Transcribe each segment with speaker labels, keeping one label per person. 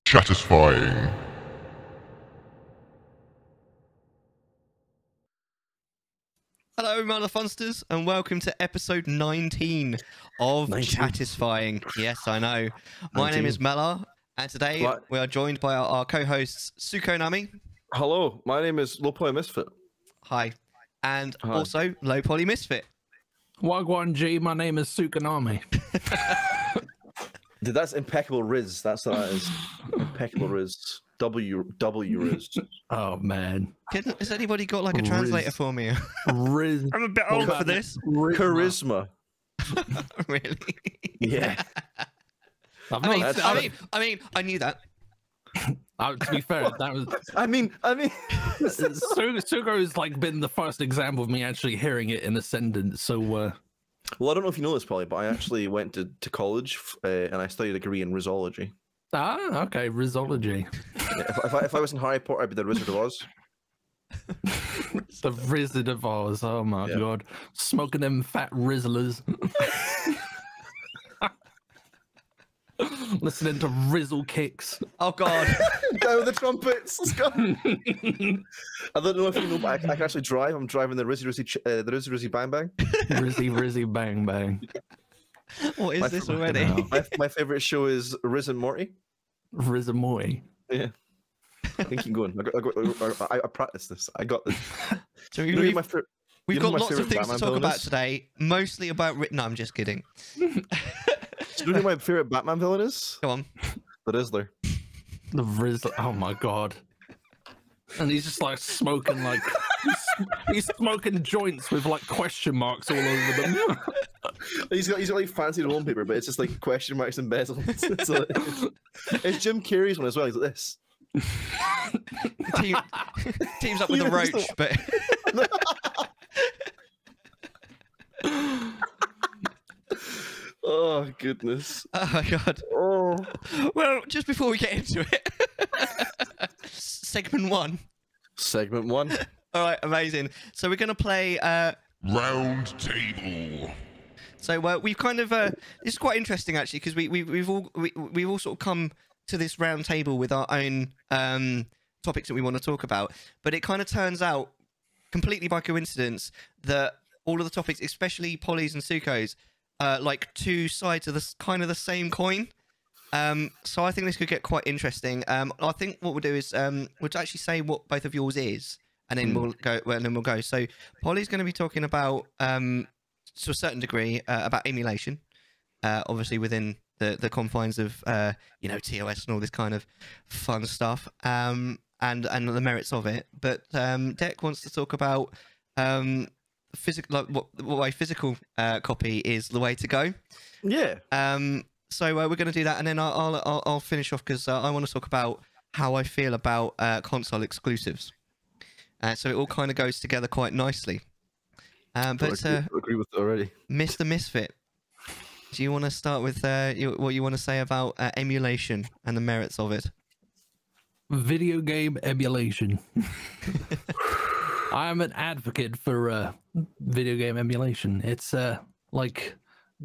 Speaker 1: Chattisfying.
Speaker 2: Hello, Motherfunsters, and welcome to episode 19 of Chattisfying. Yes, I know. My name is Mellar, and today we are joined by our co-hosts Sukonami.
Speaker 3: Hello, my name is lowpolymisfit.
Speaker 2: Hi. And also lowpolymisfit.
Speaker 4: Wagwan G, my name is Sukonami.
Speaker 3: Dude, that's impeccable Riz. That's what that is. Impeccable Riz. W Riz.
Speaker 4: Oh man.
Speaker 2: Has anybody got like a translator for me?
Speaker 4: Riz.
Speaker 2: I'm a bit old for this.
Speaker 3: Charisma.
Speaker 2: Really?
Speaker 3: Yeah.
Speaker 2: I mean, I knew that.
Speaker 4: To be fair, that was.
Speaker 3: I mean,
Speaker 4: Sugo's like been the first example of me actually hearing it in a sentence. So,
Speaker 3: well, I don't know if you know this, probably, but I actually went to college and I studied a degree in Rizology.
Speaker 4: Ah, okay, Rizology.
Speaker 3: Yeah, if I was in Harry Potter, I'd be the Wizard of Oz.
Speaker 4: The Wizard of Oz. Oh my god, smoking them fat Rizzlers. Listening to Rizzle kicks.
Speaker 2: Oh god.
Speaker 3: Down with the trumpets. Let's go. I don't know if you know, but I can actually drive. I'm driving the Rizzy Bang Bang.
Speaker 4: Rizzy Bang Bang.
Speaker 2: What is this already?
Speaker 3: My favorite show is Riz and Morty.
Speaker 4: Riz and Morty.
Speaker 3: Yeah. I think keep going. I practiced this. I got this.
Speaker 2: So we've got lots of things to talk about today. Mostly about. No, I'm just kidding.
Speaker 3: Do you know who my favorite Batman villain is?
Speaker 2: Go on.
Speaker 3: The Rizzler.
Speaker 4: The Rizzler. Oh my god. And he's just like smoking like he's smoking joints with like question marks all over them.
Speaker 3: He's got like fancy wallpaper, but it's just like question marks and bezels. It's Jim Carrey's one as well. He's like this.
Speaker 2: Teams up with a roach, but.
Speaker 3: Oh goodness.
Speaker 2: Oh my god.
Speaker 3: Oh.
Speaker 2: Well, just before we get into it, segment one. All right, amazing. So we're gonna play
Speaker 1: Round Table.
Speaker 2: So we've kind of this is quite interesting actually because we've all sort of come to this round table with our own topics that we want to talk about, but it kind of turns out completely by coincidence that all of the topics, especially Polly's and Suko's, like two sides of the kind of the same coin. So I think this could get quite interesting. I think what we'll do is we'll actually say what both of yours is, and then we'll go. So Polly's going to be talking about to a certain degree about emulation, obviously within the confines of TOS and all this kind of fun stuff, and the merits of it. But Dec wants to talk about physical, like what physical copy is the way to go.
Speaker 3: Yeah.
Speaker 2: So we're going to do that, and then I'll finish off because I want to talk about how I feel about console exclusives. So it all kind of goes together quite nicely. But
Speaker 3: I agree with it already.
Speaker 2: Mr. Misfit, do you want to start with what you want to say about emulation and the merits of it?
Speaker 4: Video game emulation. I am an advocate for video game emulation. It's like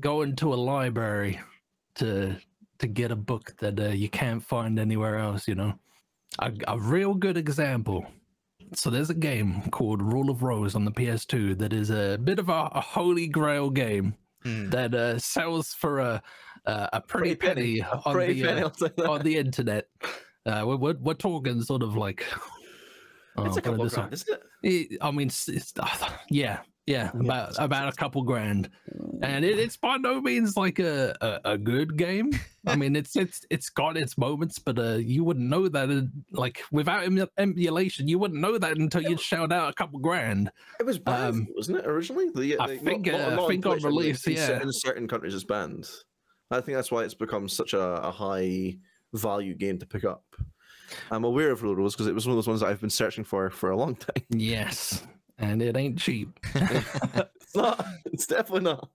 Speaker 4: going to a library to get a book that you can't find anywhere else, you know. A real good example. So there's a game called Rule of Rose on the PS2 that is a bit of a holy grail game that sells for a pretty penny on the internet. We're talking sort of like
Speaker 3: it's a couple of grand, isn't it?
Speaker 4: I mean, about a couple grand, and it's by no means like a good game. I mean, it's got its moments, but you wouldn't know that like without emulation, you wouldn't know that until you shout out a couple grand.
Speaker 3: It was banned, wasn't it originally?
Speaker 4: I think on release,
Speaker 3: in certain countries it's banned. I think that's why it's become such a high value game to pick up. I'm aware of Rule of Rose because it was one of those ones that I've been searching for a long time.
Speaker 4: Yes, and it ain't cheap.
Speaker 3: It's not. It's definitely not.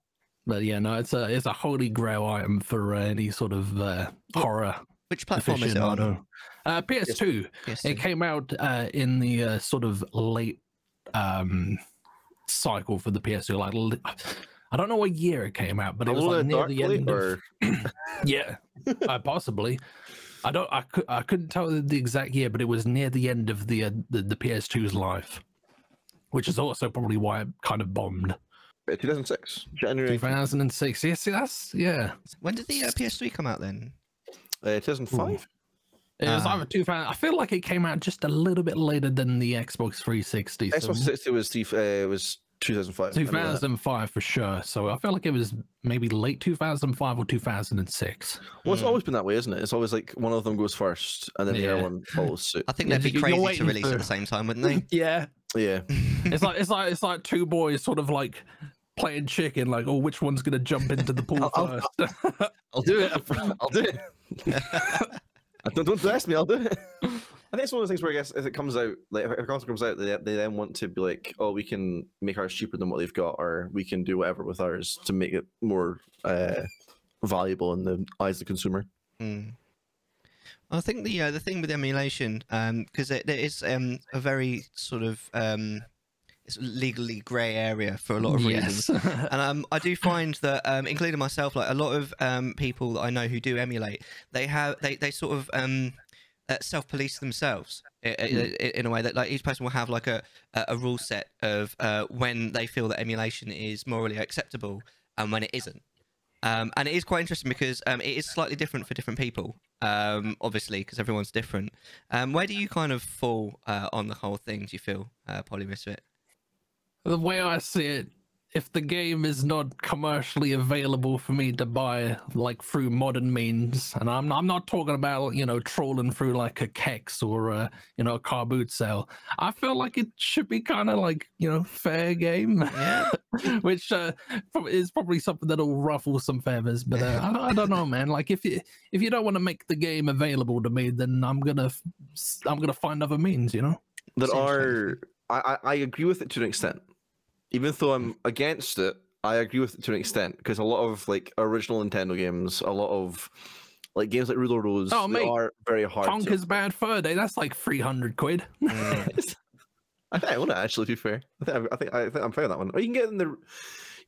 Speaker 4: But yeah, no, it's a holy grail item for any sort of horror.
Speaker 2: Which platform is it on?
Speaker 4: PS2. It came out in the sort of late cycle for the PS2. Like, I don't know what year it came out, but it was like near the end. Yeah, possibly. I couldn't tell the exact year, but it was near the end of the PS2's life, which is also probably why it kind of bombed.
Speaker 3: 2006, January
Speaker 4: 2006. Yeah.
Speaker 2: When did the PS3 come out then?
Speaker 3: 2005.
Speaker 4: It was either 2000. I feel like it came out just a little bit later than the Xbox 360.
Speaker 3: Xbox 360 was 2005.
Speaker 4: 2005 for sure. So I feel like it was maybe late 2005 or 2006.
Speaker 3: Well, it's always been that way, isn't it? It's always like one of them goes first, and then the other one follows suit.
Speaker 2: I think they'd be crazy to release at the same time, wouldn't they?
Speaker 4: Yeah.
Speaker 3: Yeah.
Speaker 4: It's like two boys sort of like playing chicken, like, oh, which one's gonna jump into the pool first?
Speaker 3: I'll do it. I'll do it. Don't ask me. I'll do it. I think it's one of those things where I guess if it comes out, like if a console comes out, they then want to be like, oh, we can make ours cheaper than what they've got, or we can do whatever with ours to make it more valuable in the eyes of the consumer.
Speaker 2: I think the thing with emulation, because there is a very sort of it's legally grey area for a lot of reasons, and I do find that, including myself, like a lot of people that I know who do emulate, they sort of self-police themselves in a way that like each person will have like a rule set of when they feel that emulation is morally acceptable and when it isn't. And it is quite interesting because it is slightly different for different people, obviously, because everyone's different. Where do you kind of fall on the whole thing, do you feel, Polymisfit?
Speaker 4: The way I see it, if the game is not commercially available for me to buy, like through modern means, and I'm not talking about, you know, trolling through like a Kex or a, you know, a car boot sale, I feel like it should be kind of like, you know, fair game, which is probably something that'll ruffle some feathers. But I don't know, man. Like if you don't want to make the game available to me, then I'm gonna find other means, you know.
Speaker 3: There are. I agree with it to an extent. Even though I'm against it, I agree with it to an extent, because a lot of like original Nintendo games, a lot of like games like Ruler Rose, are very hard.
Speaker 4: Conker's Bad Fur Day, that's like 300 quid.
Speaker 3: I think I want it, actually, to be fair. I think I'm fair on that one. Or you can get in the, you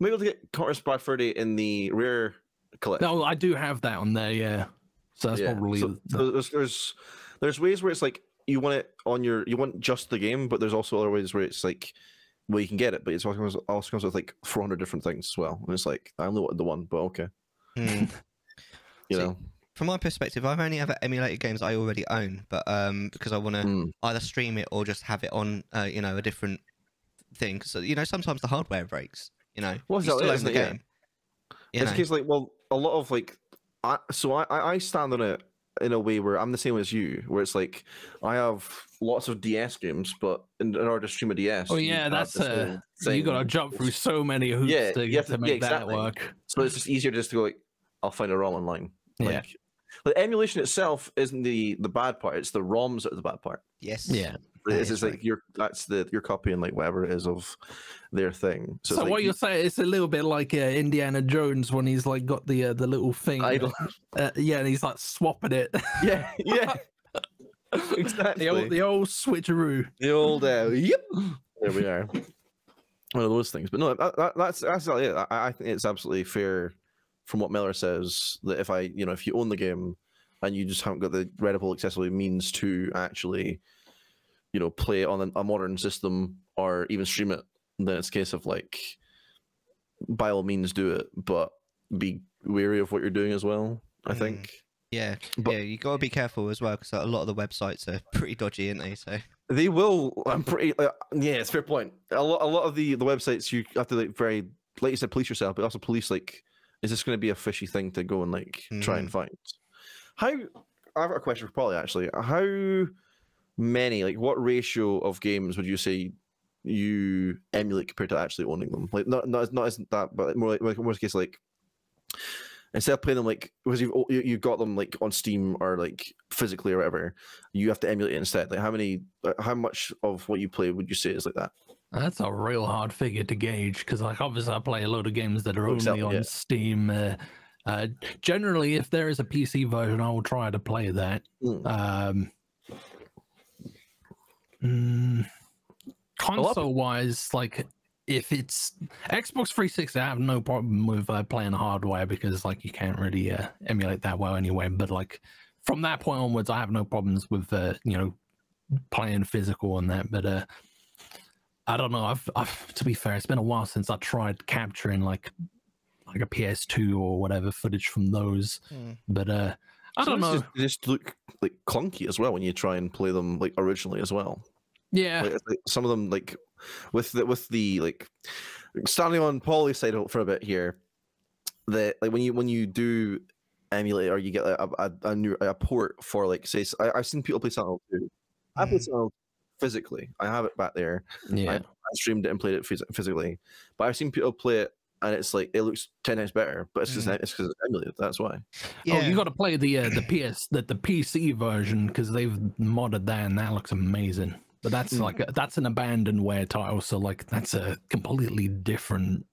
Speaker 3: might be able to get Conker's Bad Fur Day in the rare collection.
Speaker 4: No, I do have that on there, yeah. So that's probably
Speaker 3: there's ways where it's like you want it on your, you want just the game, but there's also other ways where it's like, well, you can get it, but it also comes with like 400 different things as well. And it's like, I only wanted the one, but okay. You know.
Speaker 2: From my perspective, I've only ever emulated games I already own, but because I want to either stream it or just have it on, you know, a different thing. So, you know, sometimes the hardware breaks, you know.
Speaker 3: Well,
Speaker 2: you still own the game.
Speaker 3: It's case like, well, a lot of like, I stand on it in a way where I'm the same as you, where it's like I have lots of DS games, but in order to stream a DS,
Speaker 4: oh yeah, that's you gotta jump through so many hoops to make that work.
Speaker 3: So it's just easier just to go like, I'll find a ROM online. Like, the emulation itself isn't the bad part; it's the ROMs that are the bad part.
Speaker 2: Yes.
Speaker 4: Yeah.
Speaker 3: It's just like you're copying like whatever it is of their thing. So
Speaker 4: like, what you're saying, it's a little bit like Indiana Jones when he's like got the little thing. Yeah, and he's like swapping it.
Speaker 3: Yeah. Exactly.
Speaker 4: The old switcheroo.
Speaker 3: The old yep. There we are. One of those things. But no, that's it. I think it's absolutely fair from what Mellar says that if you own the game and you just haven't got the readable, accessible means to actually, you know, play it on a modern system or even stream it, then it's a case of like, by all means do it, but be wary of what you're doing as well, I think.
Speaker 2: Yeah, you got to be careful as well, because a lot of the websites are pretty dodgy, aren't they? So
Speaker 3: they will. I'm pretty. Yeah, it's a fair point. A lot of the websites, you have to like you said, police yourself, but also police like, is this going to be a fishy thing to go and like try and find? I've got a question for Polly actually. How many, like, what ratio of games would you say you emulate compared to actually owning them? Like, not isn't that, but more the case like, instead of playing them like, because you've got them like on Steam or like physically or whatever, you have to emulate it instead. Like, how much of what you play would you say is like that?
Speaker 4: That's a real hard figure to gauge, because like obviously I play a lot of games that are only on Steam. Generally, if there is a PC version, I will try to play that. Console wise, like if it's Xbox 360, I have no problem with playing hardware, because like you can't really emulate that well anyway. But like from that point onwards, I have no problems with you know, playing physical on that. But I don't know. I've to be fair, it's been a while since I tried capturing like a PS2 or whatever footage from those. But I don't know.
Speaker 3: They just look like clunky as well when you try and play them like originally as well.
Speaker 4: Yeah,
Speaker 3: like some of them like with the like standing on Poly's side for a bit here. That like when you do emulate or you get a port for like say I've seen people play Silent Hill 2. I played Silent Hill physically. I have it back there.
Speaker 4: yeah.
Speaker 3: I streamed it and played it physically, but I've seen people play it and it's like it looks 10 times better. But it's because it's emulated. That's why.
Speaker 2: Yeah.
Speaker 4: Oh, you got to play the PC version because they've modded that and that looks amazing. But that's like that's an abandonware title, so like that's a completely different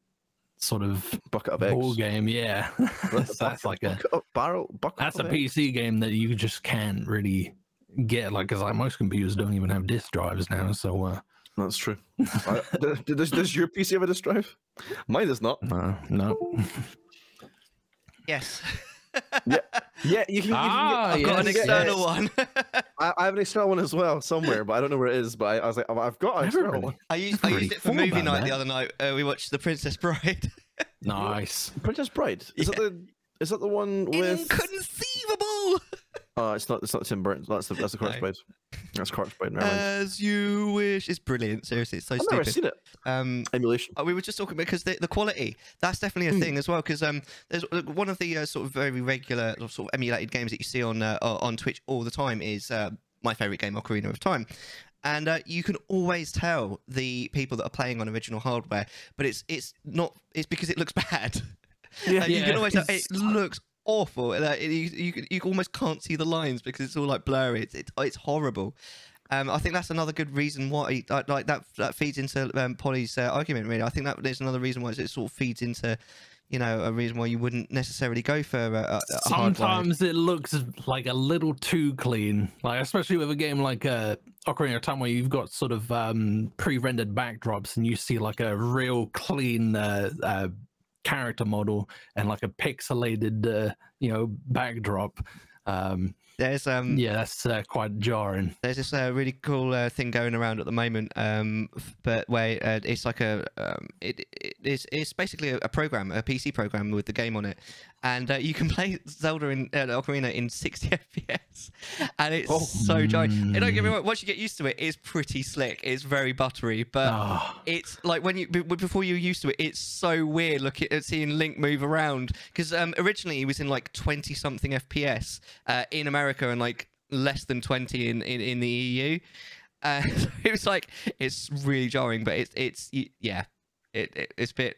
Speaker 4: sort of
Speaker 3: Bucket of
Speaker 4: ball
Speaker 3: eggs.
Speaker 4: game. Yeah, that's like a
Speaker 3: bucket
Speaker 4: that's a
Speaker 3: of eggs.
Speaker 4: PC game that you just can't really get, like, because like most computers don't even have disk drives now. So
Speaker 3: That's true. Does your PC have a disk drive? Mine does not.
Speaker 4: no.
Speaker 2: Yes.
Speaker 3: Yeah, you can.
Speaker 2: I've got an external one.
Speaker 3: I have an external one as well somewhere, but I don't know where it is. But I was like, I've got an external one.
Speaker 2: I used it for movie night the other night. We watched The Princess Bride.
Speaker 4: Nice.
Speaker 3: Princess Bride. Is that the one with?
Speaker 2: Inconceivable.
Speaker 3: It's not Tim Burton. That's the Corpse Bride. That's Corpse Bride.
Speaker 2: As you wish. It's brilliant. Seriously, it's so stupid.
Speaker 3: I've never seen it. Emulation.
Speaker 2: We were just talking because the quality, that's definitely a thing as well. Because there's one of the sort of very regular sort of emulated games that you see on Twitch all the time is my favorite game, Ocarina of Time. And you can always tell the people that are playing on original hardware, but it's because it looks bad.
Speaker 4: Yeah,
Speaker 2: You can always tell it looks awful. Like, you almost can't see the lines because it's all like blurry. It's horrible. I think that's another good reason why like that feeds into Polly's argument. Really, I think that there's another reason why it sort of feeds into, you know, a reason why you wouldn't necessarily go for a
Speaker 4: sometimes it looks like a little too clean, like especially with a game like Ocarina of Time where you've got sort of pre-rendered backdrops and you see like a real clean character model and like a pixelated you know, backdrop.
Speaker 2: There's
Speaker 4: yeah, that's quite jarring.
Speaker 2: There's this really cool thing going around at the moment, but where it's like it's basically a program, a PC program with the game on it, and you can play Zelda in Ocarina in 60 FPS, and it's so jarring. And don't get me wrong, once you get used to it, it's pretty slick. It's very buttery, but it's like before you're used to it, it's so weird looking at seeing Link move around because originally he was in like 20 something FPS in America and like less than 20 in the EU. It was like it's really jarring, but it's a bit.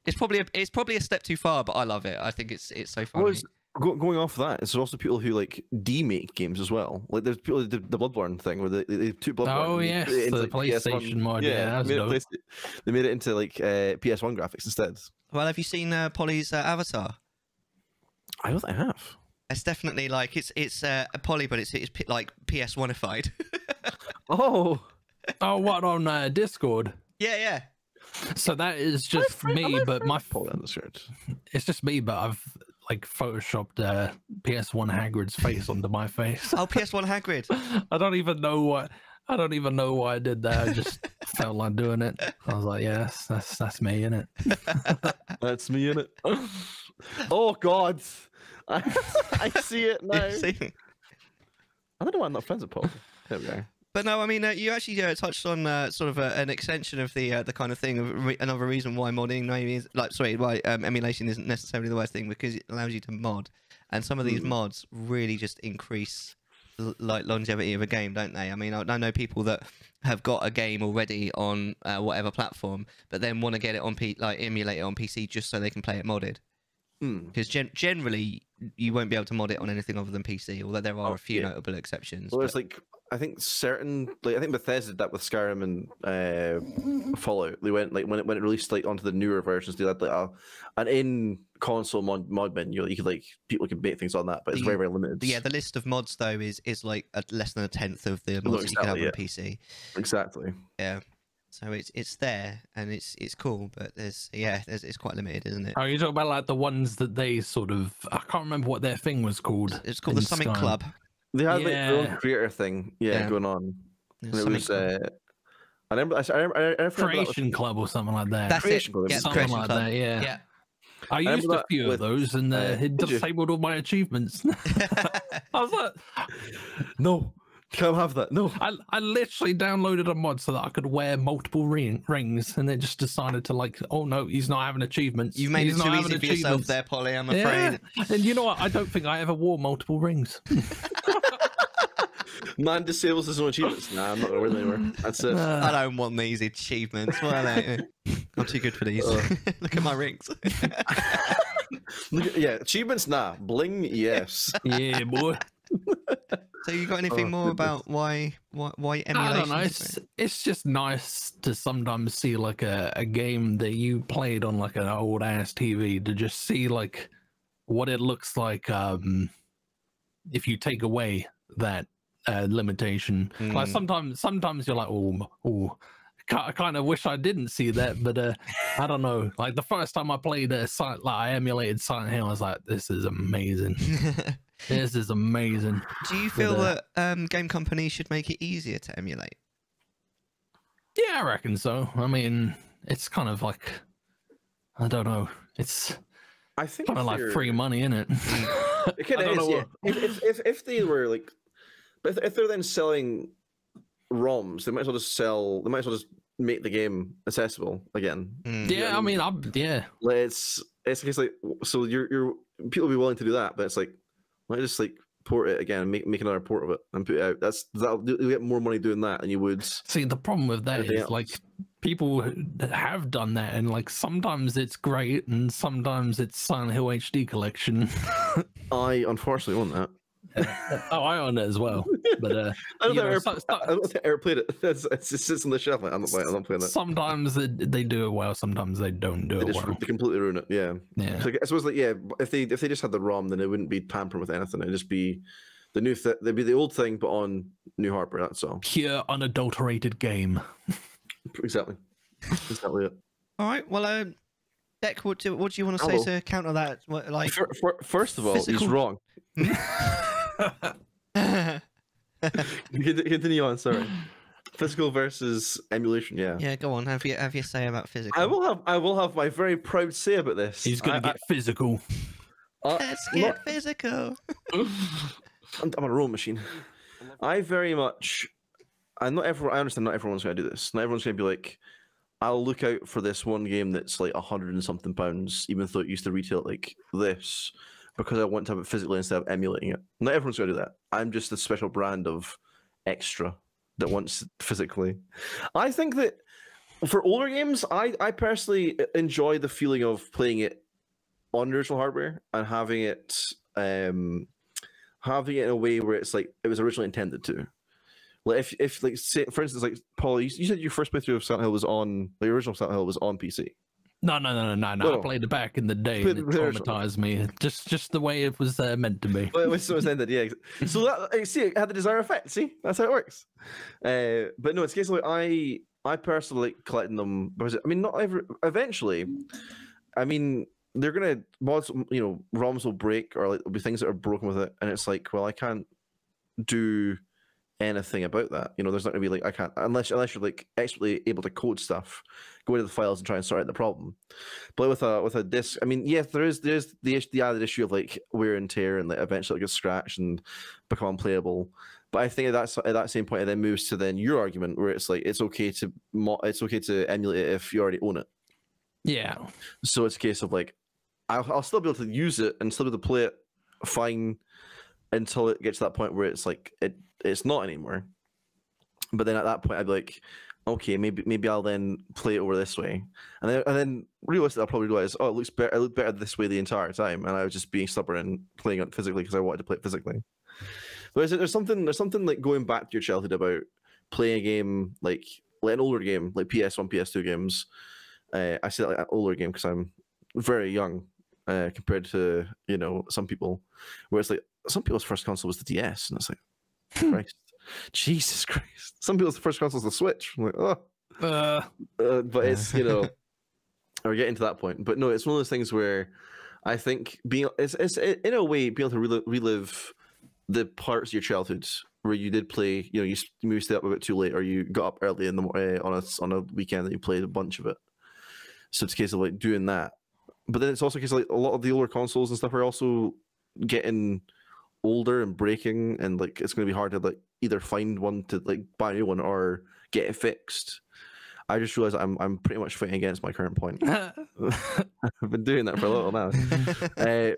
Speaker 2: It's probably a step too far, but I love it. I think it's so funny.
Speaker 3: Going off of that, there's also people who like demake games as well. Like there's people who did the Bloodborne thing where they took Bloodborne.
Speaker 4: Oh yes, the PlayStation mod. Yeah,
Speaker 3: they made it into like PS1 graphics instead.
Speaker 2: Well, have you seen Polly's avatar?
Speaker 3: I don't think I have.
Speaker 2: It's definitely like it's a Polly, but it's like PS1ified.
Speaker 3: Oh,
Speaker 4: what on Discord?
Speaker 2: Yeah.
Speaker 4: So that is just me, but it's just me, but I've like photoshopped PS1 Hagrid's face onto my face.
Speaker 2: Oh, PS1 Hagrid.
Speaker 4: I don't even know why I did that. I just felt like doing it. I was like, yeah, that's me, innit?
Speaker 3: That's me, innit? Oh God, I see it now. I don't know why I'm not friends with Paul. There we go.
Speaker 2: But no, I mean, you actually touched on sort of an extension of the kind of thing. Another reason why modding maybe is why emulation isn't necessarily the worst thing, because it allows you to mod, and some of these mods really just increase like longevity of a game, don't they? I mean, I know people that have got a game already on whatever platform, but then want to get it on emulate it on PC just so they can play it modded. Because generally you won't be able to mod it on anything other than PC, although there are a few notable exceptions.
Speaker 3: Well, it's like I think I think Bethesda did that with Skyrim and Fallout. They went like when it released like onto the newer versions, they had like an in console mod menu. You could like people can make things on that, but it's very limited.
Speaker 2: Yeah, the list of mods though is like less than a tenth of the mods that you can have on PC.
Speaker 3: Exactly.
Speaker 2: Yeah. So it's there and it's cool, but it's quite limited, isn't it?
Speaker 4: Oh, you're talking about like the ones that they sort of, I can't remember what their thing was called.
Speaker 2: It's called the Summit Club.
Speaker 3: They had like their own
Speaker 4: Yeah.
Speaker 3: creator thing,
Speaker 2: Yeah.
Speaker 3: going on.
Speaker 2: Yeah,
Speaker 3: And it
Speaker 2: something
Speaker 3: was,
Speaker 2: called-
Speaker 3: I remember that was
Speaker 4: Creation Club or something like that.
Speaker 2: That's it.
Speaker 3: Creation Club.
Speaker 2: Yeah,
Speaker 4: Something
Speaker 2: Creation
Speaker 4: like
Speaker 2: Club.
Speaker 4: that, yeah.
Speaker 2: Yeah.
Speaker 4: I
Speaker 3: remember
Speaker 4: used a
Speaker 3: that
Speaker 4: few
Speaker 3: with,
Speaker 4: of those, and it
Speaker 3: did you?
Speaker 4: disabled all my achievements. I was like,
Speaker 3: no, can't have that. No,
Speaker 4: I literally downloaded a mod so that I could wear multiple rings, and then just decided to like, oh no, he's not having achievements.
Speaker 2: You've made
Speaker 4: He's
Speaker 2: it too
Speaker 4: not
Speaker 2: easy
Speaker 4: having
Speaker 2: for yourself
Speaker 4: achievements.
Speaker 2: there, Polly, I'm
Speaker 4: Yeah.
Speaker 2: afraid.
Speaker 4: And you know what? I don't think I ever wore multiple rings.
Speaker 3: man disables his own achievements. Nah, I'm not gonna win anywhere. That's it.
Speaker 2: I don't want these achievements. What are they? I'm too good for these. Look at my rings.
Speaker 3: Yeah, achievements. Nah, bling. Yes.
Speaker 4: Yeah, boy.
Speaker 2: So you got anything more about why emulation?
Speaker 4: I don't know. It's just nice to sometimes see like a game that you played on like an old ass TV to just see like what it looks like if you take away that limitation. Like sometimes you're like, oh, I kind of wish I didn't see that, but I don't know. Like the first time I played I emulated Silent Hill, I was like, this is amazing. This is amazing.
Speaker 2: Do you feel that game companies should make it easier to emulate?
Speaker 4: Yeah, I reckon so. I mean, it's kind of like, I don't know. It's
Speaker 3: I think
Speaker 4: kind of like free money, isn't it?
Speaker 3: It kind
Speaker 4: I
Speaker 3: of
Speaker 4: don't
Speaker 3: is.
Speaker 4: know
Speaker 3: Yeah. If they were like, but if they're then selling ROMs, they might as well just sell. They might as well just make the game accessible again.
Speaker 4: Yeah, I mean, yeah.
Speaker 3: Like, it's a case like, so you're people will be willing to do that, but it's like, let me just like port it again, make another port of it and put it out. You'll get more money doing that than you would.
Speaker 4: See, the problem with that
Speaker 3: Anything
Speaker 4: is
Speaker 3: else?
Speaker 4: like people have done that, and like sometimes it's great, and sometimes it's Silent Hill HD collection.
Speaker 3: I unfortunately own that.
Speaker 4: Oh, I own it as well, but
Speaker 3: I don't
Speaker 4: you
Speaker 3: think
Speaker 4: know,
Speaker 3: I don't think I ever played it. It just sits on the shelf. Like, I'm not playing that.
Speaker 4: sometimes they do it well, sometimes they don't do
Speaker 3: They
Speaker 4: it
Speaker 3: just
Speaker 4: well.
Speaker 3: they completely ruin it. Yeah.
Speaker 4: Yeah.
Speaker 3: So I suppose like, yeah, if they just had the ROM, then it wouldn't be tampering with anything. It'd just be the new they'd be the old thing but on new hardware. That's all.
Speaker 4: Pure unadulterated game.
Speaker 3: Exactly. Exactly it.
Speaker 2: All right. Well, Deck, what do you want to say
Speaker 3: Hello.
Speaker 2: to counter that? What, like,
Speaker 3: First of all, he's
Speaker 2: physical-
Speaker 3: wrong. Continue on. Sorry. Physical versus emulation. Yeah.
Speaker 2: yeah, go on. Have your say about physical.
Speaker 3: I will have my very proud say about this.
Speaker 4: He's gonna get physical.
Speaker 2: Let's get physical.
Speaker 3: I'm a roll machine. I very much. I understand not everyone's going to do this. Not everyone's going to be like, I'll look out for this one game that's like £100 and something, even though it used to retail at like this, because I want to have it physically instead of emulating it. Not everyone's going to do that. I'm just a special brand of extra that wants physically. I think that for older games, I personally enjoy the feeling of playing it on the original hardware and having it in a way where it's like it was originally intended to. Like if like say for instance, like Paul, you said your first playthrough of Silent Hill was on the original Silent Hill was on PC.
Speaker 4: No.
Speaker 3: No.
Speaker 4: I played it back in the day,
Speaker 3: Played
Speaker 4: and it
Speaker 3: the original.
Speaker 4: traumatized me. Just the way it was meant to be.
Speaker 3: Well, it was intended, yeah. So that see, it had the desired effect. See, that's how it works. But no, it's a case of like I personally like collecting them because I mean, not every. Eventually, I mean, they're gonna mods. You know, ROMs will break or like there'll be things that are broken with it, and it's like, well, I can't do anything about that. You know, there's not gonna be like I can't unless you're like actually able to code stuff, go into the files and try and sort out the problem. But with a disc, I mean, yes, there's the added issue of like wear and tear and like eventually it gets scratched and become unplayable. But I think at that same point it then moves to then your argument where it's like it's okay to emulate it if you already own it.
Speaker 4: Yeah.
Speaker 3: So it's a case of like I'll still be able to use it and still be able to play it fine until it gets to that point where it's like it's not anymore. But then at that point I'd be like, okay, maybe I'll then play it over this way, and then realistically I'll probably realize, oh, it looks better. I look better this way the entire time, and I was just being stubborn and playing it physically because I wanted to play it physically. But there's something like going back to your childhood about playing a game like an older game like PS1, PS2 games. I say that like an older game because I'm very young compared to some people, where it's like some people's first console was the DS, and it's like, Christ, Jesus Christ. Some people's first console is the Switch. I'm like, oh. But it's we're getting to that point. But no, it's one of those things where I think it's in a way being able to relive the parts of your childhood where you did play, you know, you maybe stayed up a bit too late, or you got up early in the on a weekend and you played a bunch of it. So it's a case of like doing that. But then it's also a case of like a lot of the older consoles and stuff are also getting older and breaking, and like it's going to be hard to like either find one to like buy a new one or get it fixed. I just realized I'm pretty much fighting against my current point. I've been doing that for a little now,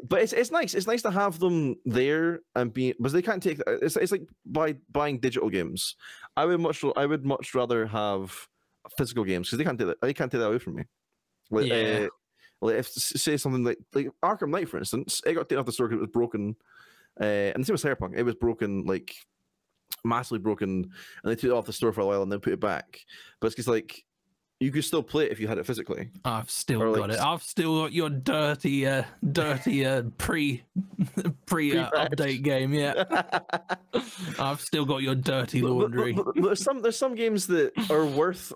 Speaker 3: but it's nice. It's nice to have them there and be, because they can't take. It's like buying digital games. I would much rather have physical games because they can't do that. They can't take that away from me. Like,
Speaker 4: Yeah.
Speaker 3: like if say something like Arkham Knight, for instance, it got taken off the store because it was broken, and the same with Cyberpunk. It was broken, like massively broken, and they took it off the store for a while and then put it back. But it's just like you could still play it if you had it physically.
Speaker 4: I've still
Speaker 3: Or,
Speaker 4: got
Speaker 3: like,
Speaker 4: it. I've still got your dirty pre update game. Yeah, I've still got your dirty laundry.
Speaker 3: But there's some games that are worth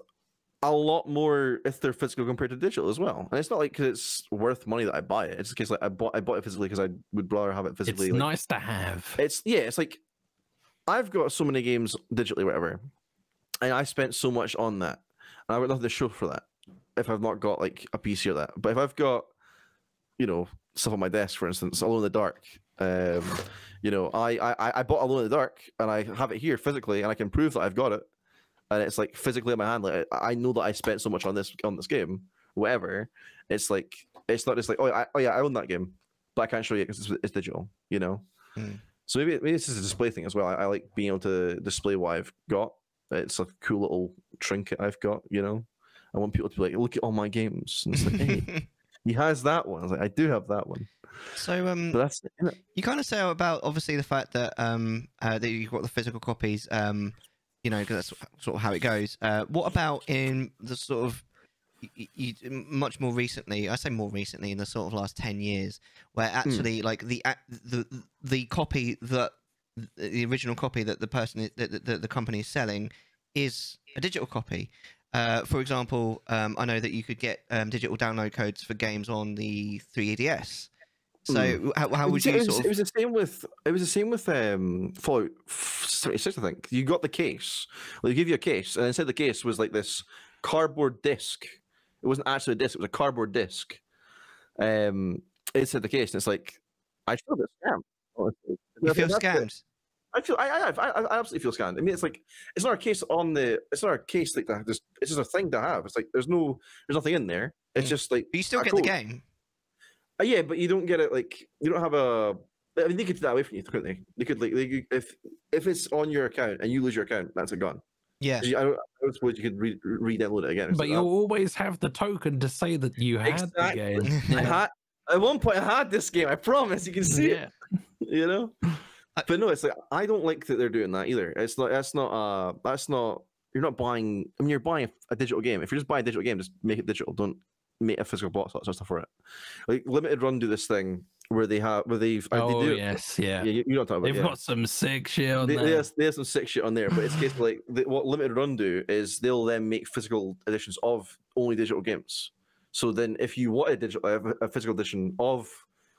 Speaker 3: a lot more if they're physical compared to digital as well. And it's not like 'cause it's worth money that I buy it. It's just like I bought it physically because I would rather have it physically.
Speaker 4: It's
Speaker 3: like,
Speaker 4: nice to have.
Speaker 3: It's like I've got so many games digitally, whatever, and I spent so much on that, and I've got nothing to show for that if I've not got like a PC or that. But if I've got, you know, stuff on my desk, for instance, Alone in the Dark, you know, I bought Alone in the Dark and I have it here physically, and I can prove that I've got it, and it's like physically in my hand. Like I know that I spent so much on this game, whatever. It's like it's not just like I own that game, but I can't show you because it's digital, you know. So maybe this is a display thing as well. I like being able to display what I've got. It's like a cool little trinket I've got, you know. I want people to be like, look at all my games. And it's like, hey, he has that one. I was like, I do have that one.
Speaker 2: So
Speaker 3: But that's
Speaker 2: you kind of say about obviously the fact that that you've got the physical copies, you know, because that's sort of how it goes. What about in the sort of much more recently? I say more recently, in the sort of last 10 years, where actually like the copy that the original copy that the person that the company is selling is a digital copy. For example, I know that you could get digital download codes for games on the 3DS. So how would you sort of?
Speaker 3: It was the same with Fallout 76, I think. You got the case. Well, they give you a case, and inside the case was like this cardboard disc. It wasn't actually a disc; it was a cardboard disc. Inside the case, and it's like I feel a bit scammed. Honestly.
Speaker 2: You feel scammed?
Speaker 3: I absolutely feel scammed. I mean, it's like it's not a case on the. It's not a case like that. It's just a thing to have. It's like there's nothing in there. It's just like.
Speaker 2: But you still
Speaker 3: a
Speaker 2: get
Speaker 3: code.
Speaker 2: the game.
Speaker 3: Yeah, but you don't get it like you don't have a. I mean, they could take that away from you, couldn't they? They could like if it's on your account and you lose your account, that's a gun.
Speaker 2: Yeah.
Speaker 3: I don't suppose you could re-download it again.
Speaker 4: But you always have the token to say that you had the game. Yeah.
Speaker 3: At one point, I had this game. I promise. You can see it. You know. But no, it's like I don't like that they're doing that either. It's not. That's not. You're not buying. I mean, you're buying a digital game. If you're just buying a digital game, just make it digital. Don't make a physical box or stuff for it. Like Limited Run do this thing where they've
Speaker 4: Oh
Speaker 3: they do,
Speaker 4: yes, yeah.
Speaker 3: you don't talk about.
Speaker 4: They've got some sick shit on there.
Speaker 3: They have some sick shit on there, but it's case like what Limited Run do is they'll then make physical editions of only digital games. So then, if you want a physical edition of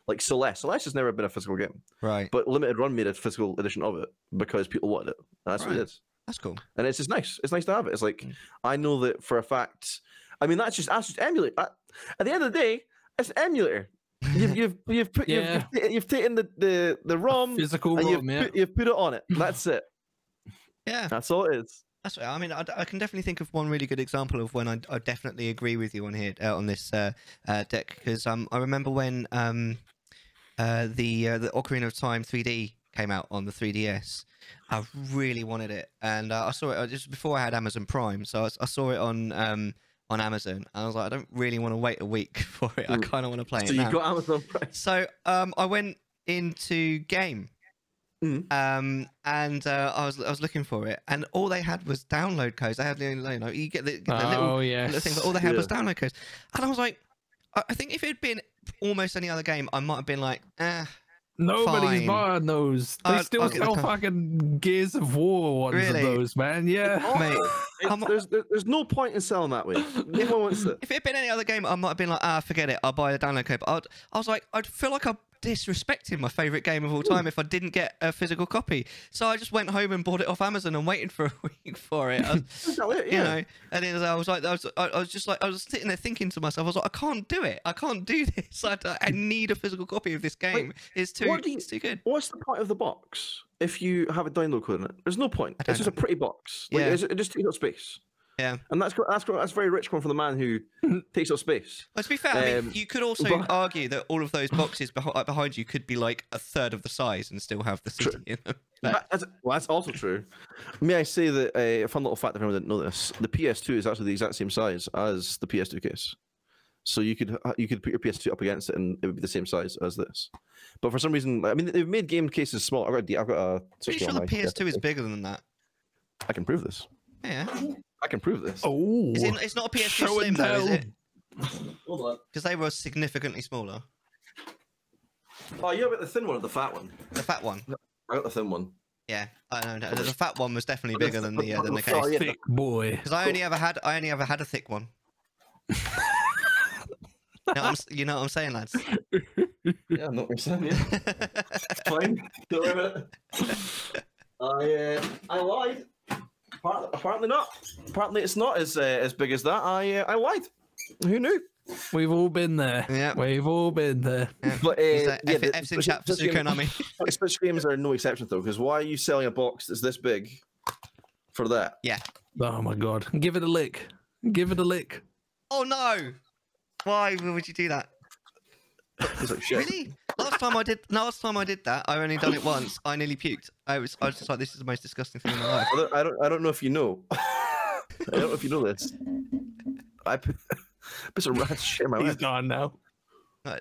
Speaker 3: like Celeste has never been a physical game,
Speaker 2: Right.
Speaker 3: but Limited Run made a physical edition of it because people wanted it. And that's what it is.
Speaker 2: That's cool.
Speaker 3: And it's just nice. It's nice to have it. It's like I know that for a fact. I mean, that's just emulate. At the end of the day, it's an emulator. You've taken the ROM,
Speaker 4: physical
Speaker 3: and you've put it on it. That's it.
Speaker 2: Yeah.
Speaker 3: That's all it is.
Speaker 2: That's right. I mean, I can definitely think of one really good example of when I definitely agree with you on here on this deck, because I remember when the Ocarina of Time 3D came out on the 3DS. I really wanted it, and I saw it just before I had Amazon Prime, so I saw it on Amazon, and I was like, I don't really want to wait a week for it. I kind of want to play it now.
Speaker 3: So you got Amazon Prime.
Speaker 2: So I went into Game, and I was looking for it, and all they had was download codes. They had you get the little thing, but all they had was download codes, and I was like, I think if it had been almost any other game, I might have been like,
Speaker 4: Nobody's
Speaker 2: fine.
Speaker 4: buying those. They still sell fucking Gears of War ones of those, man. Yeah,
Speaker 2: mate.
Speaker 3: There's no point in selling that way. No one wants it.
Speaker 2: If it had been any other game, I might have been like, forget it. I'll buy a download code. But I was like, I'd feel like disrespecting my favorite game of all time if I didn't get a physical copy. So I just went home and bought it off Amazon and waited for a week for it. You know, and then I was like, I was sitting there thinking to myself, I was like, I can't do it. I can't do this. I need a physical copy of this game. It's too good.
Speaker 3: What's the point of the box if you have a download code in it? There's no point. It's just a pretty box. Like, it just takes up space.
Speaker 2: Yeah,
Speaker 3: and that's very rich coming from the man who takes up space.
Speaker 2: Well, to be fair, I mean, you could also argue that all of those boxes behind you could be like a third of the size and still have the CD in them.
Speaker 3: That's also true. May I say that a fun little fact, if anyone didn't know this, the PS2 is actually the exact same size as the PS2 case. So you could put your PS2 up against it and it would be the same size as this. But for some reason, I mean, they've made game cases small. I've got a.
Speaker 2: Pretty sure the PS2 is bigger than that.
Speaker 3: I can prove this.
Speaker 2: Yeah.
Speaker 3: I can prove this.
Speaker 4: Oh,
Speaker 2: it's not a PS2 Slim though, is it?
Speaker 3: Hold on.
Speaker 2: Because they were significantly smaller.
Speaker 3: Oh, you got the thin one or the fat one?
Speaker 2: The fat one.
Speaker 3: I got the thin one.
Speaker 2: Yeah, I know. The fat one was definitely bigger than the case.
Speaker 3: Oh, yeah.
Speaker 4: thick boy.
Speaker 2: Because I only ever had a thick one. You know what I'm saying, lads?
Speaker 3: Yeah, I'm not what you're saying. Yeah. It's fine. Don't worry about it. I lied. Apparently not. Apparently it's not as big as that. I lied. Who knew?
Speaker 4: We've all been there.
Speaker 2: Yeah,
Speaker 4: we've all been there.
Speaker 2: Yeah.
Speaker 3: But
Speaker 2: F's in chat for Sukonami.
Speaker 3: Switch games are no exception though, because why are you selling a box that's this big for that?
Speaker 2: Yeah.
Speaker 4: Oh my god! Give it a lick. Give it a lick.
Speaker 2: Oh no! Why would you do that?
Speaker 3: It's like shit.
Speaker 2: Really? Last time I did that, I only done it once. I nearly puked. I was just like, this is the most disgusting thing in my life.
Speaker 3: I don't know if you know. I don't know if you know this. I put some rat shit in my
Speaker 4: He's
Speaker 3: mouth.
Speaker 4: gone now.
Speaker 2: I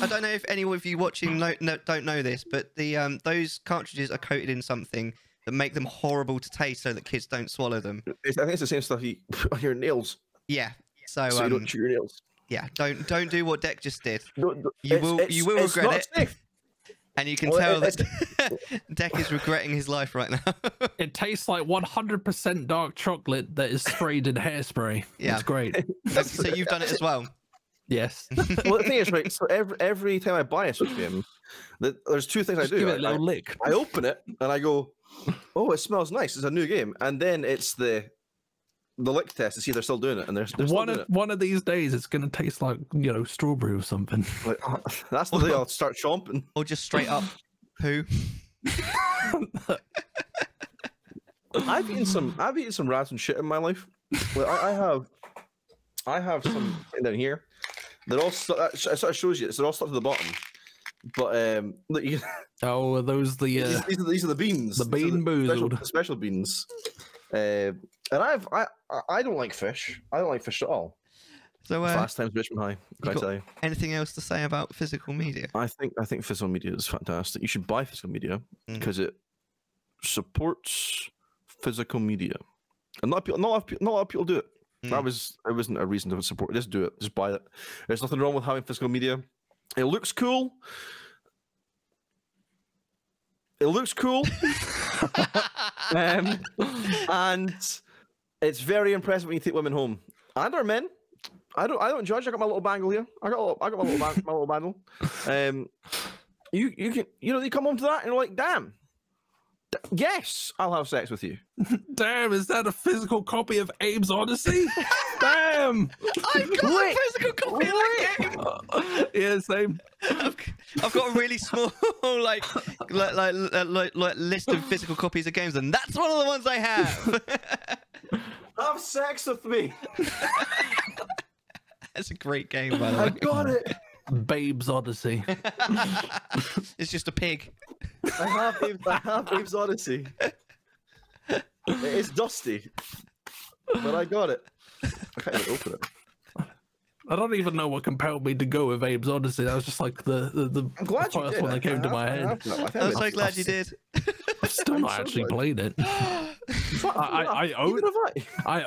Speaker 2: don't know if any of you watching don't know this, but the those cartridges are coated in something that make them horrible to taste, so that kids don't swallow them.
Speaker 3: I think it's the same stuff you put on your nails.
Speaker 2: Yeah. So
Speaker 3: you don't chew your nails.
Speaker 2: Yeah, don't do what Deck just did.
Speaker 3: You
Speaker 2: You will regret it.
Speaker 3: Safe.
Speaker 2: And you can tell that Deck is regretting his life right now.
Speaker 4: It tastes like 100% dark chocolate that is sprayed in hairspray.
Speaker 2: Yeah.
Speaker 4: It's great.
Speaker 2: So you've done it as well.
Speaker 4: Yes.
Speaker 3: Well, the thing is, right, so every time I buy a Switch game, there's two things
Speaker 4: Just
Speaker 3: I do.
Speaker 4: give it a little lick.
Speaker 3: I open it and I go, oh, it smells nice. It's a new game. And then it's the lick test to see if they're still doing it. And they're still doing it.
Speaker 4: One of these days, it's going to taste like, strawberry or something.
Speaker 3: Like, that's the day I'll start chomping.
Speaker 2: Or just straight up poo.
Speaker 3: I've eaten some rats and shit in my life. Like, I have some down here. They're all that sort of shows you. They're all stuck to the bottom. But look,
Speaker 4: oh, are those the
Speaker 3: these are the beans.
Speaker 4: The bean boozled.
Speaker 3: Special beans. And I don't like fish. I don't like fish at all.
Speaker 2: So
Speaker 3: Fast times Richmond High. Can I tell you?
Speaker 2: Anything else to say about physical media?
Speaker 3: I think physical media is fantastic. You should buy physical media because it supports physical media, and not a lot of people do it. It wasn't a reason to support it. Just do it. Just buy it. There's nothing wrong with having physical media. It looks cool. And it's very impressive when you take women home and our men. I don't judge. I got my little bangle here. I got my little bangle. You can you come home to that and you're like, damn. Yes, I'll have sex with you.
Speaker 4: Damn, is that a physical copy of Abe's Odyssey? Damn!
Speaker 2: I've got a physical copy of that game.
Speaker 4: Yeah, same.
Speaker 2: I've got a really small like list of physical copies of games, and that's one of the ones I have.
Speaker 3: Have sex with me.
Speaker 2: That's a great game, by the way.
Speaker 3: I got it.
Speaker 4: Babe's Odyssey.
Speaker 2: It's just a pig.
Speaker 3: I have Abe's Odyssey. It's dusty, but I got it. I can't even open it.
Speaker 4: I don't even know what compelled me to go with Abe's Odyssey. That was just like the
Speaker 3: I'm glad
Speaker 4: first
Speaker 3: you did.
Speaker 4: one that came to my head.
Speaker 2: I'm so glad you did.
Speaker 4: I've still not actually played it. I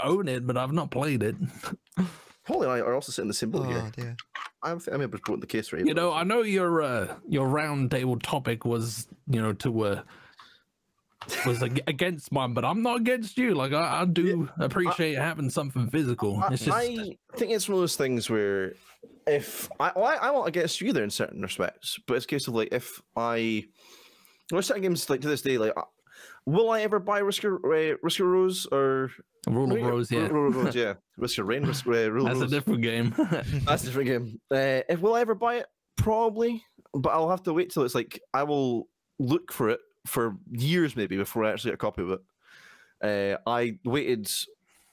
Speaker 4: own it, but I've not played it.
Speaker 3: Holly and I are also sitting in the symbol here.
Speaker 2: Dear.
Speaker 3: I'm able to put the case right.
Speaker 4: I know your round table topic was, to was against mine, but I'm not against you. Like I do appreciate having something physical. It's just
Speaker 3: I think it's one of those things where if I won't against you either in certain respects, but it's a case of like if there's certain games like to this day, like will I ever buy Risk of Rose or
Speaker 4: Rule of Rose? Yeah,
Speaker 3: Rule of Rose, yeah, Risk of Rain, Rule of
Speaker 4: that's
Speaker 3: Rose.
Speaker 4: a different game.
Speaker 3: That's a different game. If will I ever buy it? Probably, but I'll have to wait till it's like I will look for it for years maybe before I actually get a copy of it. I waited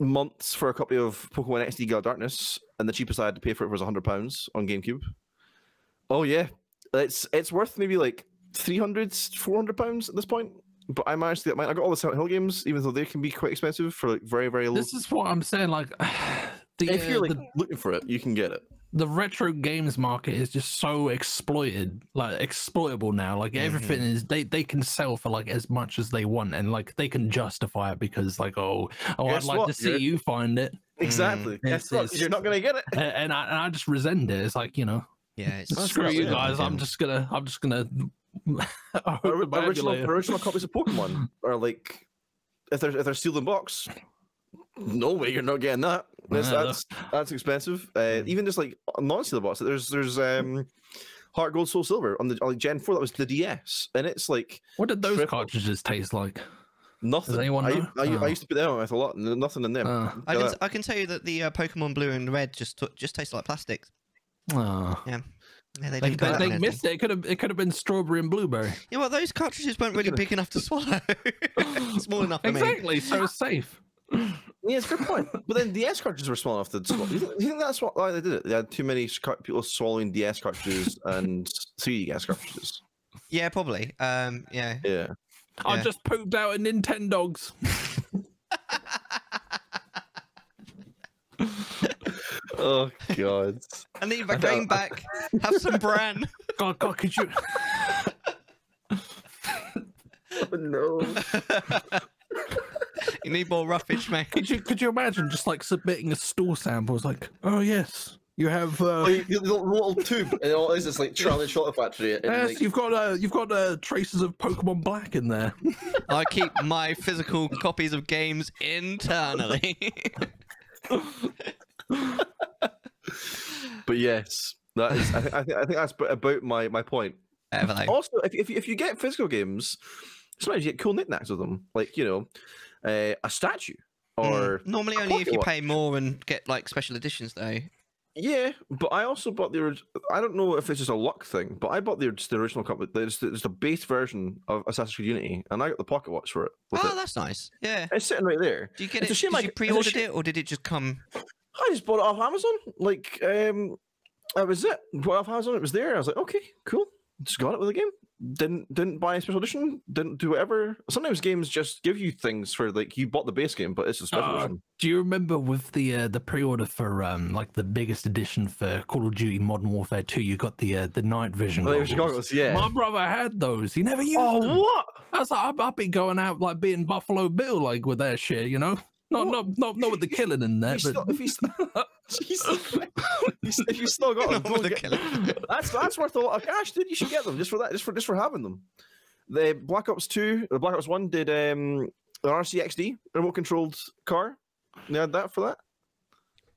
Speaker 3: months for a copy of Pokemon XD Gale Darkness, and the cheapest I had to pay for it was £100 on GameCube. Oh yeah, it's worth maybe like £300-400 at this point. But I managed to get mine. I got all the Silent Hill games, even though they can be quite expensive for like very, very low.
Speaker 4: This is what I'm saying. Like,
Speaker 3: if you're like looking for it, you can get it.
Speaker 4: The retro games market is just so exploitable now. Like everything is, they can sell for like as much as they want, and like they can justify it because like, I'd like to see you find it.
Speaker 3: Exactly. You're not gonna get it,
Speaker 4: and I just resent it. It's like, yeah, screw you guys. I'm just gonna.
Speaker 3: original copies of Pokemon are like if they're sealed in box. No way, you're not getting that. That's expensive. Even just like non-sealed box. There's Heart Gold, Soul Silver on the Gen 4. That was the DS, and it's like
Speaker 4: what did those cartridges taste like?
Speaker 3: Nothing.
Speaker 4: Does anyone know?
Speaker 3: I used to put them on with a lot. Nothing in them.
Speaker 2: I can tell you that the Pokemon Blue and Red just tasted like plastic.
Speaker 4: Oh.
Speaker 2: Yeah. Yeah,
Speaker 4: they missed it. It could have been strawberry and blueberry.
Speaker 2: Yeah, well, those cartridges weren't really big enough to swallow. Small enough for me.
Speaker 4: Exactly, so it's safe.
Speaker 3: Yeah, it's a good point. But then DS cartridges were small enough to swallow. You think that's why they did it? They had too many people swallowing DS cartridges and 3DS cartridges.
Speaker 2: Yeah, probably. Yeah.
Speaker 4: I just pooped out a Nintendogs.
Speaker 3: Oh god!
Speaker 2: I need my game back. Have some bran.
Speaker 4: God, could you?
Speaker 3: Oh, no.
Speaker 2: You need more roughage, mate.
Speaker 4: Could you imagine just like submitting a store sample? It's like, oh yes, you have
Speaker 3: the little tube, and all it is is like Charlie Shot Factory.
Speaker 4: Yes,
Speaker 3: like...
Speaker 4: you've got traces of Pokemon Black in there.
Speaker 2: I keep my physical copies of games internally.
Speaker 3: But yes, that is. I think that's about my point. Also, if you get physical games, sometimes you get cool knickknacks with them, like a statue or
Speaker 2: normally only if you pay more and get like special editions though.
Speaker 3: Yeah, but I also bought the. I don't know if it's just a luck thing, but I bought the original copy. There's the base version of Assassin's Creed Unity, and I got the pocket watch for it.
Speaker 2: That's nice. Yeah,
Speaker 3: it's sitting right there.
Speaker 2: Do you get it? Did you pre-ordered it, or did it just come?
Speaker 3: I just bought it off Amazon. Like, that was it. Bought it off Amazon. It was there. I was like, okay, cool. Just got it with the game. Didn't buy a special edition. Didn't do whatever. Sometimes games just give you things for like you bought the base game, but it's a special edition.
Speaker 4: Do you remember with the pre-order for like the biggest edition for Call of Duty Modern Warfare 2? You got the night vision goggles.
Speaker 3: Yeah.
Speaker 4: My brother had those. He never used them.
Speaker 3: Oh, what?
Speaker 4: I was like, I'd be going out like being Buffalo Bill, like with that shit, you know. Not with the killing in there. If you
Speaker 3: still got them, that's worth a lot of cash, dude. You should get them just for that, just for having them. The Black Ops 2, the Black Ops 1 did an RCXD remote controlled car. They had that for that.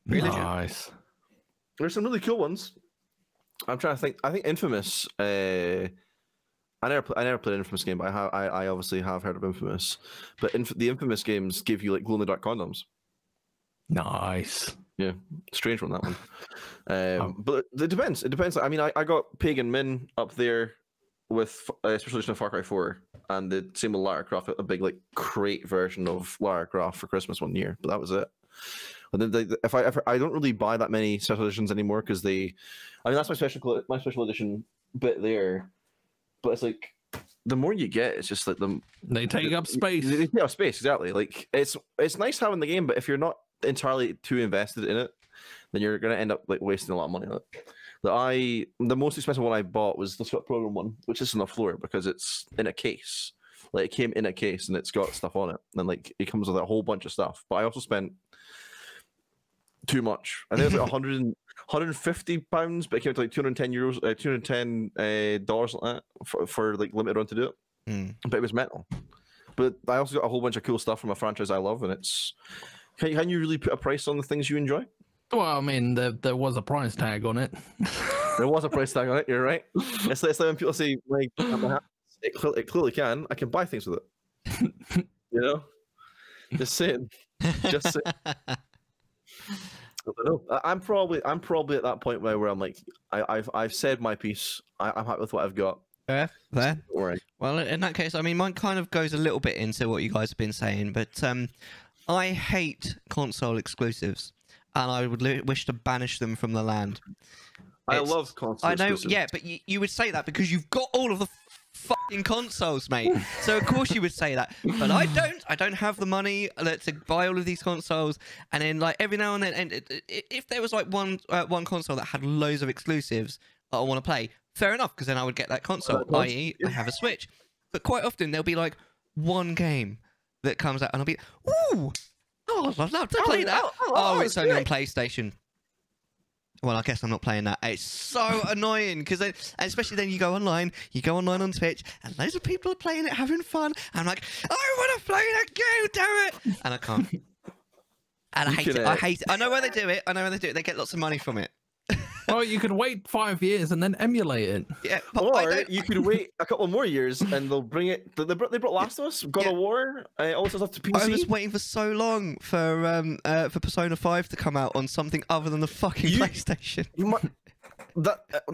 Speaker 2: Really
Speaker 4: nice.
Speaker 3: There's some really cool ones. I'm trying to think. I think Infamous. I never played an Infamous game, but I obviously have heard of Infamous. But the Infamous games give you like glow in the dark condoms.
Speaker 4: Nice.
Speaker 3: Yeah, strange one, that one. But it depends. It depends. I mean, I got Pagan Min up there with a special edition of Far Cry 4, and the same with Lara Croft, a big like crate version of Lara Croft for Christmas one year. But that was it. And then I don't really buy that many special editions anymore because that's my special edition bit there. But it's like the more you get, it's just like
Speaker 4: they take up space.
Speaker 3: They take up space, exactly. Like it's nice having the game, but if you're not entirely too invested in it, then you're gonna end up like wasting a lot of money on it. The most expensive one I bought was the Sweat Program one, which is on the floor because it's in a case. Like it came in a case and it's got stuff on it, and like it comes with a whole bunch of stuff. But I also spent too much. I think it was like 150 pounds, but it came to like €210, $210 like that for like limited run to do it. But it was metal. but I also got a whole bunch of cool stuff from a franchise I love, and it's. Can you really put a price on the things you enjoy?
Speaker 4: Well, I mean, there was a price tag on it.
Speaker 3: There was a price tag on it. You're right. It's like when people say, like, it clearly can. I can buy things with it. You know, just saying. Just saying. I don't know. I'm probably at that point where I'm like, I've said my piece. I'm happy with what I've got.
Speaker 2: Fair.
Speaker 3: Don't worry.
Speaker 2: Well, in that case, I mean, mine kind of goes a little bit into what you guys have been saying, but I hate console exclusives, and I would wish to banish them from the land.
Speaker 3: I love console exclusives.
Speaker 2: I know, yeah, but you would say that because you've got all of the fucking consoles, mate. So of course you would say that, but I don't. I don't have the money to buy all of these consoles, and then like every now and then, and if there was like one console that had loads of exclusives that I want to play, fair enough, because then I would get that console, i.e. I have a Switch. But quite often there'll be like one game that comes out and I'll be, ooh, oh, I'd love to play that. Oh, it's only on PlayStation. Well, I guess I'm not playing that. It's so annoying because then, and especially then you go online on Twitch, and loads of people are playing it, having fun. And I'm like, I want to play that game, damn it! And I can't. And I hate it. I hate it. I know where they do it. They get lots of money from it.
Speaker 4: Well, you could wait 5 years and then emulate it.
Speaker 2: Yeah,
Speaker 3: or you could wait a couple more years and they'll bring it. They brought Last of Us, God of War, also stuff to PC.
Speaker 2: I was waiting for so long for Persona 5 to come out on something other than the fucking PlayStation.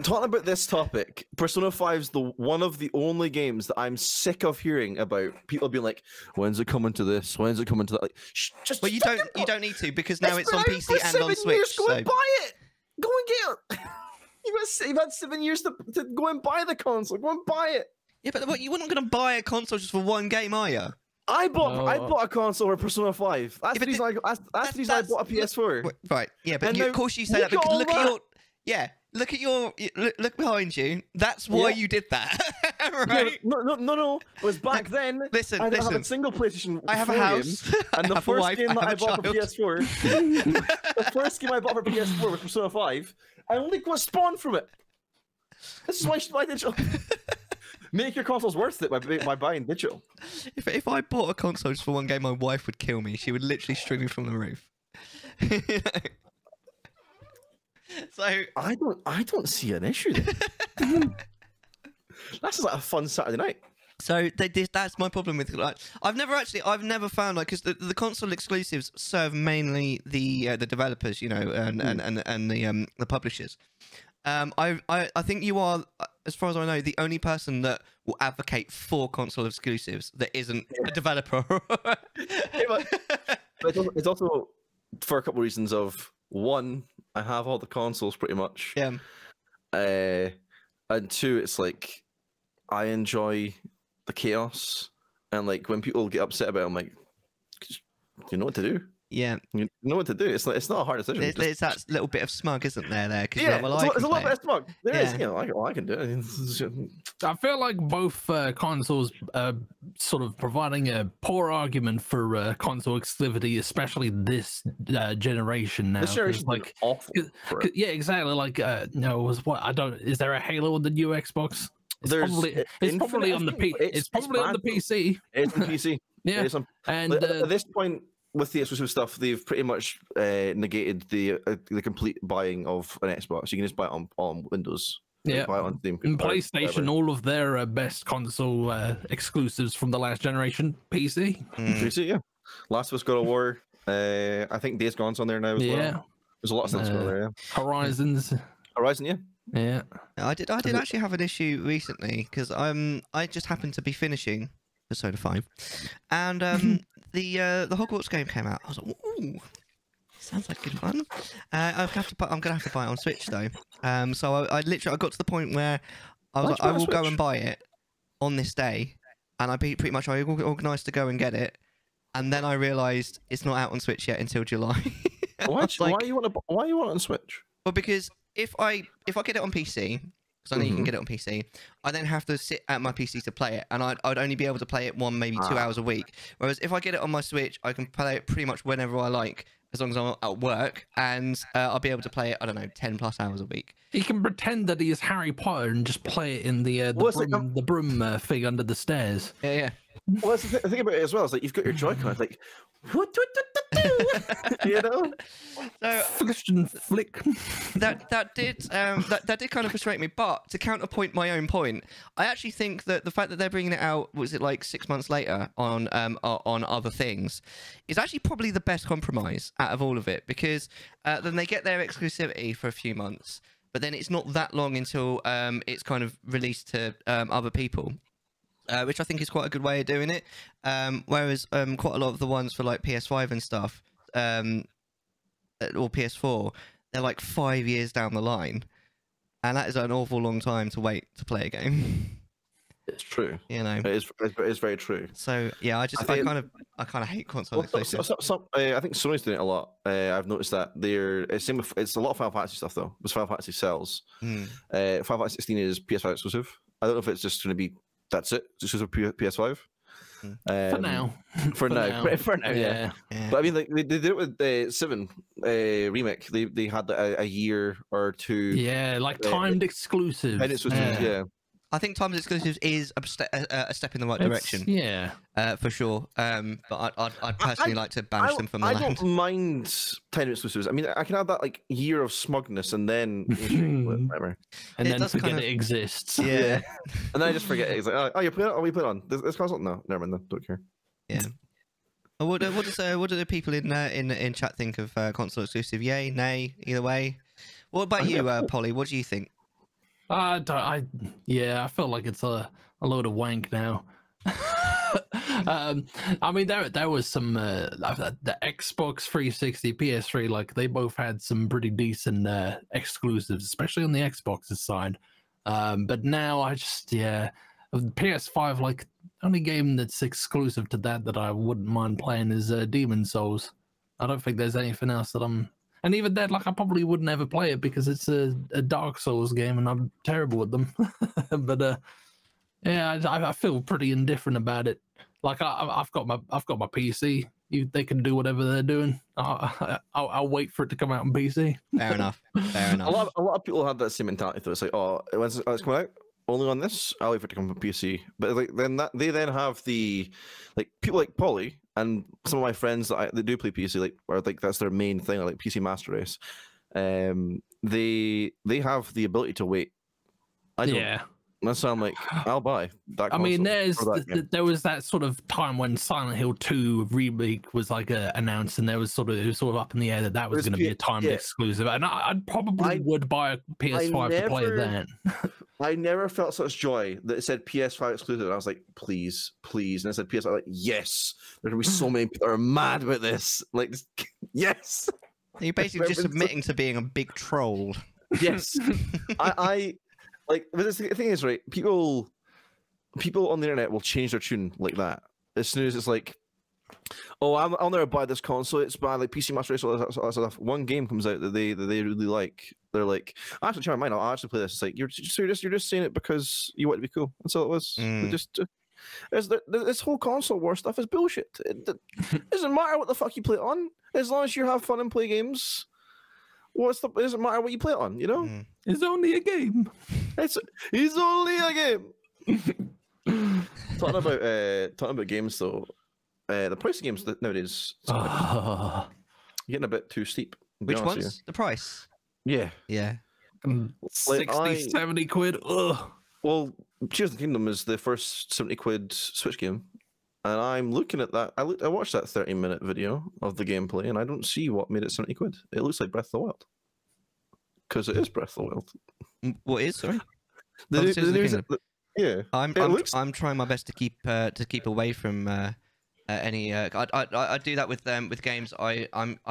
Speaker 3: Talking about this topic, Persona 5's one of the only games that I'm sick of hearing about. People being like, "When's it coming to this? When's it coming to that?" Like, just
Speaker 2: well, you don't need to because now it's on PC and on Switch.
Speaker 3: Years, go and buy it. Go and get it. You've had 7 years to go and buy the console. Go and buy it.
Speaker 2: Yeah, but what, you weren't going to buy a console just for one game, are you?
Speaker 3: I bought a console for Persona 5. That's the reason I bought a PS4.
Speaker 2: Right. Yeah, but of course you say that because look behind you. That's why you did that. Right?
Speaker 3: No. It was back then.
Speaker 2: Listen.
Speaker 3: I have a single PlayStation.
Speaker 2: I have a house.
Speaker 3: And the first game that I bought for PS4. The first game I bought for PS4 was Persona 5. I only got Spawn from it. This is why I should buy digital. Make your consoles worth it by buying digital.
Speaker 2: If I bought a console just for one game, my wife would kill me. She would literally string me from the roof. So
Speaker 3: I don't see an issue there. That's just like a fun Saturday night.
Speaker 2: So that's my problem with like I've never found like because the console exclusives serve mainly the developers, you know, and the publishers. I think you are, as far as I know, the only person that will advocate for console exclusives that isn't a developer.
Speaker 3: But it's also for a couple of reasons. Of one, I have all the consoles pretty much.
Speaker 2: Yeah.
Speaker 3: And two, it's like I enjoy the chaos, and like when people get upset about it, I'm like, you know what to do. Yeah, you know what to do. It's not a hard decision.
Speaker 2: There's that little bit of smug, isn't there?
Speaker 3: Yeah, there's a little bit of smug. There is. You know, I can do it.
Speaker 4: I feel like both consoles sort of providing a poor argument for console exclusivity, especially this generation now.
Speaker 3: This generation,
Speaker 4: like
Speaker 3: awful.
Speaker 4: Yeah, exactly. Like is there a Halo on the new Xbox? It's probably on the PC. It's probably on the PC.
Speaker 3: It's on PC.
Speaker 4: Yeah,
Speaker 3: and at this point, with the exclusive stuff, they've pretty much negated the complete buying of an Xbox. You can just buy it on Windows.
Speaker 4: Yeah,
Speaker 3: buy it on Steam.
Speaker 4: And PlayStation, all of their best console exclusives from the last generation, PC.
Speaker 3: PC, yeah. Last of Us, God of War. I think Days Gone's on there now as well. There's a lot of stuff on there. Yeah. Horizon, yeah.
Speaker 4: Yeah,
Speaker 2: I did actually have an issue recently because I just happened to be finishing Persona 5, and the Hogwarts game came out. I was like, ooh, sounds like good fun. I'm gonna have to buy it on Switch though. So I got to the point where I was like, I will go and buy it on this day, and I organised to go and get it, and then I realised it's not out on Switch yet until July.
Speaker 3: Why you want it on Switch?
Speaker 2: Well, because if I get it on PC, because I know you can get it on PC, I then have to sit at my PC to play it, and I'd only be able to play it maybe 2 hours a week. Whereas if I get it on my Switch, I can play it pretty much whenever I like, as long as I'm at work, and I'll be able to play it, I don't know, 10+ hours a week.
Speaker 4: He can pretend that he is Harry Potter and just play it in the broom thing under the stairs.
Speaker 2: Yeah.
Speaker 3: Well, that's the thing about it as well. Is like you've got your Joy-Con. It's like, what? You know?
Speaker 2: So
Speaker 4: Flick and flick.
Speaker 2: that did kind of frustrate me. But to counterpoint my own point, I actually think that the fact that they're bringing it out, was it like 6 months later on other things, is actually probably the best compromise out of all of it, because then they get their exclusivity for a few months, but then it's not that long until it's kind of released to other people. Which I think is quite a good way of doing it. Whereas quite a lot of the ones for like PS5 and stuff, or PS4, they're like 5 years down the line, and that is an awful long time to wait to play a game.
Speaker 3: It's true.
Speaker 2: You know,
Speaker 3: it's very true.
Speaker 2: So yeah, I kind of hate console exclusives.
Speaker 3: I think Sony's doing it a lot. I've noticed that it's a lot of Final Fantasy stuff though. Because Final Fantasy sells. Final Fantasy 16 is PS5 exclusive. I don't know if it's just going to be. That's it. Just because PS5.
Speaker 4: For now.
Speaker 3: For now, yeah. But I mean, like they did it with the 7 remake. They had a year or two.
Speaker 4: Yeah, like timed exclusive.
Speaker 3: And it's yeah.
Speaker 2: I think timed exclusives is a step in the right direction.
Speaker 4: Yeah,
Speaker 2: for sure. But I'd personally like to banish them from the land.
Speaker 3: I don't mind timed exclusives. I mean, I can have that like year of smugness and then whatever,
Speaker 4: and then forget
Speaker 2: kind of,
Speaker 4: it exists.
Speaker 2: Yeah,
Speaker 3: and then I just forget it. It's like, oh, you playing it? Oh, we play it on this console? No, never mind. Then. Don't care.
Speaker 2: Yeah. What do the people in chat think of console exclusive? Yay, nay, either way. What about you, Polly? What do you think?
Speaker 4: I feel like it's a load of wank now. I mean, there was some the Xbox 360, PS3, like they both had some pretty decent exclusives, especially on the Xbox's side. But now I just PS5, like the only game that's exclusive to that I wouldn't mind playing is Demon Souls. I don't think there's anything else that I'm. And even then, like I probably wouldn't ever play it because it's a Dark Souls game, and I'm terrible at them. But I feel pretty indifferent about it. Like I've got my PC. They can do whatever they're doing. I'll wait for it to come out on PC.
Speaker 2: Fair enough. Fair enough.
Speaker 3: A lot of people have that same mentality. Though. It's like, oh, it's coming out only on this. I'll wait for it to come on PC. But like they then have the like people like Polly. And some of my friends that do play PC, like that's their main thing, like PC Master Race. They have the ability to wait. I don't. Yeah. That's why I'm like, I'll buy that.
Speaker 4: I mean, there was that sort of time when Silent Hill 2 remake was like announced, and it was sort of up in the air that was going to be a timed exclusive, and I probably would buy a PS5 to play that.
Speaker 3: I never felt such joy that it said PS5 exclusive. I was like, please. And it said PS5. Like, yes. There's going to be so many people that are mad about this. Like, yes.
Speaker 2: You're basically just admitting to being a big troll.
Speaker 3: Yes. I like, but the thing is, right, people on the internet will change their tune like that. As soon as it's like, oh, I'll never buy this console. It's by like PC Master Race, all that stuff. One game comes out that they really like. They're like, I actually change my mind. I'll actually play this. It's like you're just saying it because you want to be cool. That's all it was. This whole console war stuff is bullshit. It doesn't matter what the fuck you play it on, as long as you have fun and play games. It doesn't matter what you play it on. You know,
Speaker 4: it's only a game.
Speaker 3: It's only a game. Talking about games though. The price of games nowadays getting a bit too steep.
Speaker 2: Which ones? The price?
Speaker 3: Yeah.
Speaker 4: 60, 70 quid. Ugh.
Speaker 3: Well, Tears of the Kingdom is the first 70 quid Switch game. And I'm looking at that. I watched that 30-minute video of the gameplay, and I don't see what made it 70 quid. It looks like Breath of the Wild. Because it is Breath of the Wild.
Speaker 2: What is, sorry?
Speaker 3: Yeah.
Speaker 2: I'm trying my best to keep away from any. I do that with games I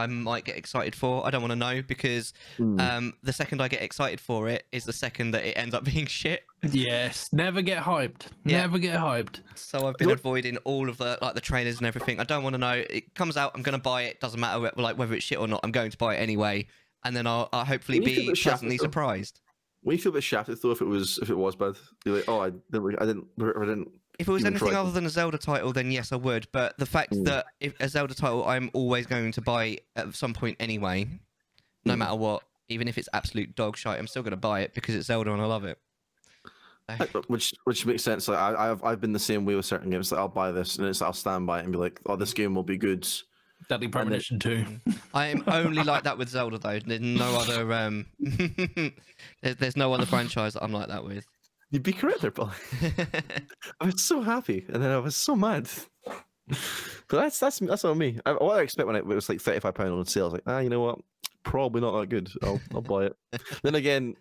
Speaker 2: might get excited for. I don't want to know because the second I get excited for it is the second that it ends up being shit.
Speaker 4: Yes, never get hyped. Never get hyped.
Speaker 2: So I've been avoiding all of the trailers and everything. I don't want to know. It comes out, I'm going to buy it. Doesn't matter whether it's shit or not. I'm going to buy it anyway, and then I'll hopefully be pleasantly surprised.
Speaker 3: When you feel a bit shafted though, if it was bad, you're like, oh, I didn't.
Speaker 2: If it was anything other than a Zelda title, then yes, I would. But the fact that if a Zelda title, I'm always going to buy at some point anyway, no matter what. Even if it's absolute dog shite, I'm still going to buy it because it's Zelda and I love it.
Speaker 3: Which makes sense. Like I've been the same way with certain games. Like I'll buy this and I'll stand by it and be like, oh, this game will be good.
Speaker 4: Deadly Premonition 2.
Speaker 2: I am only like that with Zelda though. There's no other there's no other franchise that I'm like that with.
Speaker 3: You'd be correct there, Paul. I was so happy and then I was so mad. But that's on me. What I expect when it was like £35 on sale, I was like, you know what? Probably not that good. I'll buy it. Then again,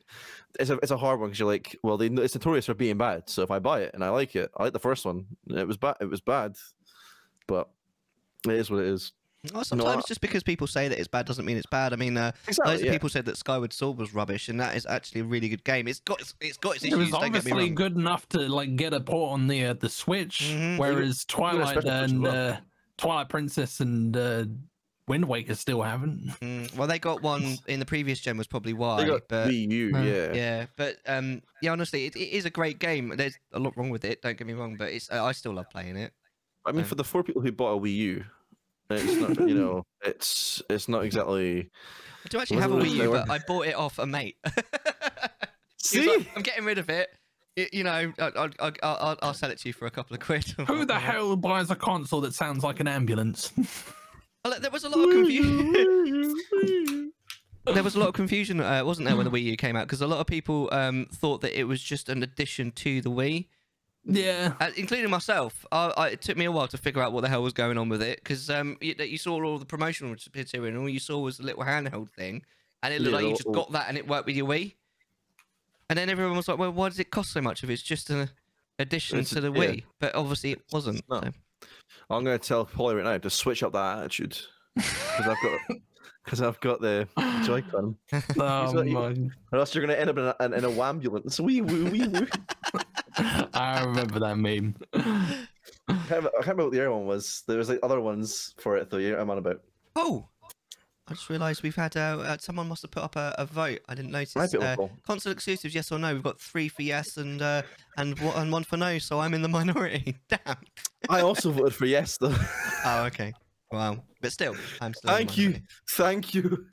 Speaker 3: it's a hard one because you're like, well, it's notorious for being bad. So if I buy it and I like the first one. It was bad, but it is what it is.
Speaker 2: Well, sometimes just because people say that it's bad doesn't mean it's bad. I mean, loads of people said that Skyward Sword was rubbish, and that is actually a really good game. It's got its issues.
Speaker 4: It was obviously good enough to like get a port on the Switch, whereas Twilight and Twilight Princess and Wind Waker still haven't.
Speaker 2: Well, they got one in the previous gen, was probably why.
Speaker 3: They got
Speaker 2: but
Speaker 3: Wii U,
Speaker 2: yeah, but honestly, it is a great game. There's a lot wrong with it. Don't get me wrong, but I still love playing it.
Speaker 3: I mean, for the 4 people who bought a Wii U. It's not, it's not exactly.
Speaker 2: I do actually have a Wii U, but I bought it off a mate.
Speaker 3: See,
Speaker 2: like, I'm getting rid of it. I'll sell it to you for a couple of quid.
Speaker 4: Who the hell buys a console that sounds like an ambulance?
Speaker 2: Well, there was a lot of confusion. There was a lot of confusion, wasn't there, when the Wii U came out? Because a lot of people thought that it was just an addition to the Wii.
Speaker 4: Yeah,
Speaker 2: including myself. It took me a while to figure out what the hell was going on with it because you saw all the promotional material and all you saw was the little handheld thing, and it looked like you just got that and it worked with your Wii. And then everyone was like, "Well, why does it cost so much if it's just an addition to the Wii?" But obviously it wasn't.
Speaker 3: No.
Speaker 2: So.
Speaker 3: I'm going to tell Polly right now to switch up that attitude because I've got the Joy-Con. Or else you're going to end up in a wambulance. Wee woo, wee woo.
Speaker 4: I remember that meme.
Speaker 3: I can't remember what the other one was. There was like other ones for it though. I'm on about.
Speaker 2: Oh, I just realised we've had someone must have put up a vote. I didn't notice. Console exclusives, yes or no? We've got 3 for yes and 1 for no. So I'm in the minority. Damn.
Speaker 3: I also voted for yes though.
Speaker 2: Oh, okay. Wow. But still, I'm still.
Speaker 3: Thank you.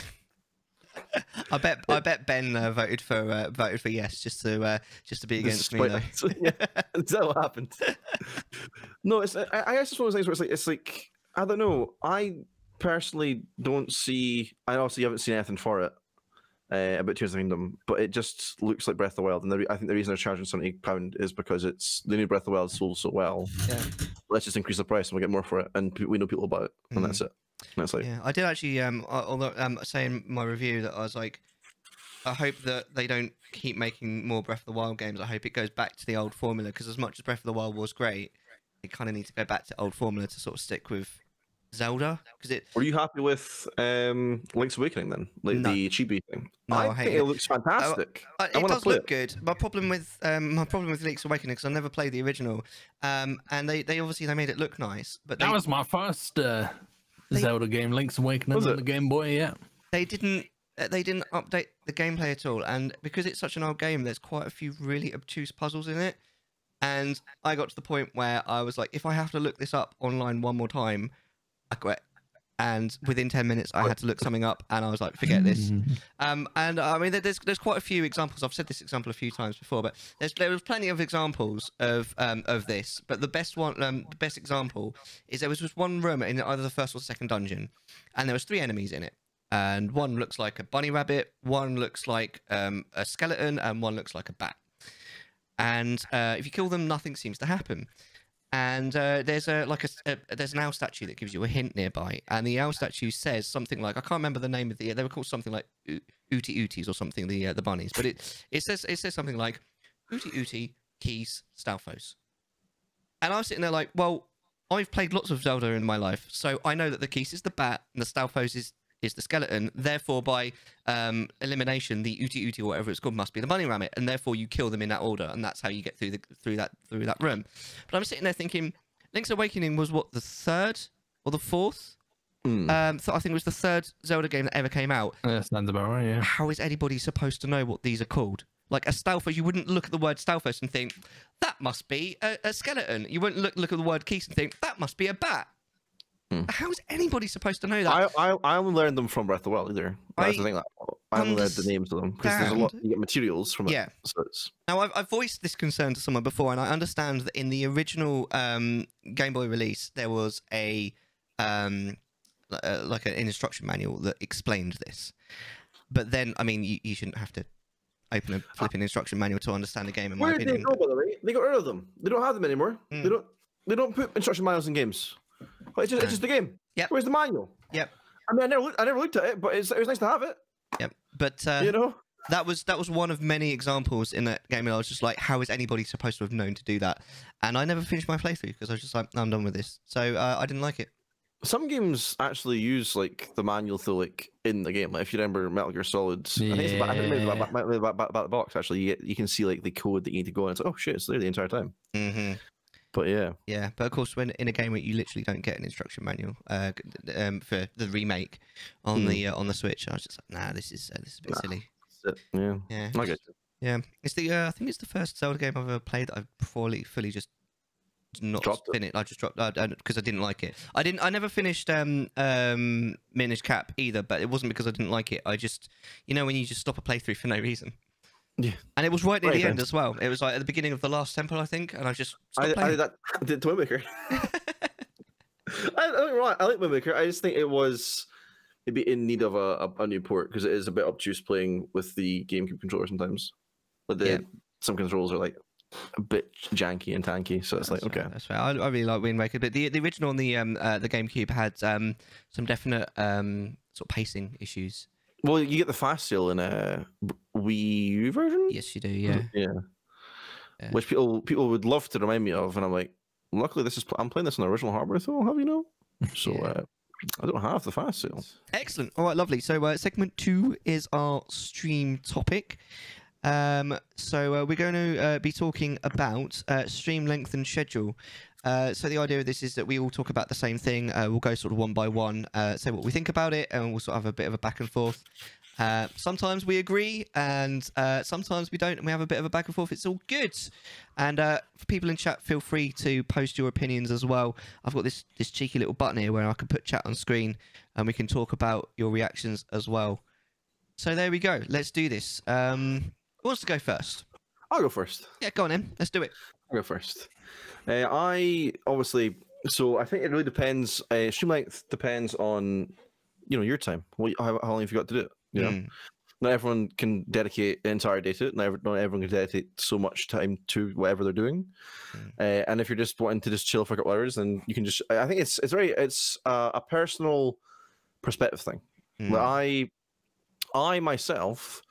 Speaker 2: I bet Ben voted for yes just to be against me though.
Speaker 3: Yeah, that's what happened. No, I guess it's one of those things where it's like I don't know. I personally don't see. I also haven't seen anything for it about Tears of the Kingdom, but it just looks like Breath of the Wild, and I think the reason they're charging £70 is because it's the new Breath of the Wild sold so well. Yeah, let's just increase the price and we'll get more for it, and we know people about it, and that's it. That's like,
Speaker 2: yeah, I did actually. Although saying in my review that I was like, I hope that they don't keep making more Breath of the Wild games. I hope it goes back to the old formula because as much as Breath of the Wild was great, they kind of need to go back to old formula to sort of stick with Zelda. Because it.
Speaker 3: Were you happy with Link's Awakening then, like the chibi thing?
Speaker 2: No, I
Speaker 3: think it looks fantastic.
Speaker 2: It does look good. My problem with Link's Awakening because I never played the original, and they obviously made it look nice, but
Speaker 4: that was my first Zelda game, Link's Awakening on the Game Boy. Yeah,
Speaker 2: they didn't update the gameplay at all, and because it's such an old game, there's quite a few really obtuse puzzles in it. And I got to the point where I was like, if I have to look this up online one more time, I quit. And within 10 minutes, I had to look something up, and I was like, forget this. And I mean, there's quite a few examples. I've said this example a few times before, but there was plenty of examples of this. But the best one, the best example, is there was just one room in either the first or second dungeon, and there was 3 enemies in it. And one looks like a bunny rabbit, one looks like a skeleton, and one looks like a bat. And if you kill them, nothing seems to happen. And there's there's an owl statue that gives you a hint nearby, and the owl statue says something like, I can't remember the name of they were called something like Ooty Ooties or something, the bunnies, but it says something like Ooty Ooty Keys Stalfos. And I was sitting there like, well, I've played lots of Zelda in my life, so I know that the Keys is the bat and the Stalfos is the skeleton. Therefore, by elimination, the Ooty Ooty or whatever it's called must be the bunny rabbit, and therefore you kill them in that order, and that's how you get through that room. But I'm sitting there thinking, Link's Awakening was what, the 3rd or the 4th? So I think it was the 3rd Zelda game that ever came out.
Speaker 4: Yeah, sounds about right. Yeah.
Speaker 2: How is anybody supposed to know what these are called? Like a Stalfos, you wouldn't look at the word Stalfos and think that must be a skeleton. You wouldn't look at the word Keys and think that must be a bat. How is anybody supposed to know that?
Speaker 3: I only learned them from Breath of the Wild either. That's the thing. I haven't read the names of them because there's a lot. You get materials from it.
Speaker 2: Yeah.
Speaker 3: So it's...
Speaker 2: Now, I've voiced this concern to someone before, and I understand that in the original Game Boy release, there was a like an instruction manual that explained this. But then, I mean, you shouldn't have to open a flipping instruction manual to understand the game. In my opinion,
Speaker 3: Where did they go, by the way? They got rid of them. They don't have them anymore. They don't put instruction manuals in games. It's just the game.
Speaker 2: Yep.
Speaker 3: Where's the manual?
Speaker 2: Yep.
Speaker 3: I mean, I never looked at it, but it was nice to have it.
Speaker 2: Yep. But
Speaker 3: you know,
Speaker 2: that was one of many examples in that game. And I was just like, how is anybody supposed to have known to do that? And I never finished my playthrough because I was just like, I'm done with this. So I didn't like it.
Speaker 3: Some games actually use like the manual though, like in the game. Like if you remember Metal Gear Solid, I think it's about the box. Actually, you can see like the code that you need to go in. It's like, oh shit, it's there the entire time.
Speaker 2: Mm-hmm.
Speaker 3: But
Speaker 2: yeah. But of course, when in a game where you literally don't get an instruction manual for the remake on the Switch, I was just like, nah, this is a bit silly.
Speaker 3: Yeah. I get it.
Speaker 2: Yeah, it's the I think it's the first Zelda game I've ever played that I've fully just not finished. I just dropped because I didn't like it. I never finished Minish Cap either, but it wasn't because I didn't like it. I just, when you just stop a playthrough for no reason. Yeah, and it was right near the end as well. It was like at the beginning of the last temple, I think, and I just stopped playing. I
Speaker 3: did Wind Waker. I like Wind Waker. I just think it was maybe in need of a new port because it is a bit obtuse playing with the GameCube controller sometimes. But some controls are like a bit janky and tanky, so it's okay.
Speaker 2: That's fair. I really like Wind Waker, but the original on the GameCube had some definite sort of pacing issues.
Speaker 3: Well, you get the fast sale in a Wii U version.
Speaker 2: Yes, you do. Yeah.
Speaker 3: Which people would love to remind me of, and I'm like, luckily I'm playing this on the original hardware, so I'll have So I don't have the fast sale.
Speaker 2: Excellent. All right, lovely. So segment 2 is our stream topic. So we're going to be talking about stream length and schedule. So the idea of this is that we all talk about the same thing. We'll go sort of one by one, say what we think about it, and we'll sort of have a bit of a back and forth. Sometimes we agree, and sometimes we don't, and we have a bit of a back and forth. It's all good. And for people in chat, feel free to post your opinions as well. I've got this cheeky little button here where I can put chat on screen, and we can talk about your reactions as well. So there we go. Let's do this. Who wants to go first?
Speaker 3: I'll go first.
Speaker 2: Yeah, go on then. Let's do it.
Speaker 3: I'll go first. I obviously, so I think it really depends. Stream length depends on, your time. How long have you got to do it? Not everyone can dedicate an entire day to it. Not everyone can dedicate so much time to whatever they're doing. And if you're just wanting to just chill for a couple hours, then you can just. I think it's a personal perspective thing. Like I myself.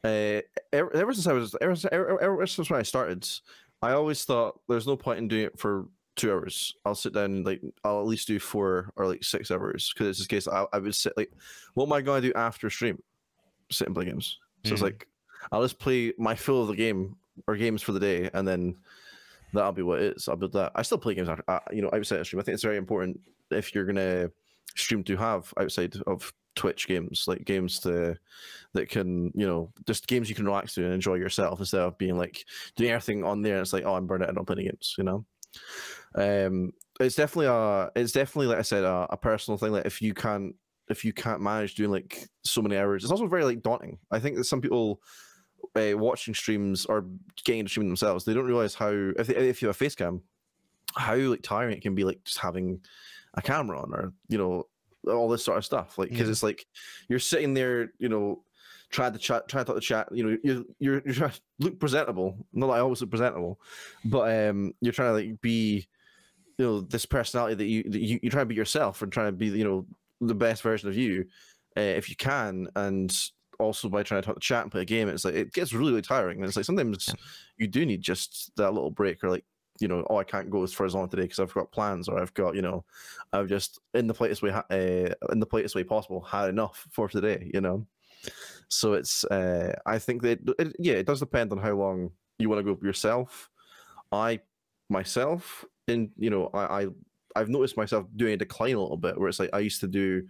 Speaker 3: Ever since when I started, I always thought there's no point in doing it for 2 hours. I'll sit down and I'll at least do 4 or 6 hours because it's just case I would sit what am I going to do after stream? Sit and play games. So it's I'll just play my fill of the game or games for the day, and then that'll be what it is. I'll build that. I still play games after, outside of stream. I think it's very important if you're gonna stream to have outside of Twitch games, like games that can, just games you can relax to and enjoy yourself instead of being doing everything on there. And it's I'm burned out and I'm playing games, It's definitely like I said, a personal thing. Like if you can't manage doing so many hours, it's also very daunting. I think that some people watching streams or getting into streaming themselves, they don't realize how if you have a face cam, how tiring it can be just having a camera on or all this sort of stuff, because it's you're sitting there, trying to talk to chat, you're trying to look presentable. Not that I always look presentable, but you're trying to be, this personality that you try to be yourself and trying to be, the best version of you, if you can, and also by trying to talk to chat and play a game, it's it gets really, really tiring. And it's sometimes you do need just that little break, or I can't go for as long today because I've got plans, or I've got, I've just in the politest way possible had enough for today, So it's I think that it does depend on how long you want to go yourself. Myself, I've noticed myself doing a decline a little bit, where it's I used to do,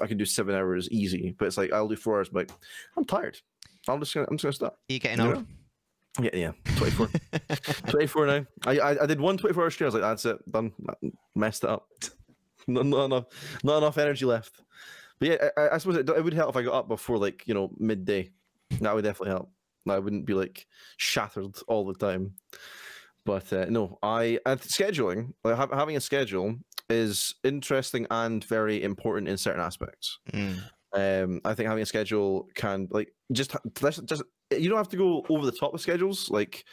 Speaker 3: I can do 7 hours easy, but it's I'll do 4 hours, but I'm tired. I'm just gonna stop.
Speaker 2: Are you getting old?
Speaker 3: Yeah, 24. 24 now. I did one 24-hour stream. I was that's it, done. Messed it up. Not enough energy left. But yeah, I suppose it would help if I got up before like midday. That would definitely help. I wouldn't be like shattered all the time. But no, scheduling, like, having a schedule is interesting and very important in certain aspects. I think having a schedule can just you don't have to go over the top of schedules. Like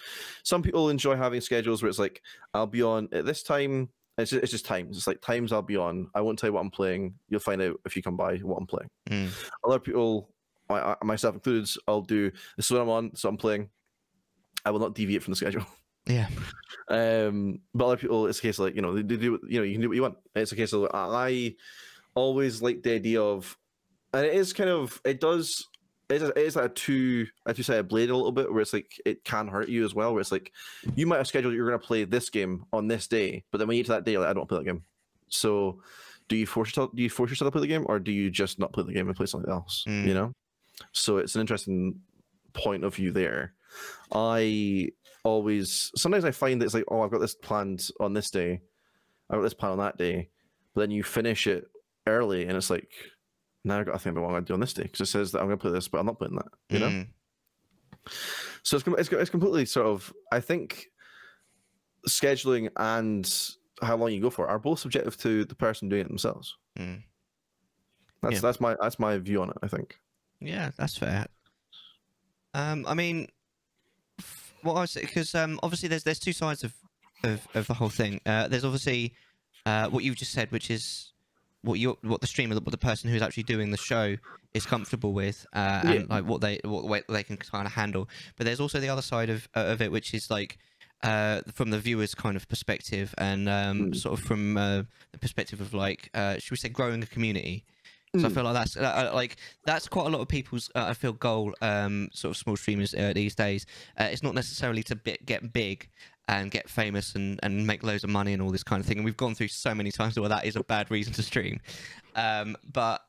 Speaker 3: some people enjoy having schedules where it's like I'll be on at this time. It's just times. It's like times I'll be on. I won't tell you what I'm playing. You'll find out if you come by what I'm playing. Other people, myself included, I'll do this is what I'm on, so I'm playing. I will not deviate from the schedule.
Speaker 2: Yeah.
Speaker 3: But other people, it's a case of like they do you can do what you want. It's a case of I always like the idea of, and it is kind of it is like a two-sided blade a little bit, where it's like it can hurt you as well, where it's like you might have scheduled you're going to play this game on this day, but then when you get to that day, like I don't want to play that game. So do you force yourself to play the game, or do you just not play the game and play something else? So it's an interesting point of view there. Sometimes I find that it's like, oh, I've got this planned on this day, I've got this plan on that day, but then you finish it early and it's like, now I've got to think about what I'm going to do on this day, because it says that I'm going to play this, but I'm not playing that, you know? So it's completely sort of, I think scheduling and how long you go for are both subjective to the person doing it themselves. That's my view on it, I think.
Speaker 2: Yeah, that's fair. I mean, what I was, because obviously there's two sides of the whole thing. There's obviously what you just said, which is what the streamer, what the person who's actually doing the show is comfortable with, and like what they can kind of handle. But there's also the other side of it, which is like from the viewer's kind of perspective, and sort of from the perspective of like, should we say, growing a community. So I feel like that's quite a lot of people's I feel goal, sort of small streamers these days. It's not necessarily to get big and get famous and make loads of money and all this kind of thing. And we've gone through so many times where that is a bad reason to stream. But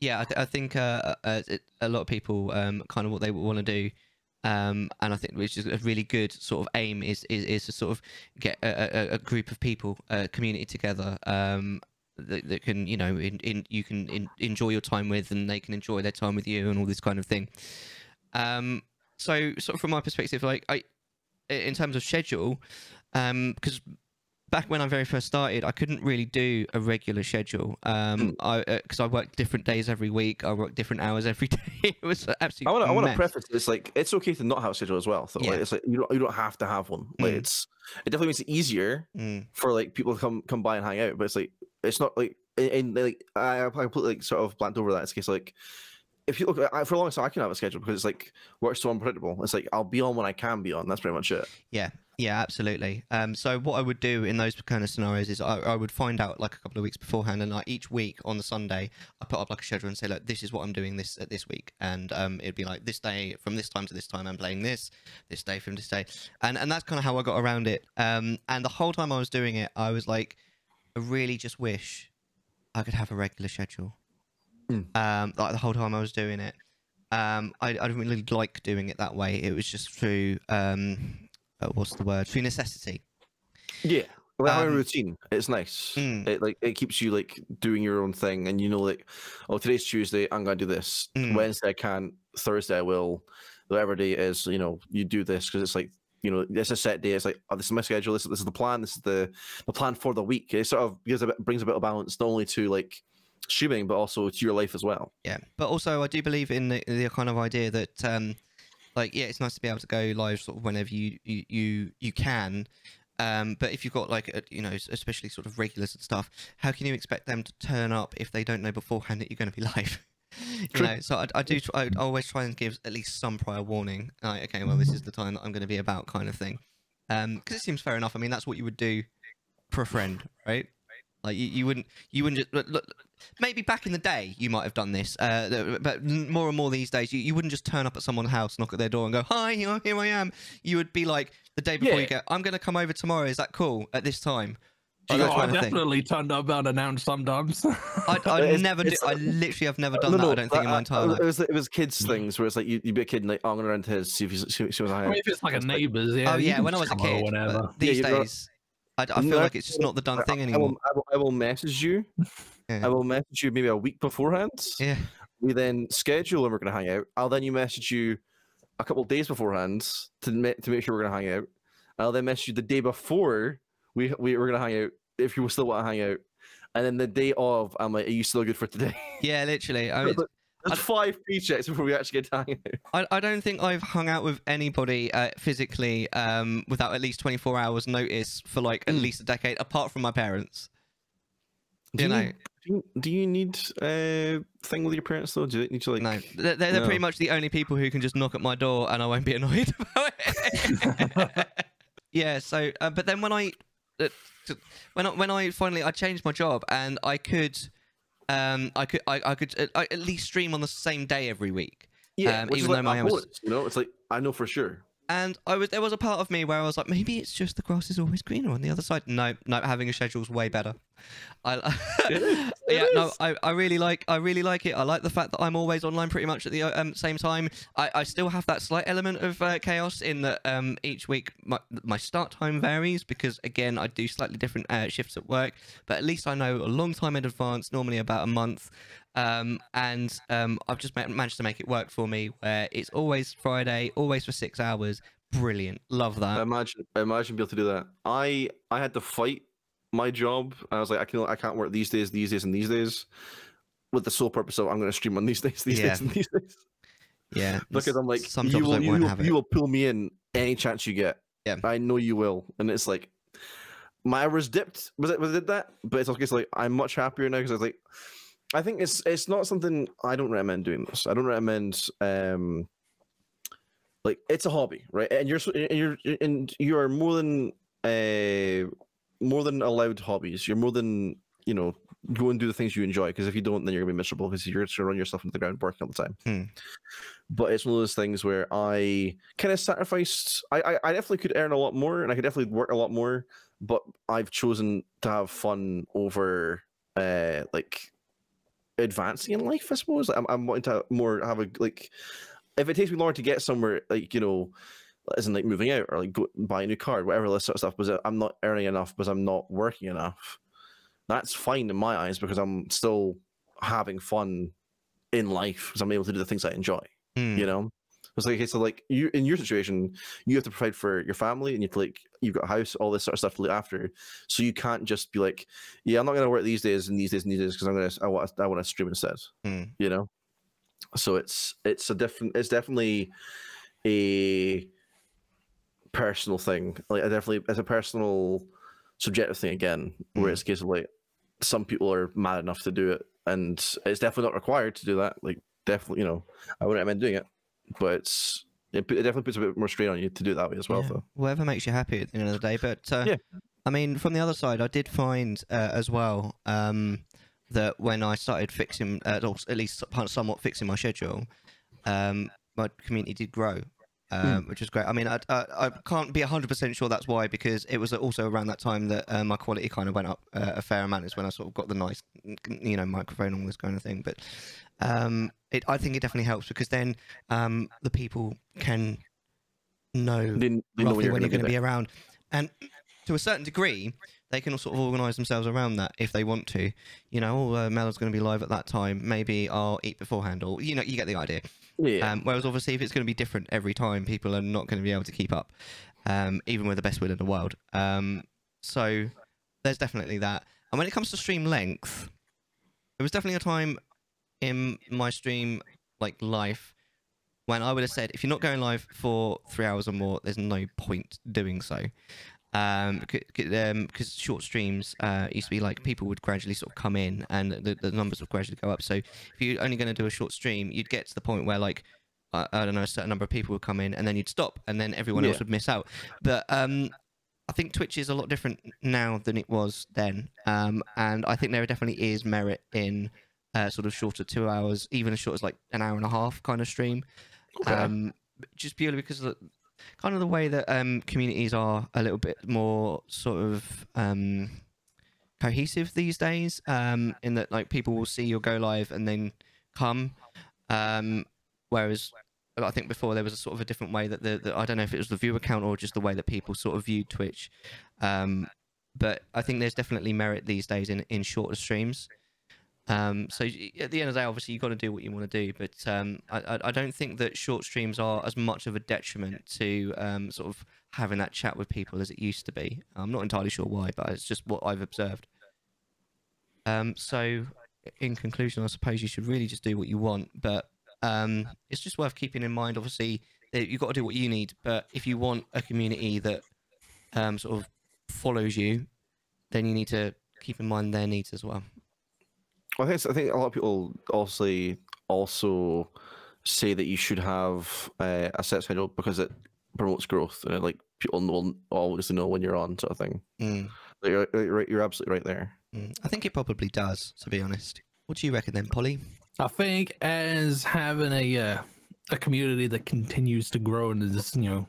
Speaker 2: yeah, I think a lot of people kind of what they want to do. And I think which is a really good sort of aim is to sort of get a group of people, a community together, that can, you know, you can enjoy your time with, and they can enjoy their time with you, and all this kind of thing. So sort of from my perspective, like in terms of schedule, because back when I very first started, I couldn't really do a regular schedule. Because I worked different days every week. I worked different hours every day. It was absolutely.
Speaker 3: I want to preface this, like, it's okay to not have a schedule as well. So like, it's like you don't have to have one. Like it definitely makes it easier for like people to come by and hang out. But it's like it's not like like I completely like, sort of blanked over that. It's a case like, if you look for a long time, I can have a schedule because it's like work's so unpredictable. It's like I'll be on when I can be on. That's pretty much it. Yeah, absolutely. So what I would do in those kind of scenarios is I would find out like a couple of weeks beforehand, and like each week on the Sunday, I put up like a schedule and say, look, this is what I'm doing this week, and it'd be like this day from this time to this time I'm playing this day from this day, and that's kind of how I got around it. And the whole time I was doing it, I was like, I really just wish I could have a regular schedule. Like the whole time I was doing it, I didn't really like doing it that way. It was just through what's the word? Through necessity. Yeah, well, having a routine, it's nice. It keeps you like doing your own thing, and you know, like, oh, today's Tuesday, I'm gonna do this. Wednesday I can't. Thursday I will. Whatever day it is, you know, you do this because it's like, you know, it's a set day. It's like, oh, this is my schedule. This is the plan. This is the plan for the week. It sort of brings a bit of balance, not only to like streaming, but also to your life as well.
Speaker 2: Yeah, but also I do believe in the kind of idea that like, yeah, it's nice to be able to go live sort of whenever you can, but if you've got like you know, especially sort of regulars and stuff, how can you expect them to turn up if they don't know beforehand that you're going to be live? You know, so I always try and give at least some prior warning, like, okay, well, this is the time that I'm going to be about, kind of thing, because it seems fair enough. I mean, that's what you would do for a friend, right? Like you wouldn't just look, maybe back in the day you might have done this, but more and more these days you wouldn't just turn up at someone's house, knock at their door, and go, "Hi, here I am." You would be like, the day before, you go, "I'm going to come over tomorrow. Is that cool at this time?"
Speaker 4: I definitely turned up unannounced sometimes.
Speaker 2: I never do. I literally have never done that. I don't think in my entire life.
Speaker 3: It was kids things where it's like you'd be a kid and like, oh, I'm going to run to his, see if he was high.
Speaker 4: Maybe it's like a neighbour's. Yeah.
Speaker 2: Oh yeah, when I was a kid. These days. I feel like it's just not the done thing anymore.
Speaker 3: I will message you.
Speaker 2: Yeah.
Speaker 3: I will message you maybe a week beforehand.
Speaker 2: Yeah.
Speaker 3: We then schedule and we're going to hang out. I'll then message you a couple of days beforehand to make sure we're going to hang out. I'll then message you the day before we're going to hang out if you still want to hang out. And then the day of, I'm like, are you still good for today?
Speaker 2: Yeah, literally. I mean,
Speaker 3: there's 5 pre-checks before we actually get to hang out.
Speaker 2: I don't think I've hung out with anybody physically without at least 24 hours notice for like at least a decade, apart from my parents.
Speaker 3: Do you need a thing with your parents though? Do you need to like?
Speaker 2: No, they're pretty much the only people who can just knock at my door and I won't be annoyed about it. Yeah. So, but then when I finally changed my job and I could at least stream on the same day every week.
Speaker 3: Yeah,
Speaker 2: even though my hours,
Speaker 3: it's like I know for sure.
Speaker 2: And there was a part of me where I was like, maybe it's just the grass is always greener on the other side. No, having a schedule is way better. I really like it. I like the fact that I'm always online pretty much at the same time. I still have that slight element of chaos in that each week my start time varies because again I do slightly different shifts at work. But at least I know a long time in advance, normally about a month. I've just managed to make it work for me where it's always Friday, always for 6 hours. Brilliant, love that.
Speaker 3: Imagine being able to do that. I had to fight my job. I was like, I can't work these days, and these days, with the sole purpose of I'm going to stream on these days, days, and these days. Yeah, because I'm like, you will pull me in any chance you get. Yeah, I know you will, and it's like my hours dipped. Was it that? But it's okay. It's like I'm much happier now because I was like. I think it's not something I don't recommend doing this. I don't recommend like it's a hobby, right? And you are more than allowed hobbies. You're more than go and do the things you enjoy because if you don't, then you're gonna be miserable because you're just gonna run yourself into the ground working all the time. But it's one of those things where I kind of sacrificed. I definitely could earn a lot more and I could definitely work a lot more, but I've chosen to have fun over like advancing in life, I suppose. I'm wanting to have a like if it takes me longer to get somewhere, like as in like moving out or like go buy a new car, whatever this sort of stuff, because I'm not earning enough because I'm not working enough. That's fine in my eyes because I'm still having fun in life because I'm able to do the things I enjoy. It's like, okay, so like you in your situation, you have to provide for your family and you've got a house, all this sort of stuff to look after. So you can't just be like, yeah, I'm not going to work these days and these days and these days because I want to stream instead. So it's definitely a personal thing. Like it's a personal subjective thing again, where it's a case of like some people are mad enough to do it, and it's definitely not required to do that. Like definitely, I wouldn't recommend doing it. But it definitely puts a bit more strain on you to do it that way as well. Though
Speaker 2: whatever makes you happy at the end of the day. But I mean, from the other side, I did find as well that when I started fixing, or at least somewhat fixing my schedule, my community did grow, which was great. I mean, I can't be 100% sure that's why, because it was also around that time that my quality kind of went up a fair amount. Is when I sort of got the nice, microphone and all this kind of thing. But I think it definitely helps because then the people can know roughly when you're going to be around, and to a certain degree, they can sort of organise themselves around that if they want to. Mellar's going to be live at that time. Maybe I'll eat beforehand, or you get the idea. Yeah. Whereas obviously, if it's going to be different every time, people are not going to be able to keep up, even with the best will in the world. So there's definitely that. And when it comes to stream length, there was definitely a time in my stream life when I would have said, if you're not going live for 3 hours or more, there's no point doing so. Because short streams used to be like people would gradually sort of come in and the numbers would gradually go up. So if you're only going to do a short stream, you'd get to the point where I don't know, a certain number of people would come in and then you'd stop and then everyone else would miss out. But I think Twitch is a lot different now than it was then, and I think there definitely is merit in sort of shorter 2 hours, even as short as like an hour and a half kind of stream. Okay. Just purely because of kind of the way that communities are a little bit more sort of cohesive these days, in that people will see your go live and then come, whereas I think before there was a sort of a different way that I don't know if it was the viewer count or just the way that people sort of viewed Twitch, but I think there's definitely merit these days in shorter streams. So at the end of the day, obviously you've got to do what you want to do, but I don't think that short streams are as much of a detriment to sort of having that chat with people as it used to be. I'm not entirely sure why, but it's just what I've observed. So in conclusion, I suppose you should really just do what you want, but it's just worth keeping in mind, obviously, that you've got to do what you need, but if you want a community that sort of follows you, then you need to keep in mind their needs as well.
Speaker 3: I think a lot of people also say that you should have a set schedule because it promotes growth. Like people will always know when you're on, sort of thing. You're absolutely right there.
Speaker 2: I think it probably does, to be honest. What do you reckon then, Polly?
Speaker 4: I think as having a community that continues to grow and is, you know,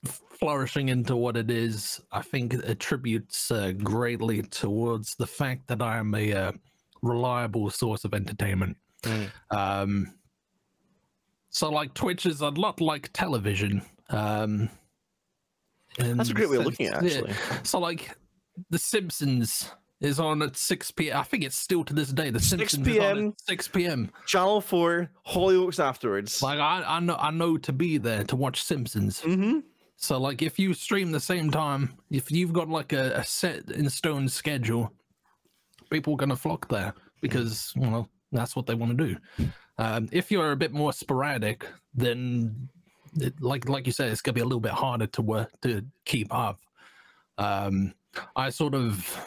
Speaker 4: flourishing into what it is, I think it attributes greatly towards the fact that I am a reliable source of entertainment. So like Twitch is a lot like television.
Speaker 3: That's a great way of looking at it, actually.
Speaker 4: So like The Simpsons is on at 6 p.m. I think it's still to this day. The Simpsons
Speaker 3: 6
Speaker 4: is on
Speaker 3: p.m.
Speaker 4: at 6 p.m.
Speaker 3: Channel 4, Hollyoaks afterwards.
Speaker 4: Like I know to be there to watch Simpsons. So like if you stream the same time, if you've got like a set in stone schedule, people are gonna flock there because, you know, that's what they want to do. If you're a bit more sporadic, then like you said, it's gonna be a little bit harder to keep up. I sort of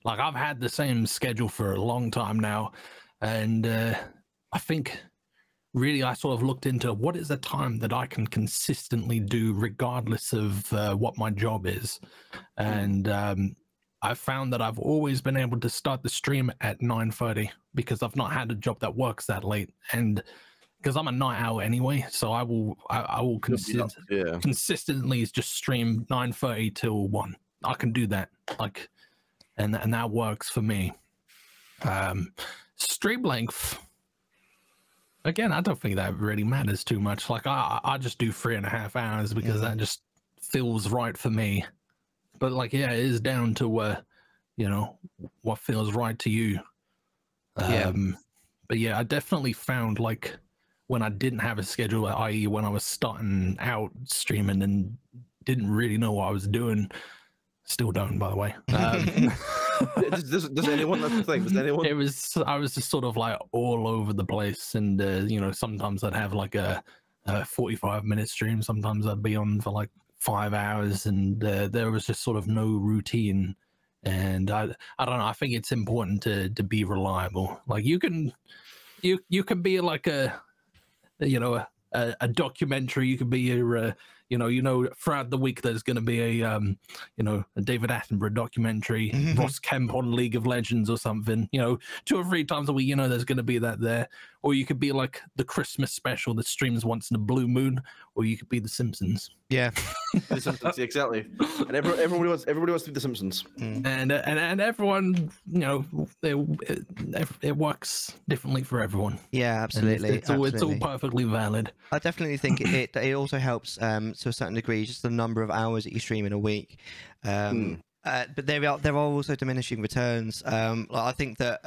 Speaker 4: like I've had the same schedule for a long time now, and I think really I sort of looked into what is the time that I can consistently do regardless of what my job is, and I found that I've always been able to start the stream at 9:30 because I've not had a job that works that late, and because I'm a night owl anyway, so I will consistently just stream 9:30 till 1. I can do that, like, and that works for me. Stream length, again, I don't think that really matters too much. Like I just do 3.5 hours because that just feels right for me. But like, yeah, it is down to you know, what feels right to you. But yeah, I definitely found like when I didn't have a schedule, i.e. when I was starting out streaming and didn't really know what I was doing, still don't, by the way.
Speaker 3: Does anyone, that's the thing, does anyone?
Speaker 4: I was just sort of like all over the place, and you know, sometimes I'd have like a 45-minute stream, sometimes I'd be on for like 5 hours, and there was just sort of no routine. And I don't know, I think it's important to be reliable. Like you can be like a documentary, you can be your you know, throughout the week there's going to be a a David Attenborough documentary, Ross Kemp on League of Legends or something, you know, 2 or 3 times a week, you know, there's going to be that there. Or you could be like the Christmas special that streams once in a blue moon, or you could be The Simpsons. Yeah.
Speaker 3: The Simpsons, exactly. And everybody wants to be The Simpsons.
Speaker 4: And everyone, you know, it works differently for everyone.
Speaker 2: Yeah, absolutely.
Speaker 4: It's all perfectly valid.
Speaker 2: I definitely think it also helps to a certain degree, just the number of hours that you stream in a week. But there are also diminishing returns. I think that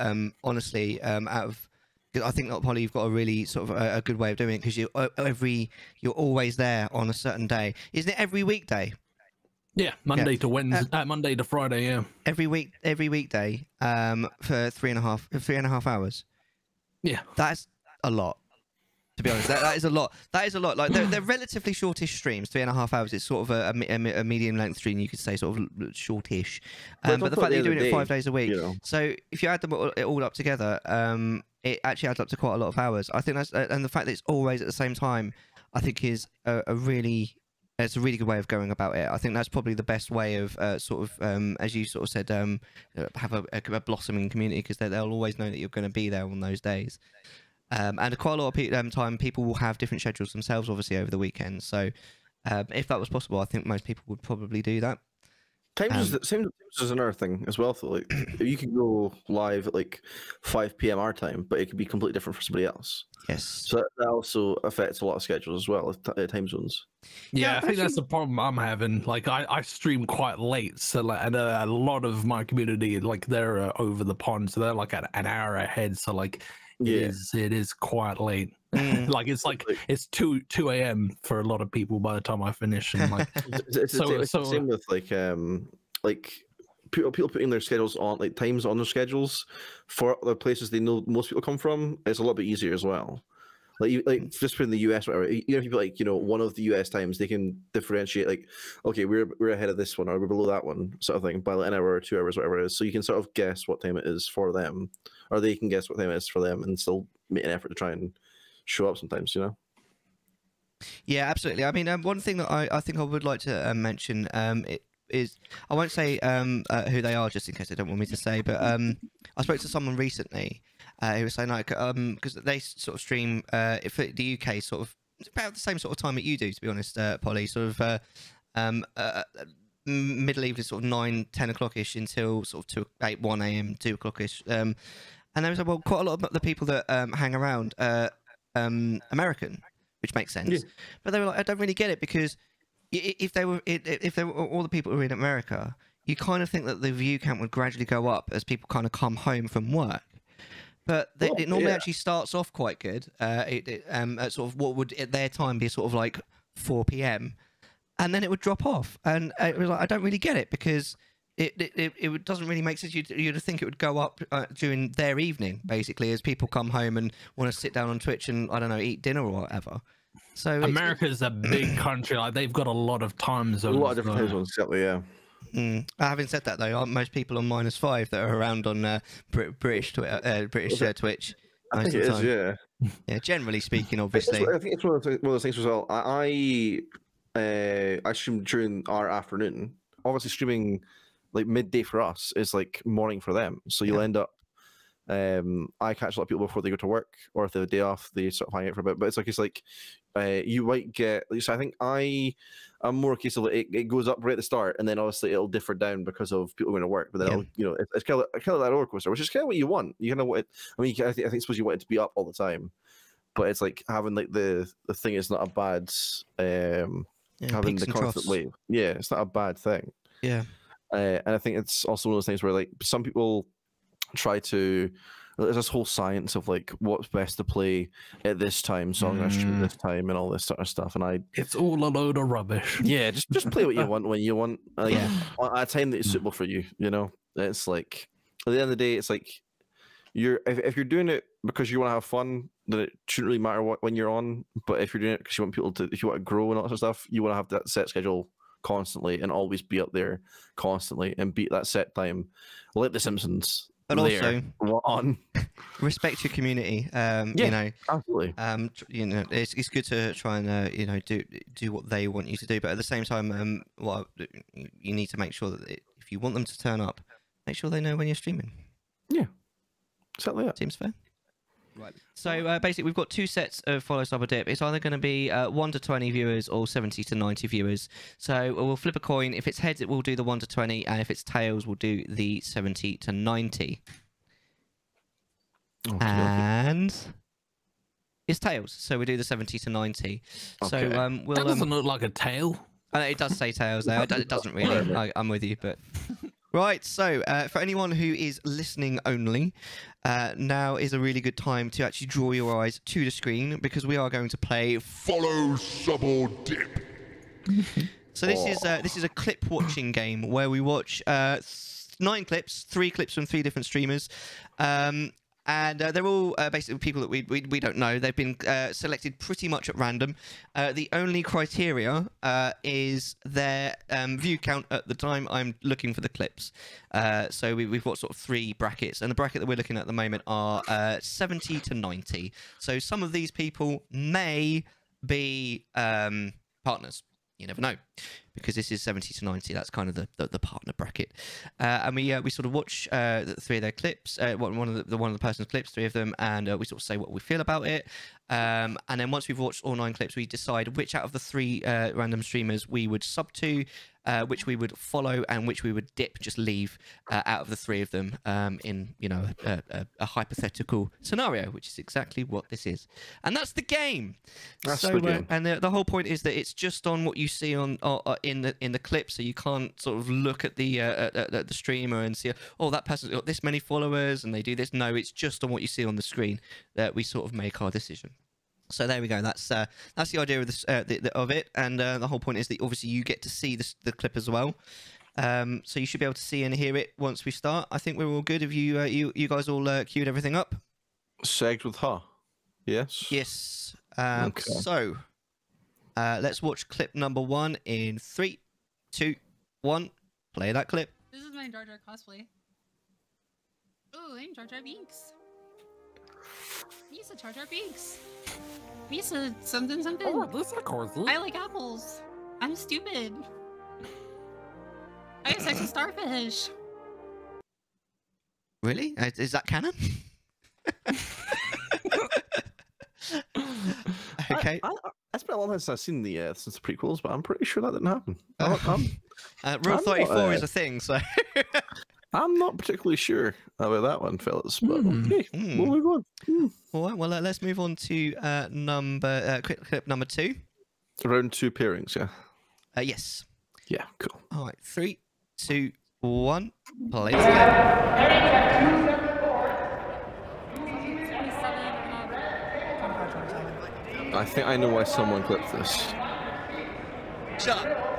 Speaker 2: honestly, I think that Polly, you've got a really sort of a good way of doing it, because you're always there on a certain day. Isn't it every weekday?
Speaker 4: Yeah, Monday to Wednesday, Monday to Friday. Yeah, every
Speaker 2: weekday for 3.5 hours.
Speaker 4: Yeah,
Speaker 2: that's a lot. To be honest, that is a lot. That is a lot. Like they're relatively shortish streams. 3.5 hours. It's sort of a medium length stream. You could say sort of shortish. But the fact that you're doing it 5 days a week. You know. So if you add them all up together, it actually adds up to quite a lot of hours. I think that's, and the fact that it's always at the same time, I think is a really good way of going about it. I think that's probably the best way of sort of, as you sort of said, have a blossoming community, because they'll always know that you're going to be there on those days. And quite a lot of time, people will have different schedules themselves, obviously, over the weekend. So if that was possible, I think most people would probably do that.
Speaker 3: Times is another thing as well. So like, you can go live at like 5 p.m. our time, but it could be completely different for somebody else.
Speaker 2: Yes.
Speaker 3: So that also affects a lot of schedules as well, time zones.
Speaker 4: Yeah, I think that's the problem I'm having. Like, I stream quite late, so like, and a lot of my community, like, they're over the pond, so they're like an hour ahead. So like, it is quite late. Like it's 2 a.m. for a lot of people by the time I finish. And like,
Speaker 3: it's the same with like people putting their schedules on, like times on their schedules for the places they know most people come from. It's a little bit easier as well. Like just putting the US, whatever. You know, people like, you know, one of the US times, they can differentiate like, okay, we're ahead of this one or we're below that one, sort of thing, by like an hour or 2 hours, whatever it is. So you can sort of guess what time it is for them, or they can guess what time it is for them, and still make an effort to try and show up sometimes, you know. Yeah,
Speaker 2: absolutely. I mean, one thing that I think I would like to mention is, I won't say who they are just in case they don't want me to say, but I spoke to someone recently who was saying like, because they sort of stream if the UK sort of about the same sort of time that you do, to be honest, Polly, sort of middle evening, sort of 9, 10 o'clock ish until sort of 1 a.m, 2 o'clock ish, and they was like, well, quite a lot of the people that hang around American, which makes sense, but they were like, I don't really get it, because if they were all the people who are in America, you kind of think that the view count would gradually go up as people kind of come home from work. But it normally actually starts off quite good. At sort of what would at their time be sort of like 4 p.m, and then it would drop off. And it was like, I don't really get it, because it doesn't really make sense. You'd think it would go up during their evening, basically, as people come home and want to sit down on Twitch and, I don't know, eat dinner or whatever. So
Speaker 4: America's a big country. Like, they've got a lot of time zones.
Speaker 3: A lot of different time zones, exactly, yeah.
Speaker 2: Having said that, though, aren't most people on -5 that are around on British Twitch?
Speaker 3: I think it is, yeah.
Speaker 2: Yeah, generally speaking, obviously.
Speaker 3: I think it's one of those things as well. I stream during our afternoon. Obviously, streaming like midday for us is like morning for them. So you'll end up. I catch a lot of people before they go to work, or if they have a day off, they sort of hang out for a bit. But it's like you might get. So I think I'm more a case of it goes up right at the start, and then obviously it'll differ down because of people going to work. But then it'll, you know, it's kind of that roller coaster, which is kind of what you want. You kind of want it. I mean, I think suppose you want it to be up all the time, but it's like having like the thing is not a bad having the constant wave. Yeah, it's not a bad thing.
Speaker 2: Yeah,
Speaker 3: and I think it's also one of those things where like some people try to. There's this whole science of like what's best to play at this time, so I'm gonna stream this time and all this sort of stuff. And
Speaker 4: it's all a load of rubbish.
Speaker 3: Yeah, just play what you want when you want, like, at a time that is suitable for you. You know, it's like at the end of the day, it's like if you're doing it because you want to have fun, then it shouldn't really matter when you're on. But if you're doing it because you want people to, if you want to grow and all that sort of stuff, you want to have that set schedule constantly and always be up there constantly and beat that set time, like The Simpsons.
Speaker 2: But also,
Speaker 3: on
Speaker 2: respect your community. You know,
Speaker 3: absolutely.
Speaker 2: You know, it's good to try and you know, do what they want you to do, but at the same time, well, you need to make sure that if you want them to turn up, make sure they know when you're streaming.
Speaker 3: Yeah, exactly.
Speaker 2: Seems fair. Right. So basically, we've got 2 sets of follow sub or dip. It's either going to be 1 to 20 viewers or 70 to 90 viewers. So we'll flip a coin. If it's heads, it will do the 1 to 20, and if it's tails, we'll do the 70 to 90. Okay. And it's tails, so we do the 70 to 90. Okay. So we'll.
Speaker 4: That doesn't look like a tail.
Speaker 2: It does say tails there. It doesn't really. I'm with you, but. Right, so for anyone who is listening only, now is a really good time to actually draw your eyes to the screen, because we are going to play
Speaker 1: Follow Sub or Dip.
Speaker 2: So this is a clip watching game where we watch 9 clips, 3 clips from 3 different streamers. And they're all basically people that we don't know. They've been selected pretty much at random. The only criteria is their view count at the time I'm looking for the clips. So we've got sort of 3 brackets, and the bracket that we're looking at the moment are 70 to 90. So some of these people may be partners. You never know, because this is 70 to 90. That's kind of the partner bracket, and we sort of watch 3 of their clips, one of the person's clips, 3 of them, and we sort of say what we feel about it. And then once we've watched all 9 clips, we decide which out of the 3 random streamers we would sub to, which we would follow and which we would dip, just leave out of the three of them in, you know, a hypothetical scenario, which is exactly what this is. And that's the game.
Speaker 3: That's
Speaker 2: so,
Speaker 3: the game.
Speaker 2: And the whole point is that it's just on what you see on in the clip, so you can't sort of look at the streamer and see, oh, that person's got this many followers and they do this. No, it's just on what you see on the screen that we sort of make our decision. So there we go. That's the idea of this of it, and the whole point is that obviously you get to see the clip as well. So you should be able to see and hear it once we start. I think we're all good. Have you guys all queued everything up?
Speaker 3: Segged with ha. Yes.
Speaker 2: Yes.
Speaker 3: Okay.
Speaker 2: So let's watch clip number 1 in 3, 2, 1. Play that clip.
Speaker 5: This is my Jar Jar cosplay. Oh, I'm Jar Jar Binks. Misa Jar Jar Binks. Misa something something.
Speaker 4: Oh, this is cozy.
Speaker 5: I like apples. I'm stupid. I have sex with starfish.
Speaker 2: Really? Is that canon? Okay.
Speaker 3: It's been a long time since I've seen since the prequels, but I'm pretty sure that didn't happen.
Speaker 2: Rule
Speaker 3: I'm
Speaker 2: 34
Speaker 3: not,
Speaker 2: is a thing, so.
Speaker 3: I'm not particularly sure about that one, fellas. But okay, we'll move on.
Speaker 2: All right, well, let's move on to clip number 2.
Speaker 3: Round 2 pairings, yeah.
Speaker 2: Yes.
Speaker 3: Yeah, cool.
Speaker 2: All right, 3, 2, 1. Play the clip.
Speaker 3: I think I know why someone clipped this.
Speaker 2: Shut up.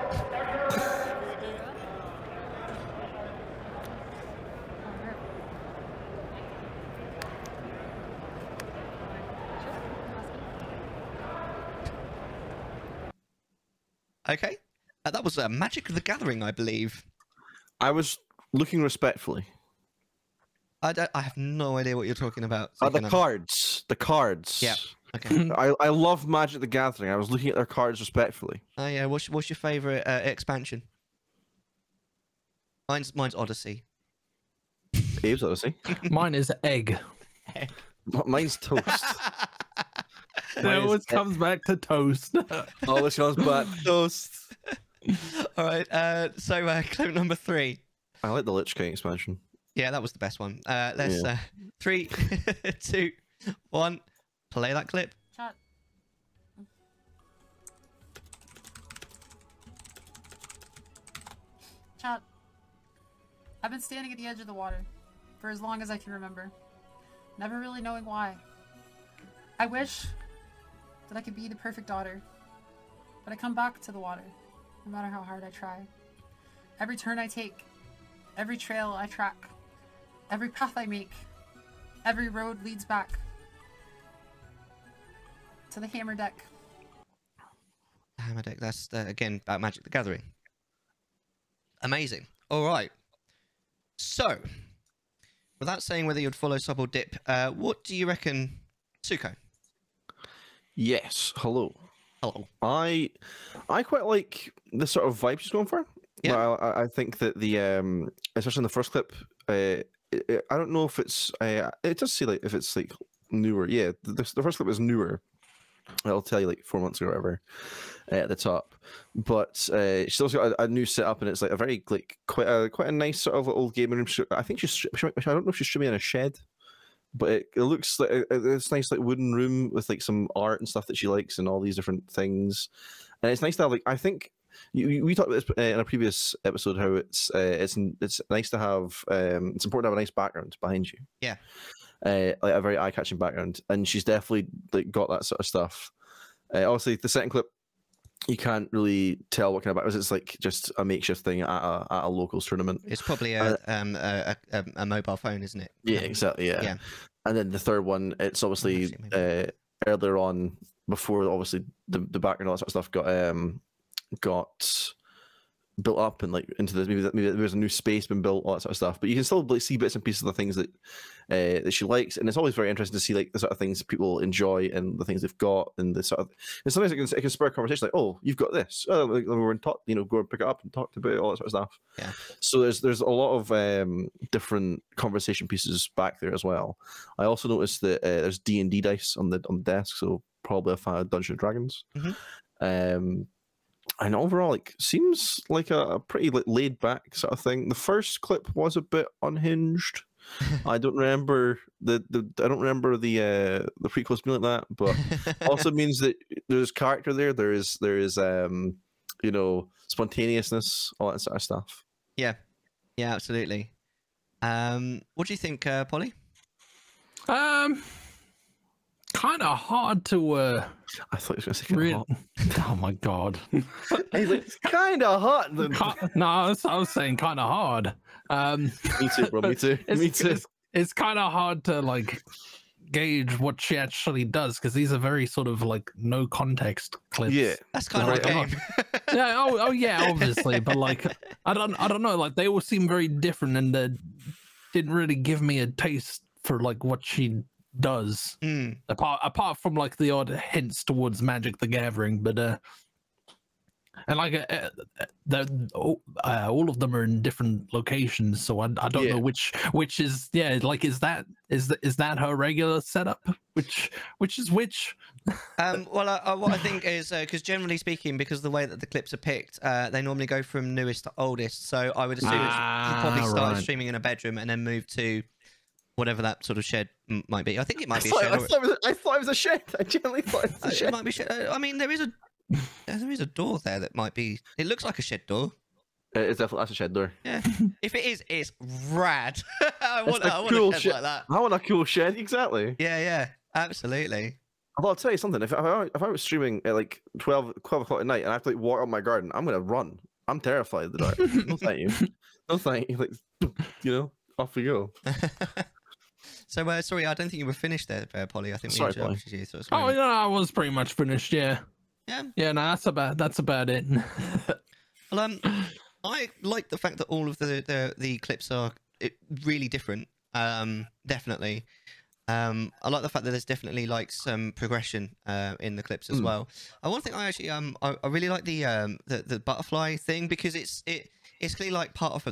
Speaker 2: Okay. That was Magic the Gathering, I believe.
Speaker 3: I was looking respectfully.
Speaker 2: I have no idea what you're talking about.
Speaker 3: The cards. The cards.
Speaker 2: Yeah. Okay.
Speaker 3: I love Magic the Gathering. I was looking at their cards respectfully.
Speaker 2: Oh yeah. What's your favorite expansion? Mine's Odyssey.
Speaker 3: Abe's Odyssey.
Speaker 4: Mine is egg.
Speaker 3: Mine's Toast.
Speaker 4: It always comes back to toast.
Speaker 3: Always comes back to Toast.
Speaker 2: All right. So clip number 3.
Speaker 3: I like the Lich King expansion.
Speaker 2: Yeah, that was the best one. Let's 3, 2, 1. Play that clip.
Speaker 5: Chat. Chat. I've been standing at the edge of the water for as long as I can remember, never really knowing why. I wish that I could be the perfect daughter, but I come back to the water, no matter how hard I try. Every turn I take, every trail I track, every path I make, every road leads back to the hammer deck.
Speaker 2: Hammer deck. That's again about Magic the Gathering. Amazing. All right. So, without saying whether you'd follow, sub, or dip, what do you reckon, Suko?
Speaker 3: Yes. Hello.
Speaker 2: Hello.
Speaker 3: I quite like the sort of vibe she's going for.
Speaker 2: Yeah.
Speaker 3: I think that the especially in the first clip, I don't know if it's it does say like if it's like newer. Yeah, the first clip is newer. I'll tell you like 4 months ago or whatever at the top. But she's also got a new setup, and it's like a very like quite a nice sort of old gaming room. I think I don't know if she's streaming in a shed, but it looks like it's nice like wooden room with like some art and stuff that she likes and all these different things. And it's nice to have like I think we talked about this in a previous episode how it's nice to have it's important to have a nice background behind you.
Speaker 2: Yeah.
Speaker 3: Like a very eye-catching background, and she's definitely like got that sort of stuff. Obviously, the second clip, you can't really tell what kind of background. It's like just a makeshift thing at a locals tournament.
Speaker 2: It's probably a mobile phone, isn't it?
Speaker 3: Yeah, exactly. Yeah. And then the third one, it's obviously earlier on before obviously the background and all that sort of stuff got built up and like into this maybe there's a new space been built, all that sort of stuff, but you can still like see bits and pieces of the things that that she likes, and it's always very interesting to see like the sort of things people enjoy and the things they've got, and the sort of and sometimes it can spur a conversation like, oh, you've got this, oh, like, we're in talk, go and pick it up and talk about it, all that sort of stuff.
Speaker 2: Yeah.
Speaker 3: So there's a lot of different conversation pieces back there as well. I also noticed that there's D&D dice on the desk, so probably a fan of Dungeons and Dragons. And overall, like, seems like a pretty like, laid back sort of thing. The first clip was a bit unhinged. I don't remember the prequels being like that, but also means that there's character there. There is you know, spontaneousness, all that sort of stuff.
Speaker 2: Yeah, absolutely. What do you think, Polly?
Speaker 4: Kind of hard to.
Speaker 3: I thought you were going to say kind of hot.
Speaker 4: Oh my god.
Speaker 3: He's like, it's kind of hot.
Speaker 4: No, I was saying kind of hard.
Speaker 3: Me too, bro. Me too. Me too.
Speaker 4: It's kind of hard to like gauge what she actually does because these are very sort of like no context clips.
Speaker 3: Yeah,
Speaker 2: that's kind of the game.
Speaker 4: Yeah. Oh yeah. Obviously, but like I don't know. Like they all seem very different and didn't really give me a taste for like what she does. Apart from like the odd hints towards Magic the Gathering, but and like all of them are in different locations, so I don't know which is like is that her regular setup? Which is which?
Speaker 2: Well, what I think is because generally speaking, because of the way that the clips are picked, they normally go from newest to oldest. So I would assume you probably started streaming in a bedroom and then moved to whatever that sort of shed might be. I think it might be a shed.
Speaker 3: I thought it was a shed. I genuinely thought it was a shed.
Speaker 2: It might be a shed. I mean, there is a door there that might be. It looks like a shed door.
Speaker 3: It's definitely that's a shed door.
Speaker 2: Yeah. If it is, it's rad. I want a
Speaker 3: cool
Speaker 2: shed
Speaker 3: shed
Speaker 2: like that.
Speaker 3: I want a cool shed. Exactly.
Speaker 2: Yeah. Absolutely.
Speaker 3: Although I'll tell you something. If I was streaming at like 12 o'clock at night and I have to like water up my garden, I'm gonna run. I'm terrified of the dark. No thank you. No thank you. Like, you know, off we go.
Speaker 2: So sorry, I don't think you were finished there, Polly. I think we interrupted you. So
Speaker 4: oh yeah, I was pretty much finished. Yeah. No, that's about it.
Speaker 2: Well, I like the fact that all of the clips are really different. Definitely. I like the fact that there's definitely like some progression in the clips as well. One thing I actually I really like the butterfly thing because it's clearly like part of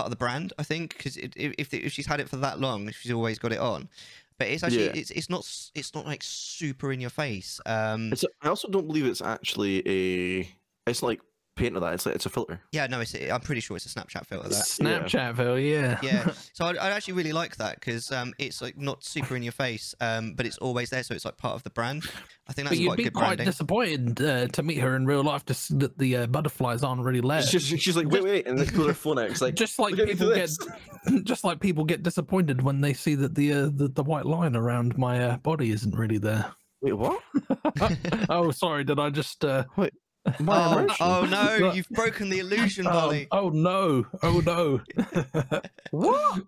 Speaker 2: the brand, I think, because if she's had it for that long, she's always got it on. But it's actually it's not like super in your face.
Speaker 3: I also don't believe it's actually it's like paint or that. It's a filter.
Speaker 2: Yeah, no, I'm pretty sure it's a Snapchat filter. That
Speaker 4: Snapchat filter, yeah.
Speaker 2: Yeah. So I actually really like that because it's like not super in your face, but it's always there, so it's like part of the brand. I think that's quite good branding. But you'd be quite
Speaker 4: disappointed to meet her in real life to see that the butterflies aren't really there.
Speaker 3: She's like, wait, and they pull her phone out. It's like,
Speaker 4: just like people get disappointed when they see that the white line around my body isn't really there.
Speaker 3: Wait, what?
Speaker 4: Oh, sorry. Did I just
Speaker 3: wait?
Speaker 2: Oh no! You've broken the illusion, Polly.
Speaker 4: Oh no!
Speaker 2: What?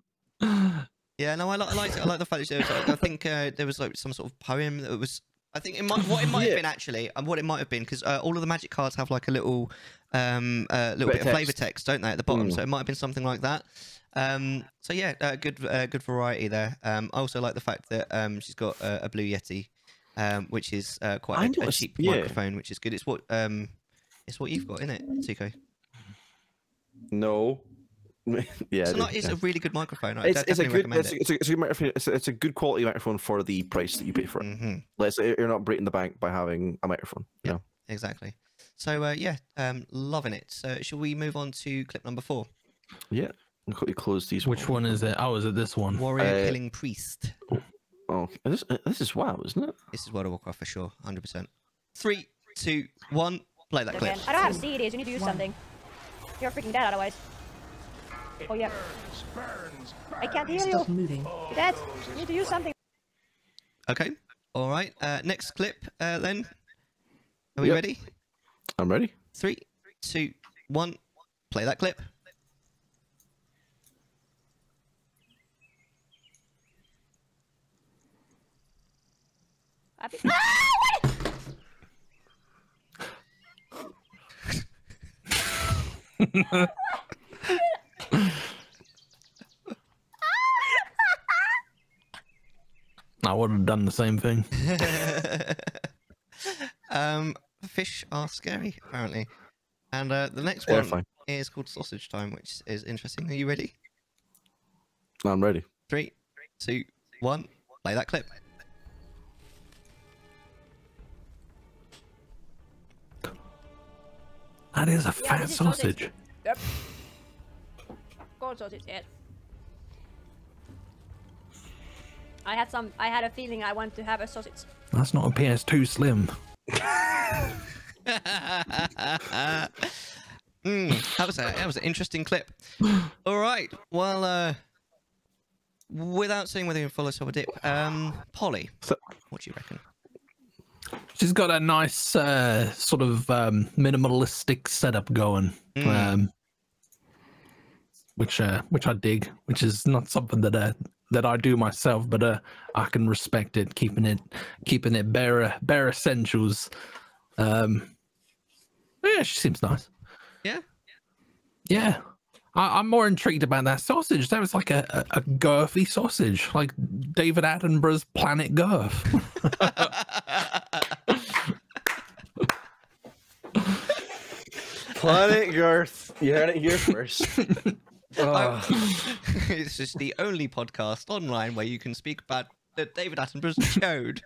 Speaker 2: Yeah, no, I like it. I like the fact that I think there was like some sort of poem that was. I think what it might have been actually, and what it might have been because all of the magic cards have like a little bit of flavor text, don't they, at the bottom? So it might have been something like that. So yeah, good variety there. I also like the fact that she's got a Blue Yeti, which is quite a cheap microphone, which is good. It's what you've got, isn't it, Suko?
Speaker 3: No. Yeah,
Speaker 2: it's a really good microphone.
Speaker 3: It's a good microphone. It's a good quality microphone for the price that you pay for it. Let's say you're not breaking the bank by having a microphone.
Speaker 2: Yeah, exactly. So loving it. So shall we move on to clip number 4?
Speaker 3: Yeah, I'll quickly close these.
Speaker 4: Which one is it? Oh, is it this one?
Speaker 2: Warrior killing priest.
Speaker 3: Oh, this is WoW, isn't it?
Speaker 2: This is World of Warcraft for sure, 100%. 3, 2, 1, play that clip.
Speaker 6: I don't have CDs. You need to do something. You're freaking dead otherwise. Oh yeah. I can't hear you. Dad, you need to use something.
Speaker 2: Okay. All right. Next clip. Then. Are we ready?
Speaker 3: I'm ready.
Speaker 2: 3, 2, 1, play that clip.
Speaker 4: I would have done the same thing.
Speaker 2: Fish are scary, apparently. And the next one is called Sausage Time, which is interesting. Are you ready?
Speaker 3: I'm ready.
Speaker 2: 3, 2, 1, play that clip.
Speaker 4: That is a fat
Speaker 6: this is
Speaker 4: sausage.
Speaker 6: Yep. Corn sausage, yes. I had a feeling I want to have a sausage.
Speaker 4: That's not a PS2 Slim.
Speaker 2: That was an interesting clip. All right. Well, without saying whether you follow Sober Dip, Polly, what do you reckon?
Speaker 4: She's got a nice sort of minimalistic setup going, which I dig. Which is not something that I do myself, but I can respect it, keeping it bare essentials. Yeah, she seems nice.
Speaker 2: Yeah.
Speaker 4: Yeah. I'm more intrigued about that sausage. That was like a girthy sausage, like David Attenborough's Planet Girth.
Speaker 3: Planet Girth. You heard it here first.
Speaker 2: This is the only podcast online where you can speak about David Attenborough's chode.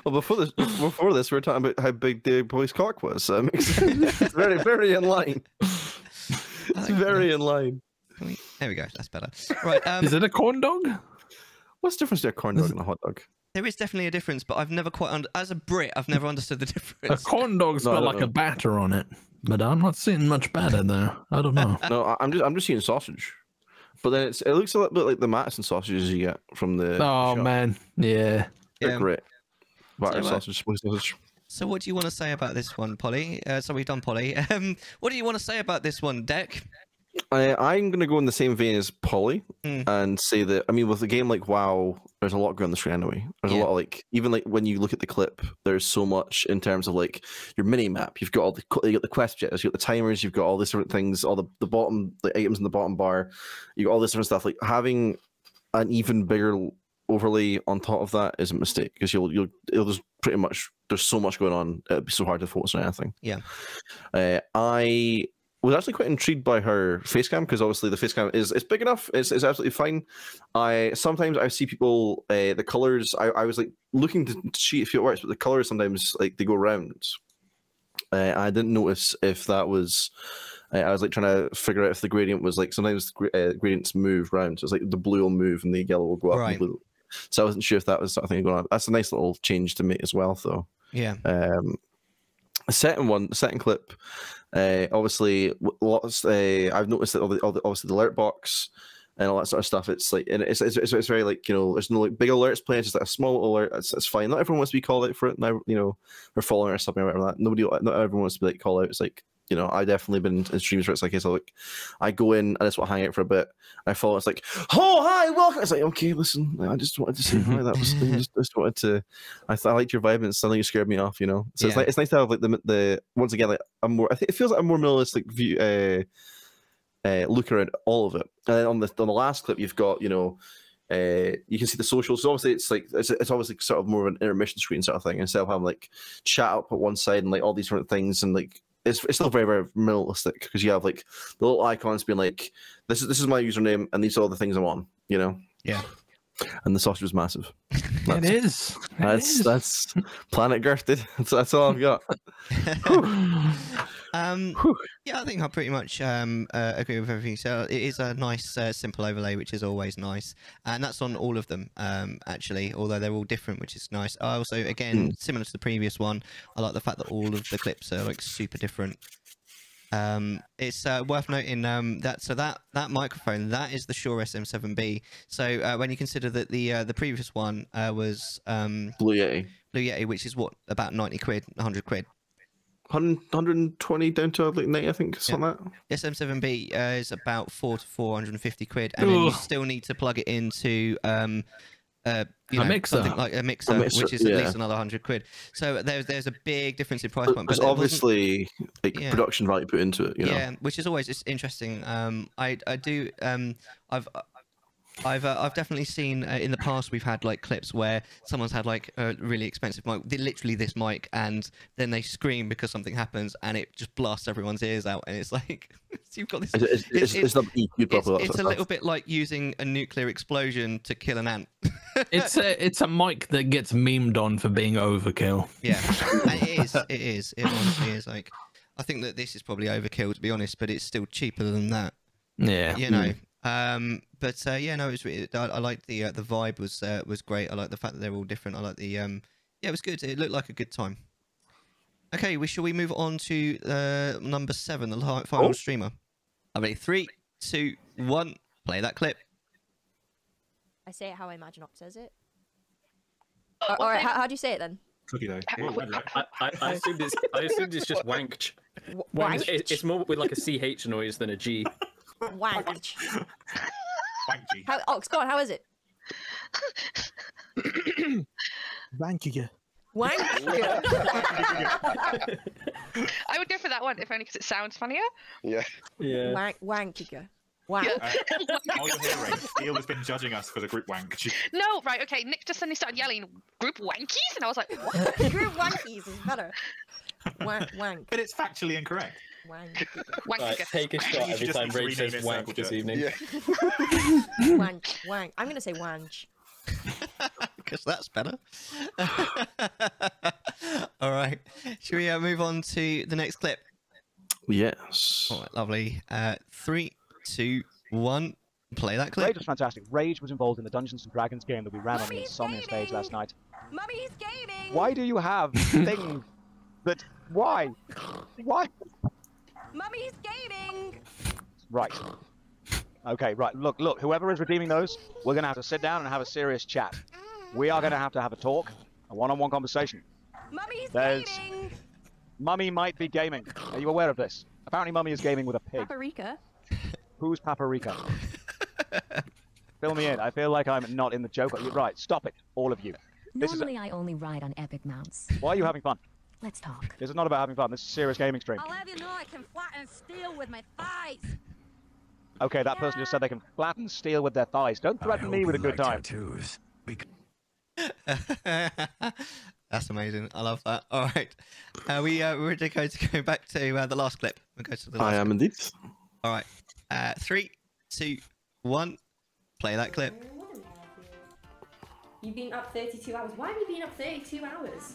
Speaker 3: Well, before this, we were talking about how big the boy's cock was. So it makes sense. It's very, very in line. It's very in line.
Speaker 2: There we go. That's better. Right.
Speaker 4: Is it a corn dog?
Speaker 3: What's the difference between a corn dog and a hot dog?
Speaker 2: There is definitely a difference, but I've never quite as a Brit, I've never understood the difference.
Speaker 4: A corn dog's got like a batter on it, but I'm not seeing much batter there. I don't know.
Speaker 3: No, I'm just seeing sausage. But then it looks a little bit like the Madison sausages you get from the shop.
Speaker 4: Man, yeah.
Speaker 3: They're great. Batter sausage, smoked sausage.
Speaker 2: So what do you want to say about this one, Polly? So we've done Polly. What do you want to say about this one, Deck?
Speaker 3: I'm going to go in the same vein as Polly and say that, I mean, with a game like WoW, there's a lot going on the screen anyway. There's a lot of, like, even like when you look at the clip, there's so much in terms of like your mini map. You've got all you got the quest objectives, you've got the timers, you've got all these different things, all the items in the bottom bar, you got all this different stuff. Like having an even bigger overlay on top of that is a mistake because it'll just pretty much, there's so much going on, it'd be so hard to focus on anything.
Speaker 2: Yeah.
Speaker 3: I was actually quite intrigued by her face cam because obviously the face cam is big enough. It's absolutely fine. Sometimes I see people the colors. I was like looking to see if it works, but the colors sometimes like they go around. I didn't notice if that was. I was like trying to figure out if the gradient was like sometimes gradients move around. So it's like the blue will move and the yellow will go up.
Speaker 2: Right.
Speaker 3: And blue. So I wasn't sure if that was something going on. That's a nice little change to make as well, though.
Speaker 2: Yeah.
Speaker 3: The second clip. Obviously, lots. I've noticed that obviously the alert box and all that sort of stuff. It's like, and it's very like, you know, there's no like big alerts playing. It's just like a small alert. It's fine. Not everyone wants to be called out for it. Now, you know, we're following or something or whatever. Not everyone wants to be like called out. It's like, you know, I definitely been in streams where it's like, okay, so like, I go in and I just want to hang out for a bit. I follow. It's like, oh hi, welcome. It's like, okay, listen, I just wanted to say hi. That was just wanted to. I liked your vibe and suddenly you scared me off. You know, so it's nice to have like the once again like a more. I think it feels like a more minimalistic view. Look around all of it. And then on the last clip, you've got, you know, you can see the socials. So obviously, it's like it's obviously sort of more of an intermission screen sort of thing instead of having like chat up at one side and like all these different things and like. It's still very, very minimalistic because you have like the little icons being like, this is my username and these are all the things I'm on, you know?
Speaker 2: Yeah.
Speaker 3: And the sausage was massive.
Speaker 4: That's
Speaker 3: Planet Girth, dude. That's all I've got.
Speaker 2: Yeah, I think I pretty much agree with everything. So it is a nice, simple overlay, which is always nice, and that's on all of them, actually. Although they're all different, which is nice. I also, again, similar to the previous one, I like the fact that all of the clips are like super different. It's worth noting that microphone, that is the Shure SM7B. So when you consider that the previous one was
Speaker 3: Blue Yeti,
Speaker 2: which is what, about 90 quid, 100 quid.
Speaker 3: 120 down to like 90, I think, something like that.
Speaker 2: SM7B is about 400 to 450 quid, and then you still need to plug it into you know,
Speaker 4: mixer.
Speaker 2: something like a mixer, which is at least another 100 quid. So there's a big difference in price point.
Speaker 3: There's obviously like production value put into it, you know?
Speaker 2: Yeah, which is always interesting. I've definitely seen in the past we've had like clips where someone's had like a really expensive mic, literally this mic, and then they scream because something happens and it just blasts everyone's ears out, and it's like you've got this.
Speaker 3: It's not EQ properly.
Speaker 2: It's a little bit like using a nuclear explosion to kill an ant.
Speaker 4: It's a mic that gets memed on for being overkill.
Speaker 2: Yeah, and it is. It is. It honestly is. Like, I think that this is probably overkill, to be honest, but it's still cheaper than that.
Speaker 4: Yeah.
Speaker 2: You know. But yeah, no, it was really, I liked the vibe was great. I like the fact that they're all different. I like the yeah, it was good. It looked like a good time. Okay, shall we move on to number 7, the final streamer? I mean, 3, 2, 1, play that clip.
Speaker 6: I say it how I imagine Op says it. All right, how do you say it then?
Speaker 7: Cookie dough.
Speaker 8: I assumed it's just wanked.
Speaker 6: Wank?
Speaker 8: It's more with like a CH noise than a G.
Speaker 6: Wank.
Speaker 7: Wanky.
Speaker 6: Go on, how is it?
Speaker 9: Wankiger.
Speaker 6: Wank.
Speaker 10: I would go for that one, if only because it sounds funnier.
Speaker 11: Yeah.
Speaker 8: Yeah.
Speaker 6: Wankiger. Wank.
Speaker 7: Also hearing, Eel has been judging us for the group wank.
Speaker 10: No, right, okay, Nick just suddenly started yelling, group wankies? And I was like, what?
Speaker 6: Group wankies is better. Wank.
Speaker 7: But it's factually incorrect.
Speaker 6: Wank.
Speaker 8: Right, take a shot every time Rage says wank this evening.
Speaker 11: Yeah.
Speaker 6: Wank. I'm gonna say wanch.
Speaker 2: Because that's better. All right. Should we move on to the next clip?
Speaker 3: Yes.
Speaker 2: All right, lovely. 3, 2, 1, play that clip.
Speaker 9: Rage was fantastic. Rage was involved in the Dungeons and Dragons game that we ran on the Insomnia stage last night.
Speaker 6: Mummy's gaming.
Speaker 9: Why do you have things that... Why? Why?
Speaker 6: Mummy's gaming.
Speaker 9: Right. Okay, right. Look, whoever is redeeming those, we're going to have to sit down and have a serious chat. We are going to have a talk, a one-on-one conversation.
Speaker 6: Mummy's
Speaker 9: There's-
Speaker 6: gaming.
Speaker 9: Mummy might be gaming. Are you aware of this? Apparently Mummy is gaming with a pig.
Speaker 6: Paprika.
Speaker 9: Who's Paprika? Fill me in. I feel like I'm not in the joke. You're right. Stop it, all of you.
Speaker 12: Normally I only ride on epic mounts.
Speaker 9: Why are you having fun?
Speaker 12: Let's talk.
Speaker 9: This is not about having fun. This is a serious gaming stream.
Speaker 6: I'll have you know I can flatten steel with my thighs.
Speaker 9: Okay, that person just said they can flatten steel with their thighs. Don't threaten me with a good time.
Speaker 2: That's amazing. I love that. All right. We're going to go back to the last clip. We'll go to the last
Speaker 3: I am
Speaker 2: clip.
Speaker 3: indeed.
Speaker 2: All right. 3, 2, 1, play that clip.
Speaker 13: You've been up 32 hours. Why have you been up 32 hours?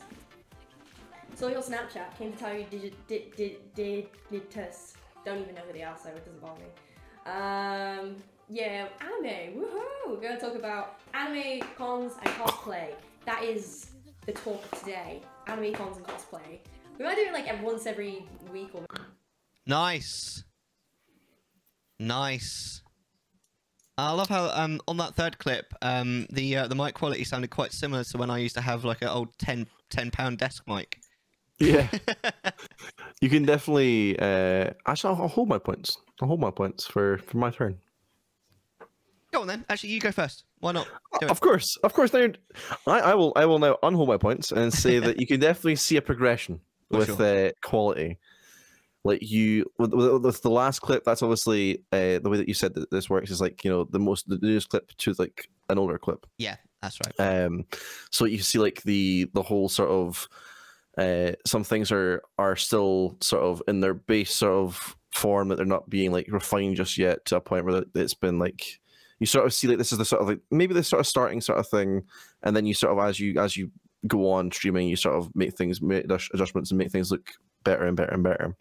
Speaker 13: Saw your Snapchat. Came to tell you digitus. Don't even know who they are, so it doesn't bother me. Yeah, anime. Woohoo! We're going to talk about anime, cons, and cosplay. That is the talk today. Anime, cons, and cosplay. We might do it like once every week or.
Speaker 2: Nice. Nice. I love how on that third clip, the mic quality sounded quite similar to when I used to have like an old £10 desk mic.
Speaker 3: Yeah. You can definitely. Actually, I'll hold my points. I'll hold my points for my turn.
Speaker 2: Go on then. Actually, you go first. Why not? Do it.
Speaker 3: Of course. Now, I will now unhold my points and say that you can definitely see a progression with quality. Like with the last clip, that's obviously the way that you said that this works is like, you know, the newest clip to like an older clip.
Speaker 2: Yeah, that's right.
Speaker 3: So you see like the whole sort of some things are still sort of in their base sort of form, that they're not being like refined just yet to a point where it's been like, you sort of see like this is the sort of like maybe the sort of starting sort of thing, and then you sort of as you go on streaming, you sort of make adjustments and make things look better and better and better.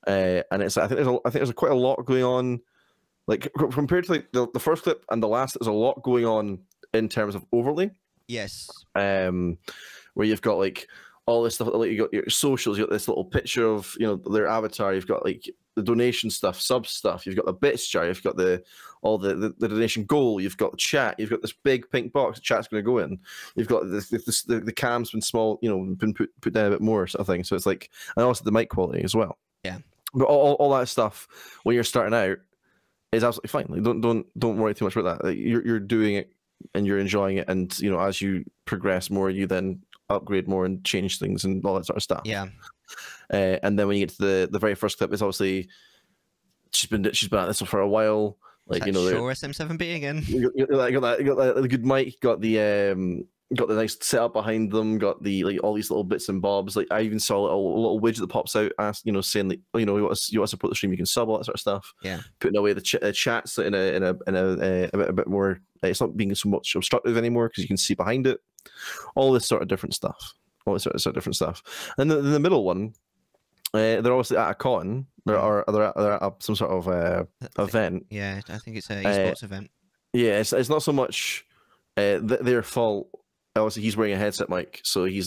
Speaker 3: And it's I think there's quite a lot going on, like compared to like the first clip and the last. There's a lot going on in terms of overlay.
Speaker 2: Yes.
Speaker 3: Where you've got like all this stuff, like you got your socials, you got this little picture of, you know, their avatar, you've got like the donation stuff, sub stuff, you've got the bits jar, you've got the donation goal, you've got the chat, you've got this big pink box the chat's going to go in, you've got the cam's been small, you know, been put down a bit more sort of thing. So it's like, and also the mic quality as well.
Speaker 2: Yeah.
Speaker 3: But all that stuff when you're starting out is absolutely fine. Like don't worry too much about that. Like, you're doing it and you're enjoying it, and you know, as you progress more, you then upgrade more and change things and all that sort of stuff.
Speaker 2: Yeah.
Speaker 3: And then when you get to the very first clip, it's obviously she's been at this for a while. Like, you know,
Speaker 2: sure, SM7B again.
Speaker 3: You got that good mic. You got the got the nice setup behind them, got the like all these little bits and bobs. Like I even saw a little widget that pops out, saying that you want to support the stream, you can sub, all that sort of stuff.
Speaker 2: Yeah,
Speaker 3: putting away the chats in a bit more. It's not being so much obstructive anymore because you can see behind it. All this sort of different stuff. All this sort of different stuff. And then the middle one, they're obviously at a con. They're at some sort of event.
Speaker 2: Yeah, I think it's an esports event.
Speaker 3: Yeah, it's not so much their fault. Obviously, he's wearing a headset mic, so they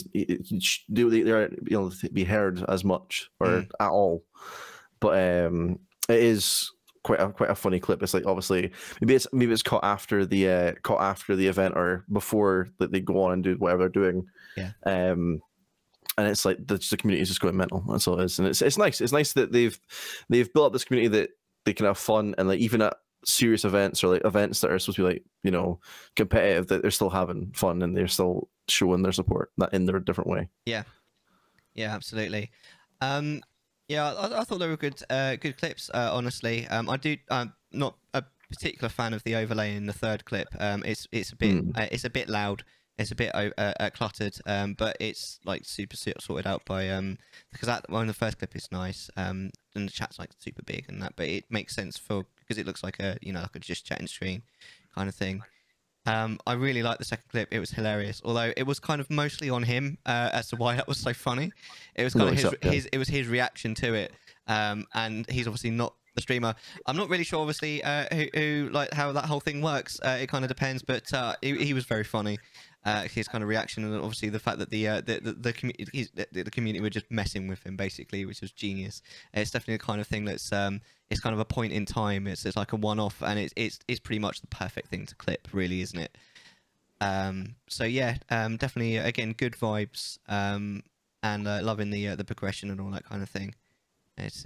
Speaker 3: aren't able to be heard as much or at all. But it is quite a funny clip. It's like obviously maybe it's caught after the event or before that they go on and do whatever they're doing.
Speaker 2: Yeah.
Speaker 3: And it's like the community is just going mental. That's all it is, and it's nice. It's nice that they've built up this community that they can have fun, and like even at serious events or like events that are supposed to be like competitive, that they're still having fun and they're still showing their support that in their different way.
Speaker 2: Yeah, absolutely. Yeah, I thought they were good clips. Honestly, I'm not a particular fan of the overlay in the third clip. It's a bit loud. It's a bit cluttered, but it's like super sorted out by because that one, the first clip is nice, and the chat's like super big and that, but it makes sense because it looks like a like a just chatting screen kind of thing. I really liked the second clip. It was hilarious, although it was kind of mostly on him as to why that was so funny. It was kind of his reaction to it, and he's obviously not the streamer. I'm not really sure, obviously, who like how that whole thing works. It kind of depends, but he was very funny. His kind of reaction, and obviously the fact that the community were just messing with him, basically, which was genius. It's definitely the kind of thing that's it's kind of a point in time. It's like a one-off, and it's pretty much the perfect thing to clip, really, isn't it? So yeah, definitely again good vibes, and loving the progression and all that kind of thing. It's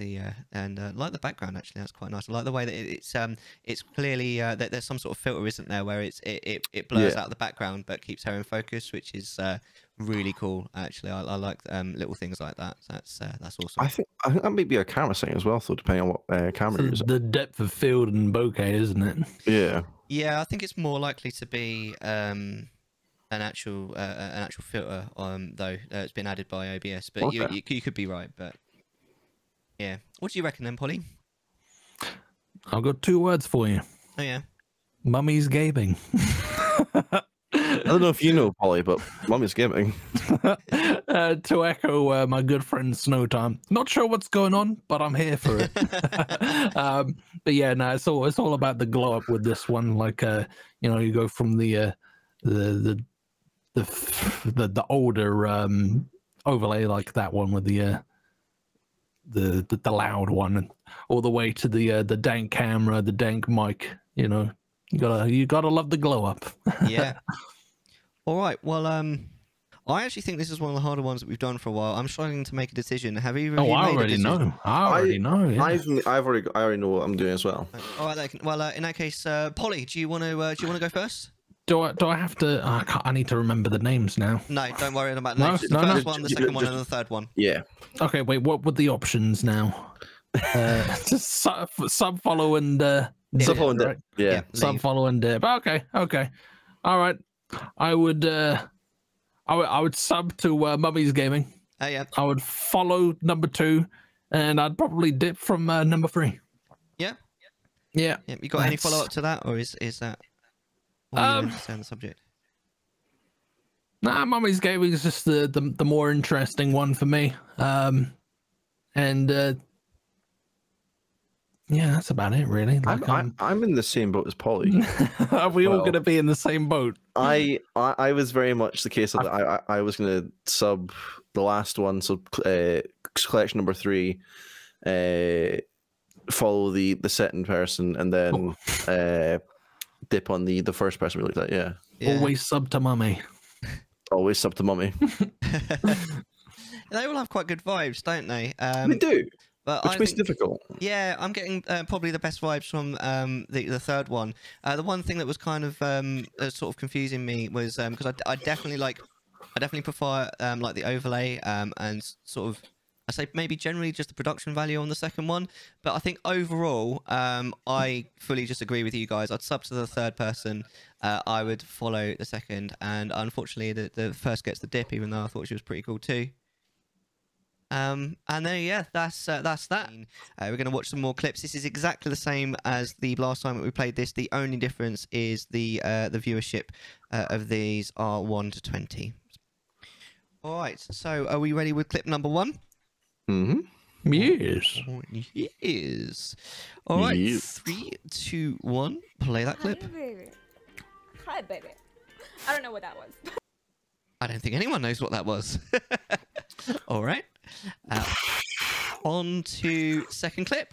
Speaker 2: and like the background, actually, that's quite nice. I like the way that it's clearly that there's some sort of filter, isn't there, where it blurs out the background but keeps her in focus, which is really cool. Actually, I like little things like that. That's awesome.
Speaker 3: I think that may be a camera thing as well, though, depending on what camera you're using.
Speaker 4: The depth of field and bokeh, isn't it?
Speaker 3: Yeah.
Speaker 2: Yeah, I think it's more likely to be an actual filter, though it's been added by OBS. But okay. you could be right, but. Yeah. What do you reckon then, Polly?
Speaker 4: I've got 2 words for you.
Speaker 2: Oh, yeah.
Speaker 4: Mummy's gaming.
Speaker 3: I don't know if you know, Polly, but Mummy's gaming.
Speaker 4: To echo my good friend Snowtime. Not sure what's going on, but I'm here for it. But yeah, no, it's all about the glow up with this one. Like, you go from the older overlay, like that one with the loud one, all the way to the dank camera, the dank mic. You gotta love the glow up.
Speaker 2: Yeah. All right. Well, I actually think this is one of the harder ones that we've done for a while. I'm struggling to make a decision. Have you?
Speaker 4: I already know. I already know. Yeah.
Speaker 3: I already know what I'm doing as well.
Speaker 2: All right. Well, in that case, Polly, do you want to go first?
Speaker 4: Do I have to? I need to remember the names now.
Speaker 2: No, don't worry about the names. The first one, the second one, and the third one.
Speaker 3: Yeah.
Speaker 4: Okay, wait. What were the options now? Just sub, follow, and
Speaker 3: sub, follow, and dip. Yeah.
Speaker 4: Sub, follow, and dip. Okay. All right. I would sub to Mummy's Gaming.
Speaker 2: Oh yeah.
Speaker 4: I would follow number 2, and I'd probably dip from number 3.
Speaker 2: Yeah.
Speaker 4: Yeah.
Speaker 2: You got any follow up to that, or is that? On the subject?
Speaker 4: Nah, Mummy's Gaming is just the more interesting one for me. Yeah, that's about it, really. Like,
Speaker 3: I'm in the same boat as Polly.
Speaker 4: Are we all going to be in the same boat?
Speaker 3: I was very much the case of I was going to sub the last one, so collection number 3, follow the second person, and then dip on the first person we looked at. Yeah.
Speaker 4: Always sub to Mummy.
Speaker 3: Always sub to Mummy.
Speaker 2: They all have quite good vibes, don't they?
Speaker 3: They do.
Speaker 2: But
Speaker 3: which makes it difficult.
Speaker 2: Yeah, I'm getting probably the best vibes from the third one. The one thing that was kind of sort of confusing me was because I definitely prefer like the overlay and sort of I say maybe generally just the production value on the second one, but I think overall, I fully just agree with you guys. I'd sub to the third person. I would follow the second, and unfortunately, the first gets the dip, even though I thought she was pretty cool too. And then yeah, that's that. We're going to watch some more clips. This is exactly the same as the last time that we played this. The only difference is the viewership of these are 1 to 20. All right, so are we ready with clip number 1?
Speaker 3: Mm-hmm.
Speaker 4: Yes.
Speaker 2: Yes. All right,
Speaker 3: Yep.
Speaker 2: 3, 2, 1. Play that clip.
Speaker 6: Hi, baby. Hi, baby. I don't know what that was.
Speaker 2: I don't think anyone knows what that was. All right. On to second clip.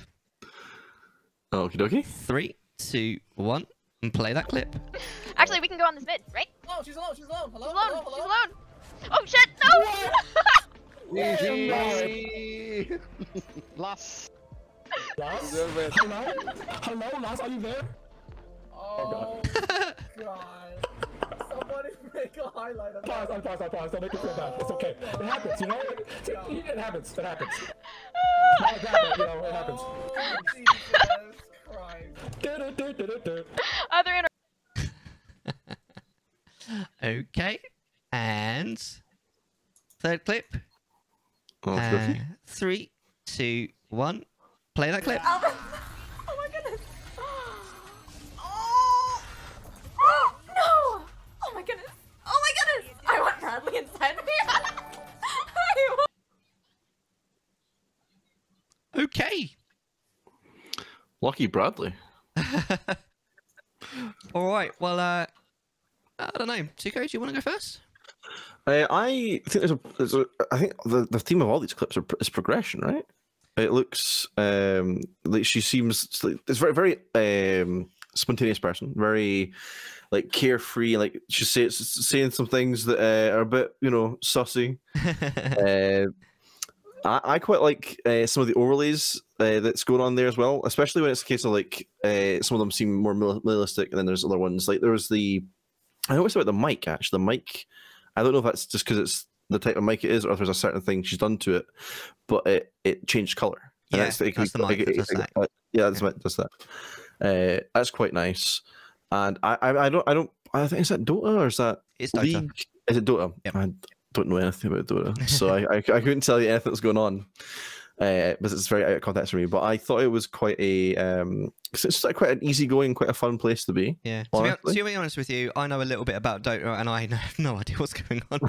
Speaker 3: Okie dokie.
Speaker 2: 3, 2, 1, and play that clip.
Speaker 10: Actually, we can go on this mid, right?
Speaker 11: Oh, she's alone. She's alone. Hello.
Speaker 10: She's alone.
Speaker 11: Hello. Hello.
Speaker 10: She's alone. Oh shit! No.
Speaker 11: Last.
Speaker 14: Lars? Hello? Hello, Lars, are you there?
Speaker 11: Oh god. Somebody make a highlight of that.
Speaker 14: Pause. Don't make it feel bad. It's okay. It happens, you know? It happens. It happens. Not bad, but, you know, it happens.
Speaker 11: Oh, Jesus Christ.
Speaker 10: Other
Speaker 2: Okay. And third clip.
Speaker 3: Okay.
Speaker 2: 3, 2, 1. Play that clip.
Speaker 6: Oh my goodness. Oh. Oh no. Oh my goodness. Oh my goodness. I want Bradley inside me.
Speaker 2: Okay.
Speaker 3: Lucky Bradley.
Speaker 2: All right. Well, I don't know. Tuco, do you want to go first?
Speaker 3: I think I think the theme of all these clips is progression, right? It looks like she seems like it's very spontaneous person, very like carefree, like she's saying some things that are a bit, you know, sussy. I quite like some of the overlays that's going on there as well, especially when it's a case of like some of them seem more realistic, and then there's other ones like there's I noticed about the mic actually. The mic, I don't know if that's just because it's the type of mic it is, or if there's a certain thing she's done to it, but it changed color. And
Speaker 2: Yeah, that's the mic that does that.
Speaker 3: Yeah, that's what does that. That's quite nice. And I think is that Dota or is that
Speaker 2: It's Dota.
Speaker 3: League? Is it Dota?
Speaker 2: Yep.
Speaker 3: I don't know anything about Dota, so I couldn't tell you anything that's going on. Because it's very out of context for me, but I thought it was quite it's like quite an easygoing, quite a fun place to be.
Speaker 2: Yeah. To be honest with you, I know a little bit about Dota, and I have no idea what's going on.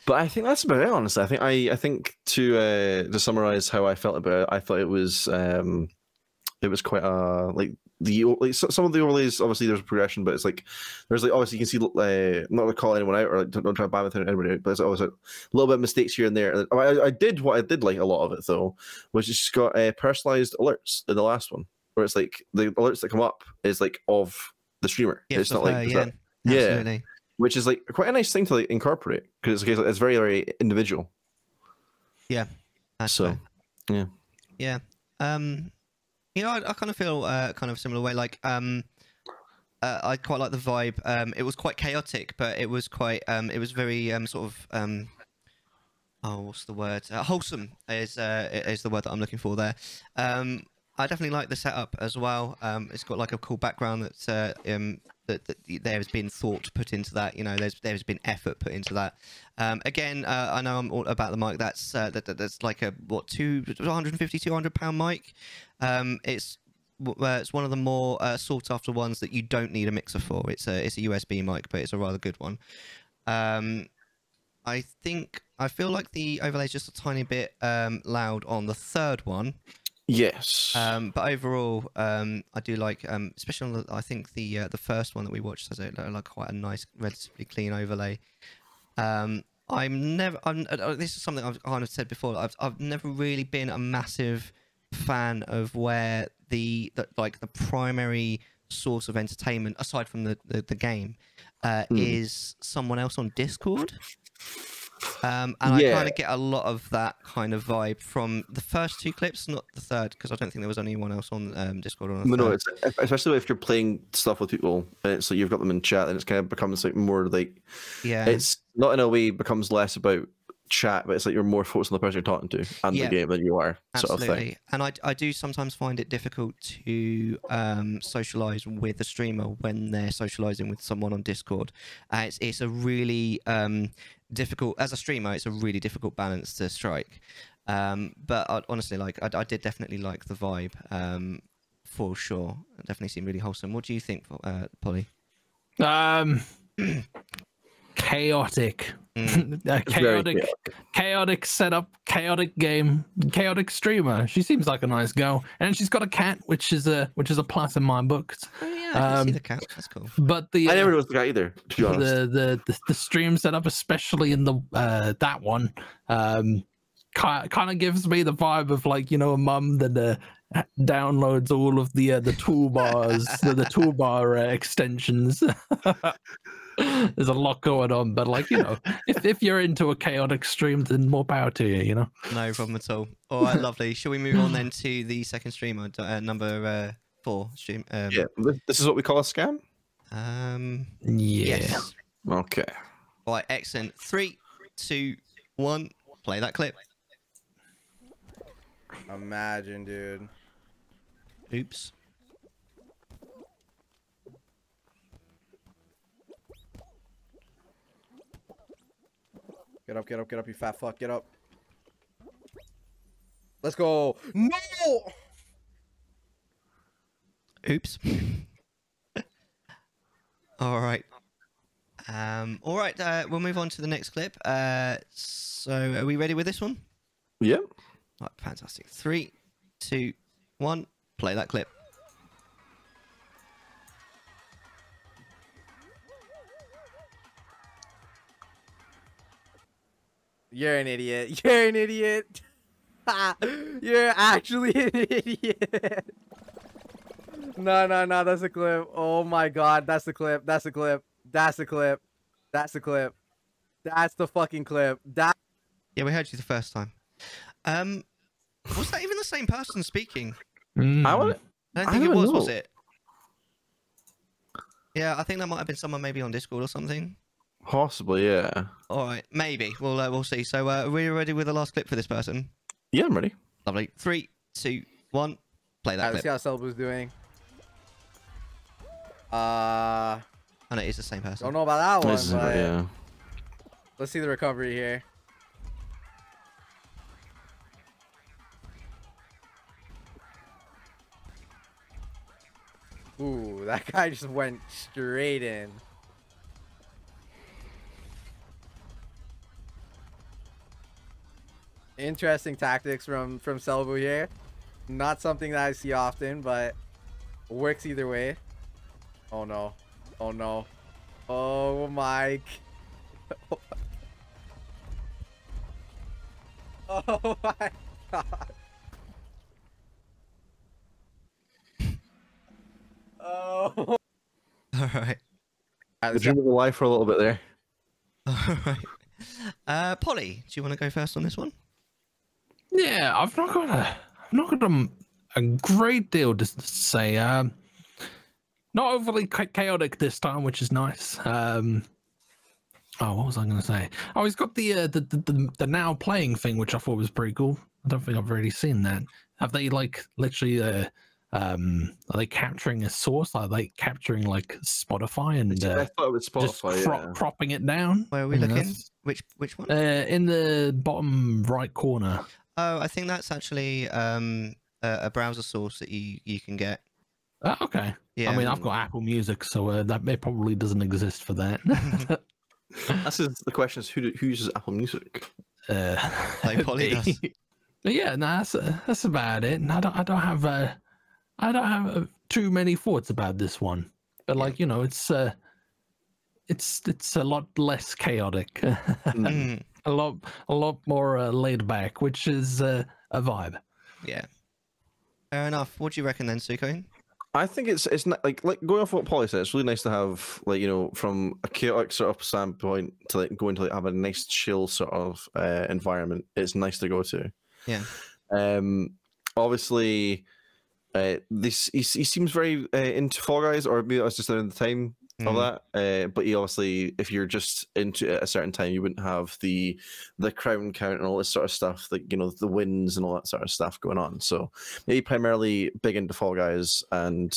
Speaker 3: But I think that's about it. Honestly, I think to summarize how I felt about it, I thought it was quite some of the overlays. Obviously, there's a progression, but it's like there's like obviously you can see not to call anyone out or like, don't try to ban with anybody, but it's always a little bit of mistakes here and there. I did like a lot of it though, was it's got personalized alerts in the last one, where it's like the alerts that come up is like of the streamer.
Speaker 2: Yeah,
Speaker 3: it's not like
Speaker 2: yeah, absolutely.
Speaker 3: Which is like quite a nice thing to like incorporate because it's very very individual.
Speaker 2: Yeah.
Speaker 3: So, yeah.
Speaker 2: Yeah. You know, I kind of feel kind of similar way. Like, I quite like the vibe. It was quite chaotic, but it was quite. It was very sort of. Oh, what's the word? Wholesome is the word that I'm looking for there. I definitely like the setup as well. It's got like a cool background that there has been thought put into that. You know, there's been effort put into that. Again, I know I'm all about the mic. That's like a what 250 £200 mic. It's one of the more sought after ones that you don't need a mixer for. It's a USB mic, but it's a rather good one. I feel like the overlay is just a tiny bit loud on the third one.
Speaker 3: Yes.
Speaker 2: But overall, I do like, especially on I think the first one that we watched has like quite a nice, relatively clean overlay. This is something I've kind of said before. I've never really been a massive fan of where the primary source of entertainment, aside from the game, is someone else on Discord. And I kind of get a lot of that kind of vibe from the first two clips, not the third, because I don't think there was anyone else on Discord.
Speaker 3: No, it's especially if you're playing stuff with people, and it's like you've got them in chat, and it's kind of becomes like more like, it's not in a way becomes less about chat, but it's like you're more focused on the person you're talking to and the game than you are, sort of thing.
Speaker 2: Absolutely. And I do sometimes find it difficult to socialize with a streamer when they're socializing with someone on Discord. It's a really difficult, as a streamer, it's a really difficult balance to strike. But honestly, like I did definitely like the vibe, for sure. It definitely seemed really wholesome. What do you think, Polly?
Speaker 4: Chaotic.
Speaker 2: Chaotic.
Speaker 4: Chaotic setup, chaotic game, chaotic streamer. She seems like a nice girl, and she's got a cat, which is a plus in my books.
Speaker 2: Oh yeah, I can see the cat. That's cool.
Speaker 4: But the
Speaker 3: I never noticed the cat either. To be honest,
Speaker 4: the stream setup, especially in the that one, kind of gives me the vibe of, like, you know, a mum that downloads all of the toolbars, the toolbar extensions. There's a lot going on, but, like, you know, if you're into a chaotic stream, then more power to you, you know.
Speaker 2: No problem at all. All right, lovely. Shall we move on then to the second streamer, number 4 stream?
Speaker 3: Yeah, this is what we call a scam.
Speaker 4: Yeah.
Speaker 2: Yes.
Speaker 3: Okay.
Speaker 2: All right, excellent. 3, 2, 1. Play that clip.
Speaker 15: Imagine, dude.
Speaker 2: Oops.
Speaker 15: Get up, get up, get up, you fat fuck, get up. Let's go. No!
Speaker 2: Oops. All right. All right, we'll move on to the next clip. So are we ready with this one?
Speaker 3: Yeah.
Speaker 2: Right, fantastic. 3, 2, 1. Play that clip.
Speaker 15: You're an idiot. You're an idiot. You're actually an idiot. No, no, no, that's a clip. Oh my god, that's the clip. That's the clip. That's the clip. That's the clip. That's the fucking clip. That.
Speaker 2: Yeah, we heard you the first time. Was that even the same person speaking?
Speaker 3: I
Speaker 2: don't think it
Speaker 3: don't
Speaker 2: was
Speaker 3: know.
Speaker 2: it? Yeah, I think that might have been someone maybe on Discord or something.
Speaker 3: Possibly, yeah.
Speaker 2: All right, maybe. We'll see. So, are we ready with the last clip for this person?
Speaker 3: Yeah, I'm ready.
Speaker 2: Lovely. 3, 2, 1. Play that
Speaker 15: Let's
Speaker 2: clip.
Speaker 15: see how Selbu's doing.
Speaker 2: Oh, no, it is the same person.
Speaker 15: Don't know about that one,
Speaker 3: This is-
Speaker 15: but
Speaker 3: yeah.
Speaker 15: let's see the recovery here. Ooh, that guy just went straight in. Interesting tactics from Selbu here. Not something that I see often, but works either way. Oh no. Oh no. Oh my. Oh my god. Oh.
Speaker 2: All right.
Speaker 3: The dream of the life for a little bit there.
Speaker 2: All right. Polly, do you want to go first on this one?
Speaker 4: Yeah, I've not got a great deal to say. Not overly chaotic this time, which is nice. Oh, what was I going to say? Oh, he's got the now playing thing, which I thought was pretty cool. I don't think I've already seen that. Have they, like, literally are they capturing a source? Are they capturing, like, Spotify and
Speaker 3: I thought it was Spotify,
Speaker 4: just cropping it down?
Speaker 2: Where are we looking? Which one?
Speaker 4: In the bottom right corner.
Speaker 2: Oh, I think that's actually a browser source that you can get.
Speaker 4: Oh, okay.
Speaker 2: Yeah.
Speaker 4: I mean, I've got Apple Music, so that it probably doesn't exist for that.
Speaker 3: That's the question: is who uses Apple Music?
Speaker 2: Like Polly does.
Speaker 4: Yeah, no, that's about it. And I don't have too many thoughts about this one, but, like, you know, it's a lot less chaotic, a lot more laid back, which is a vibe.
Speaker 2: Yeah. Fair enough. What do you reckon then, Suko?
Speaker 3: I think it's not, like going off what Polly said. It's really nice to have, like, you know, from a chaotic sort of standpoint to, like, go into, like, have a nice chill sort of environment. It's nice to go to.
Speaker 2: Yeah.
Speaker 3: Obviously, he seems very into Fall Guys, or maybe that's just at the time. of that. But you obviously, if you're just into it at a certain time, you wouldn't have the crown count and all this sort of stuff, like, you know, the wins and all that sort of stuff going on. So maybe primarily big into Fall Guys and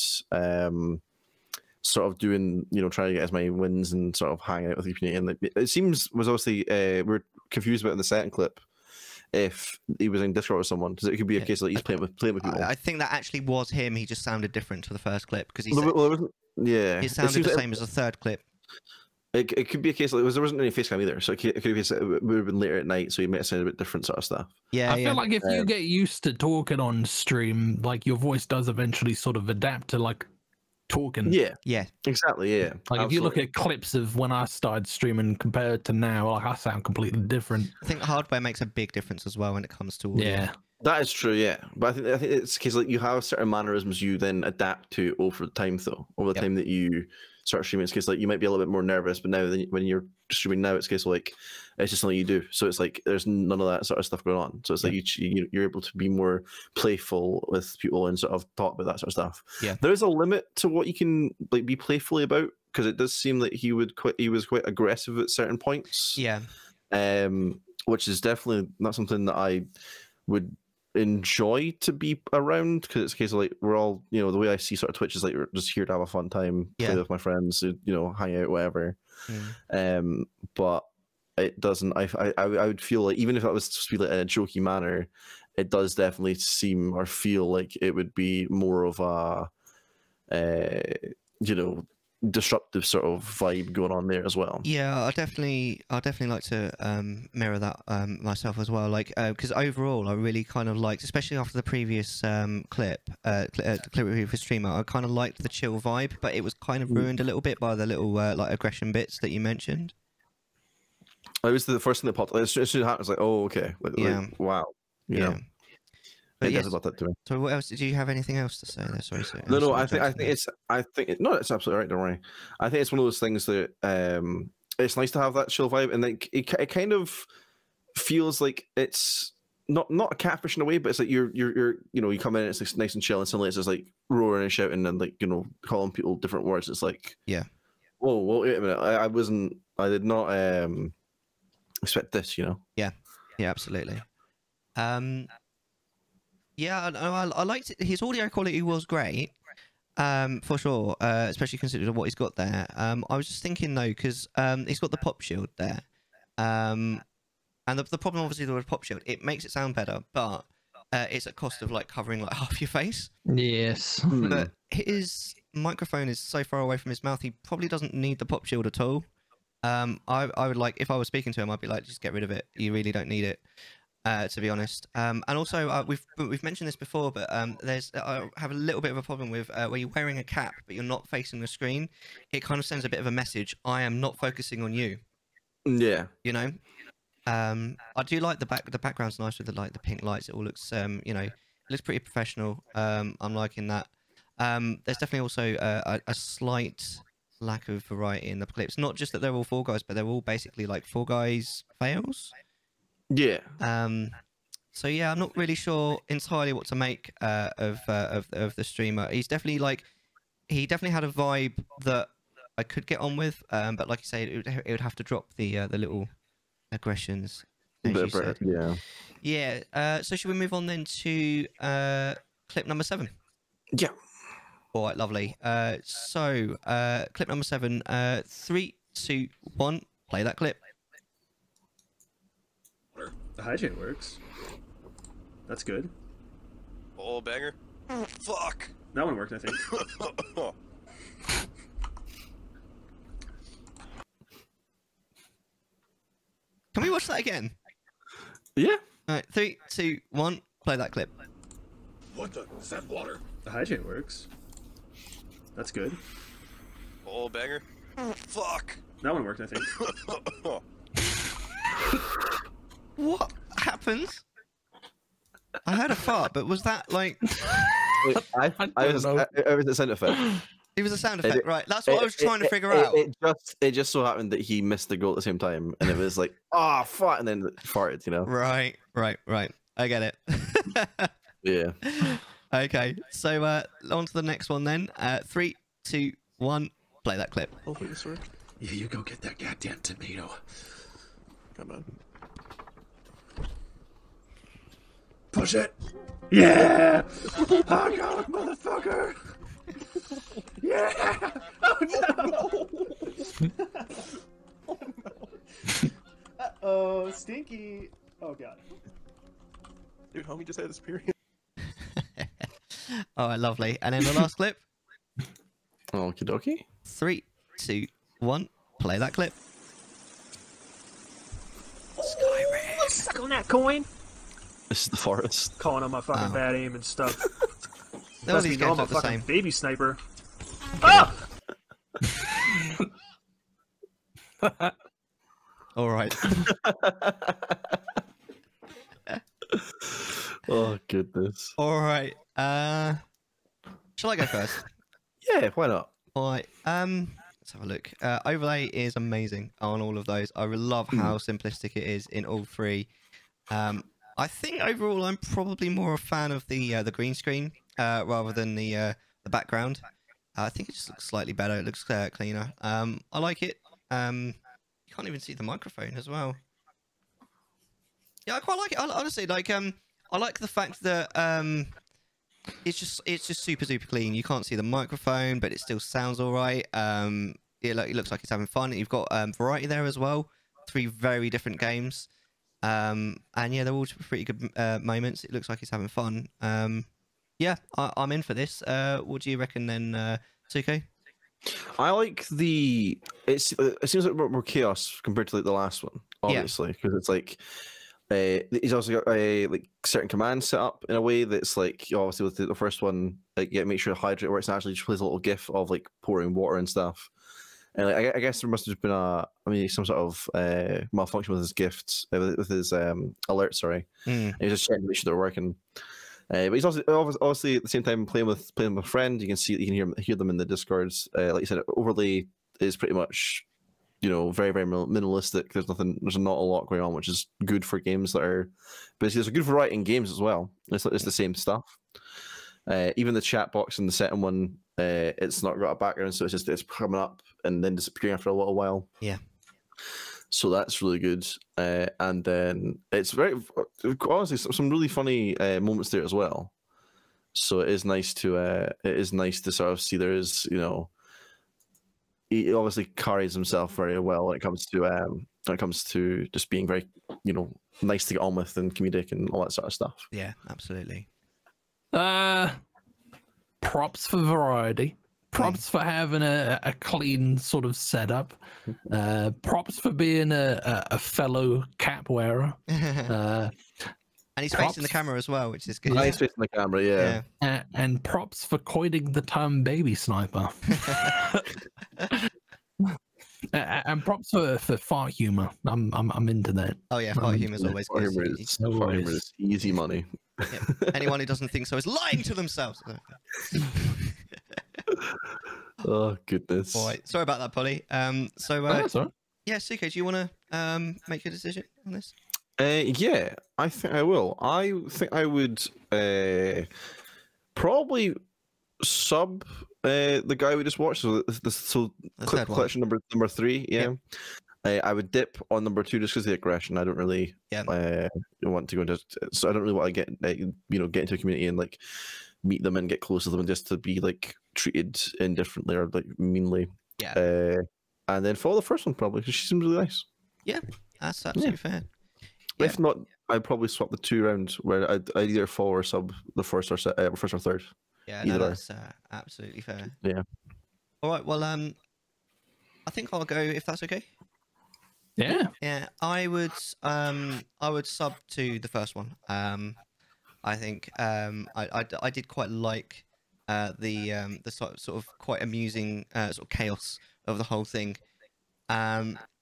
Speaker 3: sort of doing, you know, trying to get as many wins and sort of hang out with the community. And it seems was obviously we're confused about in the second clip if he was in Discord with someone, because it could be a case that he's playing with people.
Speaker 2: I think that actually was him. He just sounded different to the first clip because he
Speaker 3: yeah,
Speaker 2: it sounded the same as the third clip.
Speaker 3: It could be a case like there wasn't any face cam either, so it could be a case that it would have been later at night, so he might have sounded a bit different sort of stuff.
Speaker 2: Yeah,
Speaker 4: I feel like if you get used to talking on stream, like your voice does eventually sort of adapt to like talking.
Speaker 2: Yeah,
Speaker 3: exactly. Yeah,
Speaker 4: like if you look at clips of when I started streaming compared to now, like I sound completely different.
Speaker 2: I think hardware makes a big difference as well when it comes to audio.
Speaker 4: Yeah.
Speaker 3: That is true, yeah. But I think it's a case like you have certain mannerisms you then adapt to over time, though. Over the time that you start streaming, it's a case like you might be a little bit more nervous, but now when you're streaming now, it's a case like it's just something you do. So it's like there's none of that sort of stuff going on. So it's like you're able to be more playful with people and sort of talk about that sort of stuff.
Speaker 2: Yeah,
Speaker 3: there is a limit to what you can like be playfully about, because it does seem like he was quite aggressive at certain points.
Speaker 2: Yeah,
Speaker 3: which is definitely not something that I would enjoy to be around, because it's a case of like we're all, you know, the way I see sort of Twitch is like we're just here to have a fun time, play with my friends, you know, hang out, whatever. But it doesn't. I would feel like even if it was supposed to be like in a jokey manner, it does definitely seem or feel like it would be more of a you know, disruptive sort of vibe going on there as well.
Speaker 2: Yeah, I definitely like to mirror that myself as well. Like, because overall, I really kind of liked, especially after the previous clip review for streamer, I kind of liked the chill vibe, but it was kind of ruined a little bit by the little like aggression bits that you mentioned.
Speaker 3: It was the first thing that popped. As soon as it happened, it's like, oh, okay, like, wow, you know.
Speaker 2: But yes,
Speaker 3: about that to me.
Speaker 2: So what else? Did you have anything else to say there? Sorry.
Speaker 3: No. I think it's it's absolutely right. Don't worry. I think it's one of those things that it's nice to have that chill vibe, and like it kind of feels like it's not a catfish in a way, but it's like you're you know, you come in, it's like nice and chill, and suddenly it's just like roaring and shouting and like, you know, calling people different words. It's like, whoa, wait a minute. I did not expect this, you know.
Speaker 2: Yeah, absolutely. Yeah, I liked it. His audio quality was great, for sure, especially considering what he's got there. I was just thinking, though, because he's got the pop shield there. And the problem, obviously, with pop shield, it makes it sound better, but it's at cost of, like, covering, like, half your face.
Speaker 4: Yes.
Speaker 2: But his microphone is so far away from his mouth, he probably doesn't need the pop shield at all. I would, like, if I was speaking to him, I'd be like, just get rid of it. You really don't need it. To be honest, and also we've mentioned this before, but I have a little bit of a problem with where you're wearing a cap but you're not facing the screen. It kind of sends a bit of a message. I am not focusing on you.
Speaker 3: Yeah,
Speaker 2: you know. I do like the background's nice with the pink lights. It all looks you know, it looks pretty professional. I'm liking that. There's definitely also a slight lack of variety in the clips. Not just that they're all Fall Guys, but they're all basically like Fall Guys fails.
Speaker 3: Yeah.
Speaker 2: So yeah, I'm not really sure entirely what to make of the streamer. He definitely had a vibe that I could get on with, but like you say, it would have to drop the little aggressions. Yeah. So should we move on then to clip number 7?
Speaker 3: Yeah.
Speaker 2: All right, lovely. So clip number 7. 3, 2, 1. Play that clip.
Speaker 16: The hijack works. That's good.
Speaker 17: Oh, banger. Fuck.
Speaker 16: That one worked, I think.
Speaker 2: Can we watch that again?
Speaker 3: Yeah.
Speaker 2: All right, 3, 2, 1. Play that clip.
Speaker 16: What the? Is that water? The hijack works. That's good.
Speaker 17: Oh, banger. Fuck.
Speaker 16: That one worked, I think.
Speaker 2: What happened? I heard a fart, but was that like?
Speaker 3: I was a sound effect.
Speaker 2: It was a sound effect, right? That's what I was trying to figure out.
Speaker 3: It just so happened that he missed the goal at the same time, and it was like, ah, fart, and then it farted, you know?
Speaker 2: Right. I get it.
Speaker 3: Yeah.
Speaker 2: Okay, so on to the next one then. 3, 2, 1. play that clip.
Speaker 16: Oh, wait, sorry. Yeah, you go get that goddamn tomato. Come on. Push it. Yeah! Hot dog, motherfucker! Yeah! Oh no! Oh no! Uh-oh, stinky. Oh god. Dude, homie just had his period.
Speaker 2: All right, lovely. And then the last clip.
Speaker 3: Okie dokie.
Speaker 2: 3, 2, 1. Play that clip.
Speaker 18: Skyrim. Suck on that coin.
Speaker 3: This is the forest.
Speaker 18: Calling on my fucking bad aim and stuff.
Speaker 2: All
Speaker 18: Must
Speaker 2: these
Speaker 18: be I'm
Speaker 2: games
Speaker 18: a
Speaker 2: look the
Speaker 18: fucking
Speaker 2: same.
Speaker 18: baby sniper. Ah!
Speaker 2: All right.
Speaker 3: Oh goodness.
Speaker 2: All right. Shall I go first?
Speaker 3: Yeah, why not?
Speaker 2: All right. Let's have a look. Overlay is amazing on all of those. I love how simplistic it is in all three. I think overall I'm probably more a fan of the green screen rather than the background. I think it just looks slightly better. It looks cleaner. I like it. You can't even see the microphone as well. Yeah, I quite like it. Honestly, like I like the fact that it's just super clean. You can't see the microphone, but it still sounds all right. It looks like it's having fun. You've got variety there as well. 3 very different games. And yeah, they're all pretty good moments. It looks like it's having fun. Yeah, I'm in for this. What do you reckon then, Suko?
Speaker 3: I like the. It seems like more chaos compared to like the last one, obviously, because it's like. He's also got like certain commands set up in a way that's like obviously with the first one, like you make sure the hydrate works. And actually, just plays a little GIF of like pouring water and stuff. And like, I guess there must have been some sort of malfunction with his gifts, with his alert. Sorry, and he's just checking to make sure they're working. But he's also obviously at the same time playing with a friend. You can see, you can hear them in the Discords. Like you said, overlay is pretty much, you know, very minimalistic. There's not a lot going on, which is good for games that are. But there's a good variety in games as well. It's the same stuff. Even the chat box in the second one, it's not got a background, so it's coming up and then disappearing after a little while.
Speaker 2: Yeah.
Speaker 3: So that's really good. And then it's very honestly some really funny moments there as well. So it is nice to sort of see there is, you know. He obviously carries himself very well when it comes to just being very, you know, nice to get on with and comedic and all that sort of stuff.
Speaker 2: Yeah, absolutely.
Speaker 4: Props for variety. Props for having a clean sort of setup. Props for being a fellow cap wearer.
Speaker 2: And he's facing the camera as well, which is good.
Speaker 3: Nice facing the camera, yeah.
Speaker 4: And props for coining the term baby sniper. And props for fart humor. I'm into that.
Speaker 2: Oh yeah, fart humor is always good.
Speaker 3: Fart humor is easy money.
Speaker 2: Yeah. Anyone who doesn't think so is lying to themselves.
Speaker 3: Oh goodness.
Speaker 2: All right, sorry about that, Polly.
Speaker 4: That's all right.
Speaker 2: Yeah, Suko, do you want to make a decision on this?
Speaker 3: Yeah, I think I will. I think I would probably sub the guy we just watched. So clip collection number 3. Yeah, I would dip on number 2 just because of the aggression. I don't really want to go into. So I don't really want to get into a community and like meet them and get close to them and just to be like treated indifferently or like meanly.
Speaker 2: Yeah.
Speaker 3: And then follow the first one probably because she seems really nice.
Speaker 2: Yeah, that's absolutely fair.
Speaker 3: If not, I'd probably swap the 2 rounds where I'd either follow or sub the first or third.
Speaker 2: Yeah, no, that's absolutely fair.
Speaker 3: Yeah.
Speaker 2: All right. Well, I think I'll go if that's okay.
Speaker 4: Yeah.
Speaker 2: Yeah, I would sub to the first one. I think I did quite like the sort of quite amusing sort of chaos of the whole thing.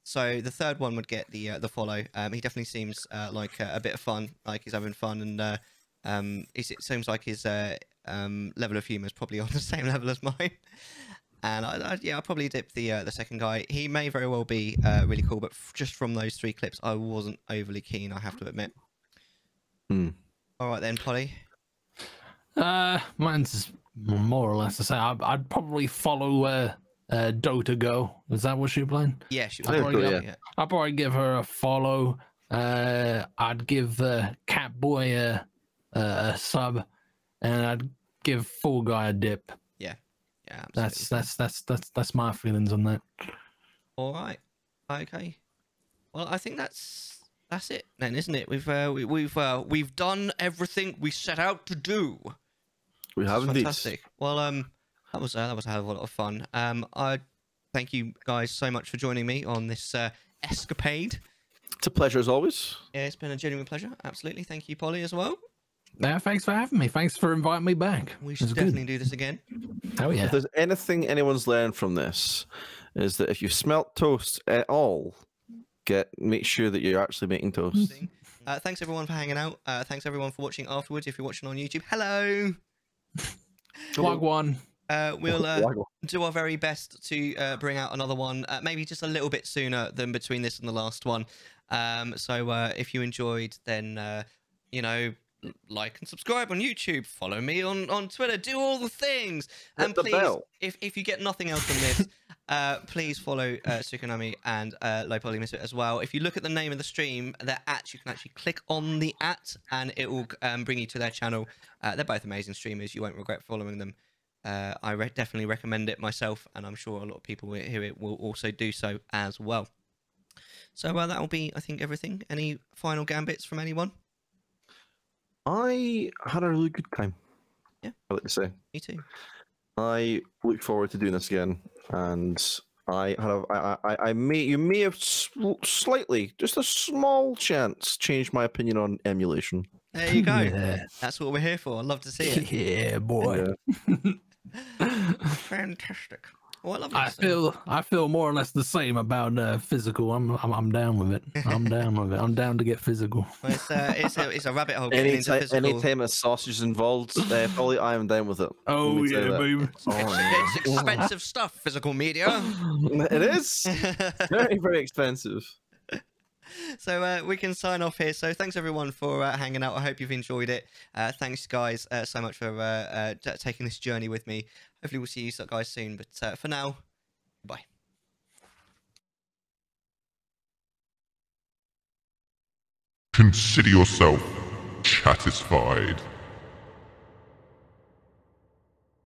Speaker 2: So the third one would get the follow. He definitely seems like a bit of fun, like he's having fun, and it seems like his level of humour is probably on the same level as mine. And I'll probably dip the second guy. He may very well be really cool, but just from those 3 clips, I wasn't overly keen, I have to admit. All right then, Polly.
Speaker 4: Mine's more or less the same. I'd probably follow Dota Go. Is that what she's playing?
Speaker 2: Yeah, she
Speaker 4: I'll
Speaker 2: was.
Speaker 4: probably, I'll probably give her a follow. I'd give Catboy a sub, and I'd give Full Guy a dip.
Speaker 2: Yeah, absolutely.
Speaker 4: That's my feelings on that.
Speaker 2: All right. Okay. Well, I think that's it then, isn't it? We've done everything we set out to do.
Speaker 3: We have indeed.
Speaker 2: Fantastic. Well, that was a hell of a lot of fun. I thank you guys so much for joining me on this escapade.
Speaker 3: It's a pleasure as always.
Speaker 2: Yeah, it's been a genuine pleasure. Absolutely. Thank you, Polly, as well.
Speaker 4: Yeah, thanks for having me. Thanks for inviting me back.
Speaker 2: We should definitely do this again.
Speaker 4: Oh yeah.
Speaker 3: If there's anything anyone's learned from this, is that if you smelt toast at all, make sure that you're actually making toast.
Speaker 2: Thanks everyone for hanging out. Thanks everyone for watching afterwards. If you're watching on YouTube, hello.
Speaker 4: Wagwan.
Speaker 2: We'll do our very best to bring out another one, maybe just a little bit sooner than between this and the last one. So if you enjoyed, then you know, like and subscribe on YouTube, follow me on Twitter, do all the things, and please, if you get nothing else from this, please follow Sukonami and lowpolymisfit as well. If you look at the name of the stream, their @ you can actually click on the @ and it will bring you to their channel. They're both amazing streamers. You won't regret following them. I definitely recommend it myself, and I'm sure a lot of people here will also do so as well. So that will be, I think, everything. Any final gambits from anyone?
Speaker 3: I had a really good time.
Speaker 2: Yeah,
Speaker 3: I like to say.
Speaker 2: Me too.
Speaker 3: I look forward to doing this again, and you may have slightly, just a small chance, changed my opinion on emulation.
Speaker 2: There you go.
Speaker 4: Yeah.
Speaker 2: That's what we're here for. I'd love to see it.
Speaker 4: Yeah, boy.
Speaker 2: Fantastic. Well,
Speaker 4: I feel more or less the same about physical. I'm down with it. I'm down with it. I'm down to get physical.
Speaker 2: Well, it's a rabbit hole.
Speaker 3: Anytime a sausage is involved, probably I am down with it.
Speaker 4: Oh yeah, baby.
Speaker 2: It's expensive stuff. Physical media.
Speaker 3: It is very, very expensive.
Speaker 2: So we can sign off here. So thanks everyone for hanging out. I hope you've enjoyed it. Thanks guys so much for taking this journey with me. Hopefully we'll see you guys soon. But for now, bye.
Speaker 1: Consider yourself satisfied.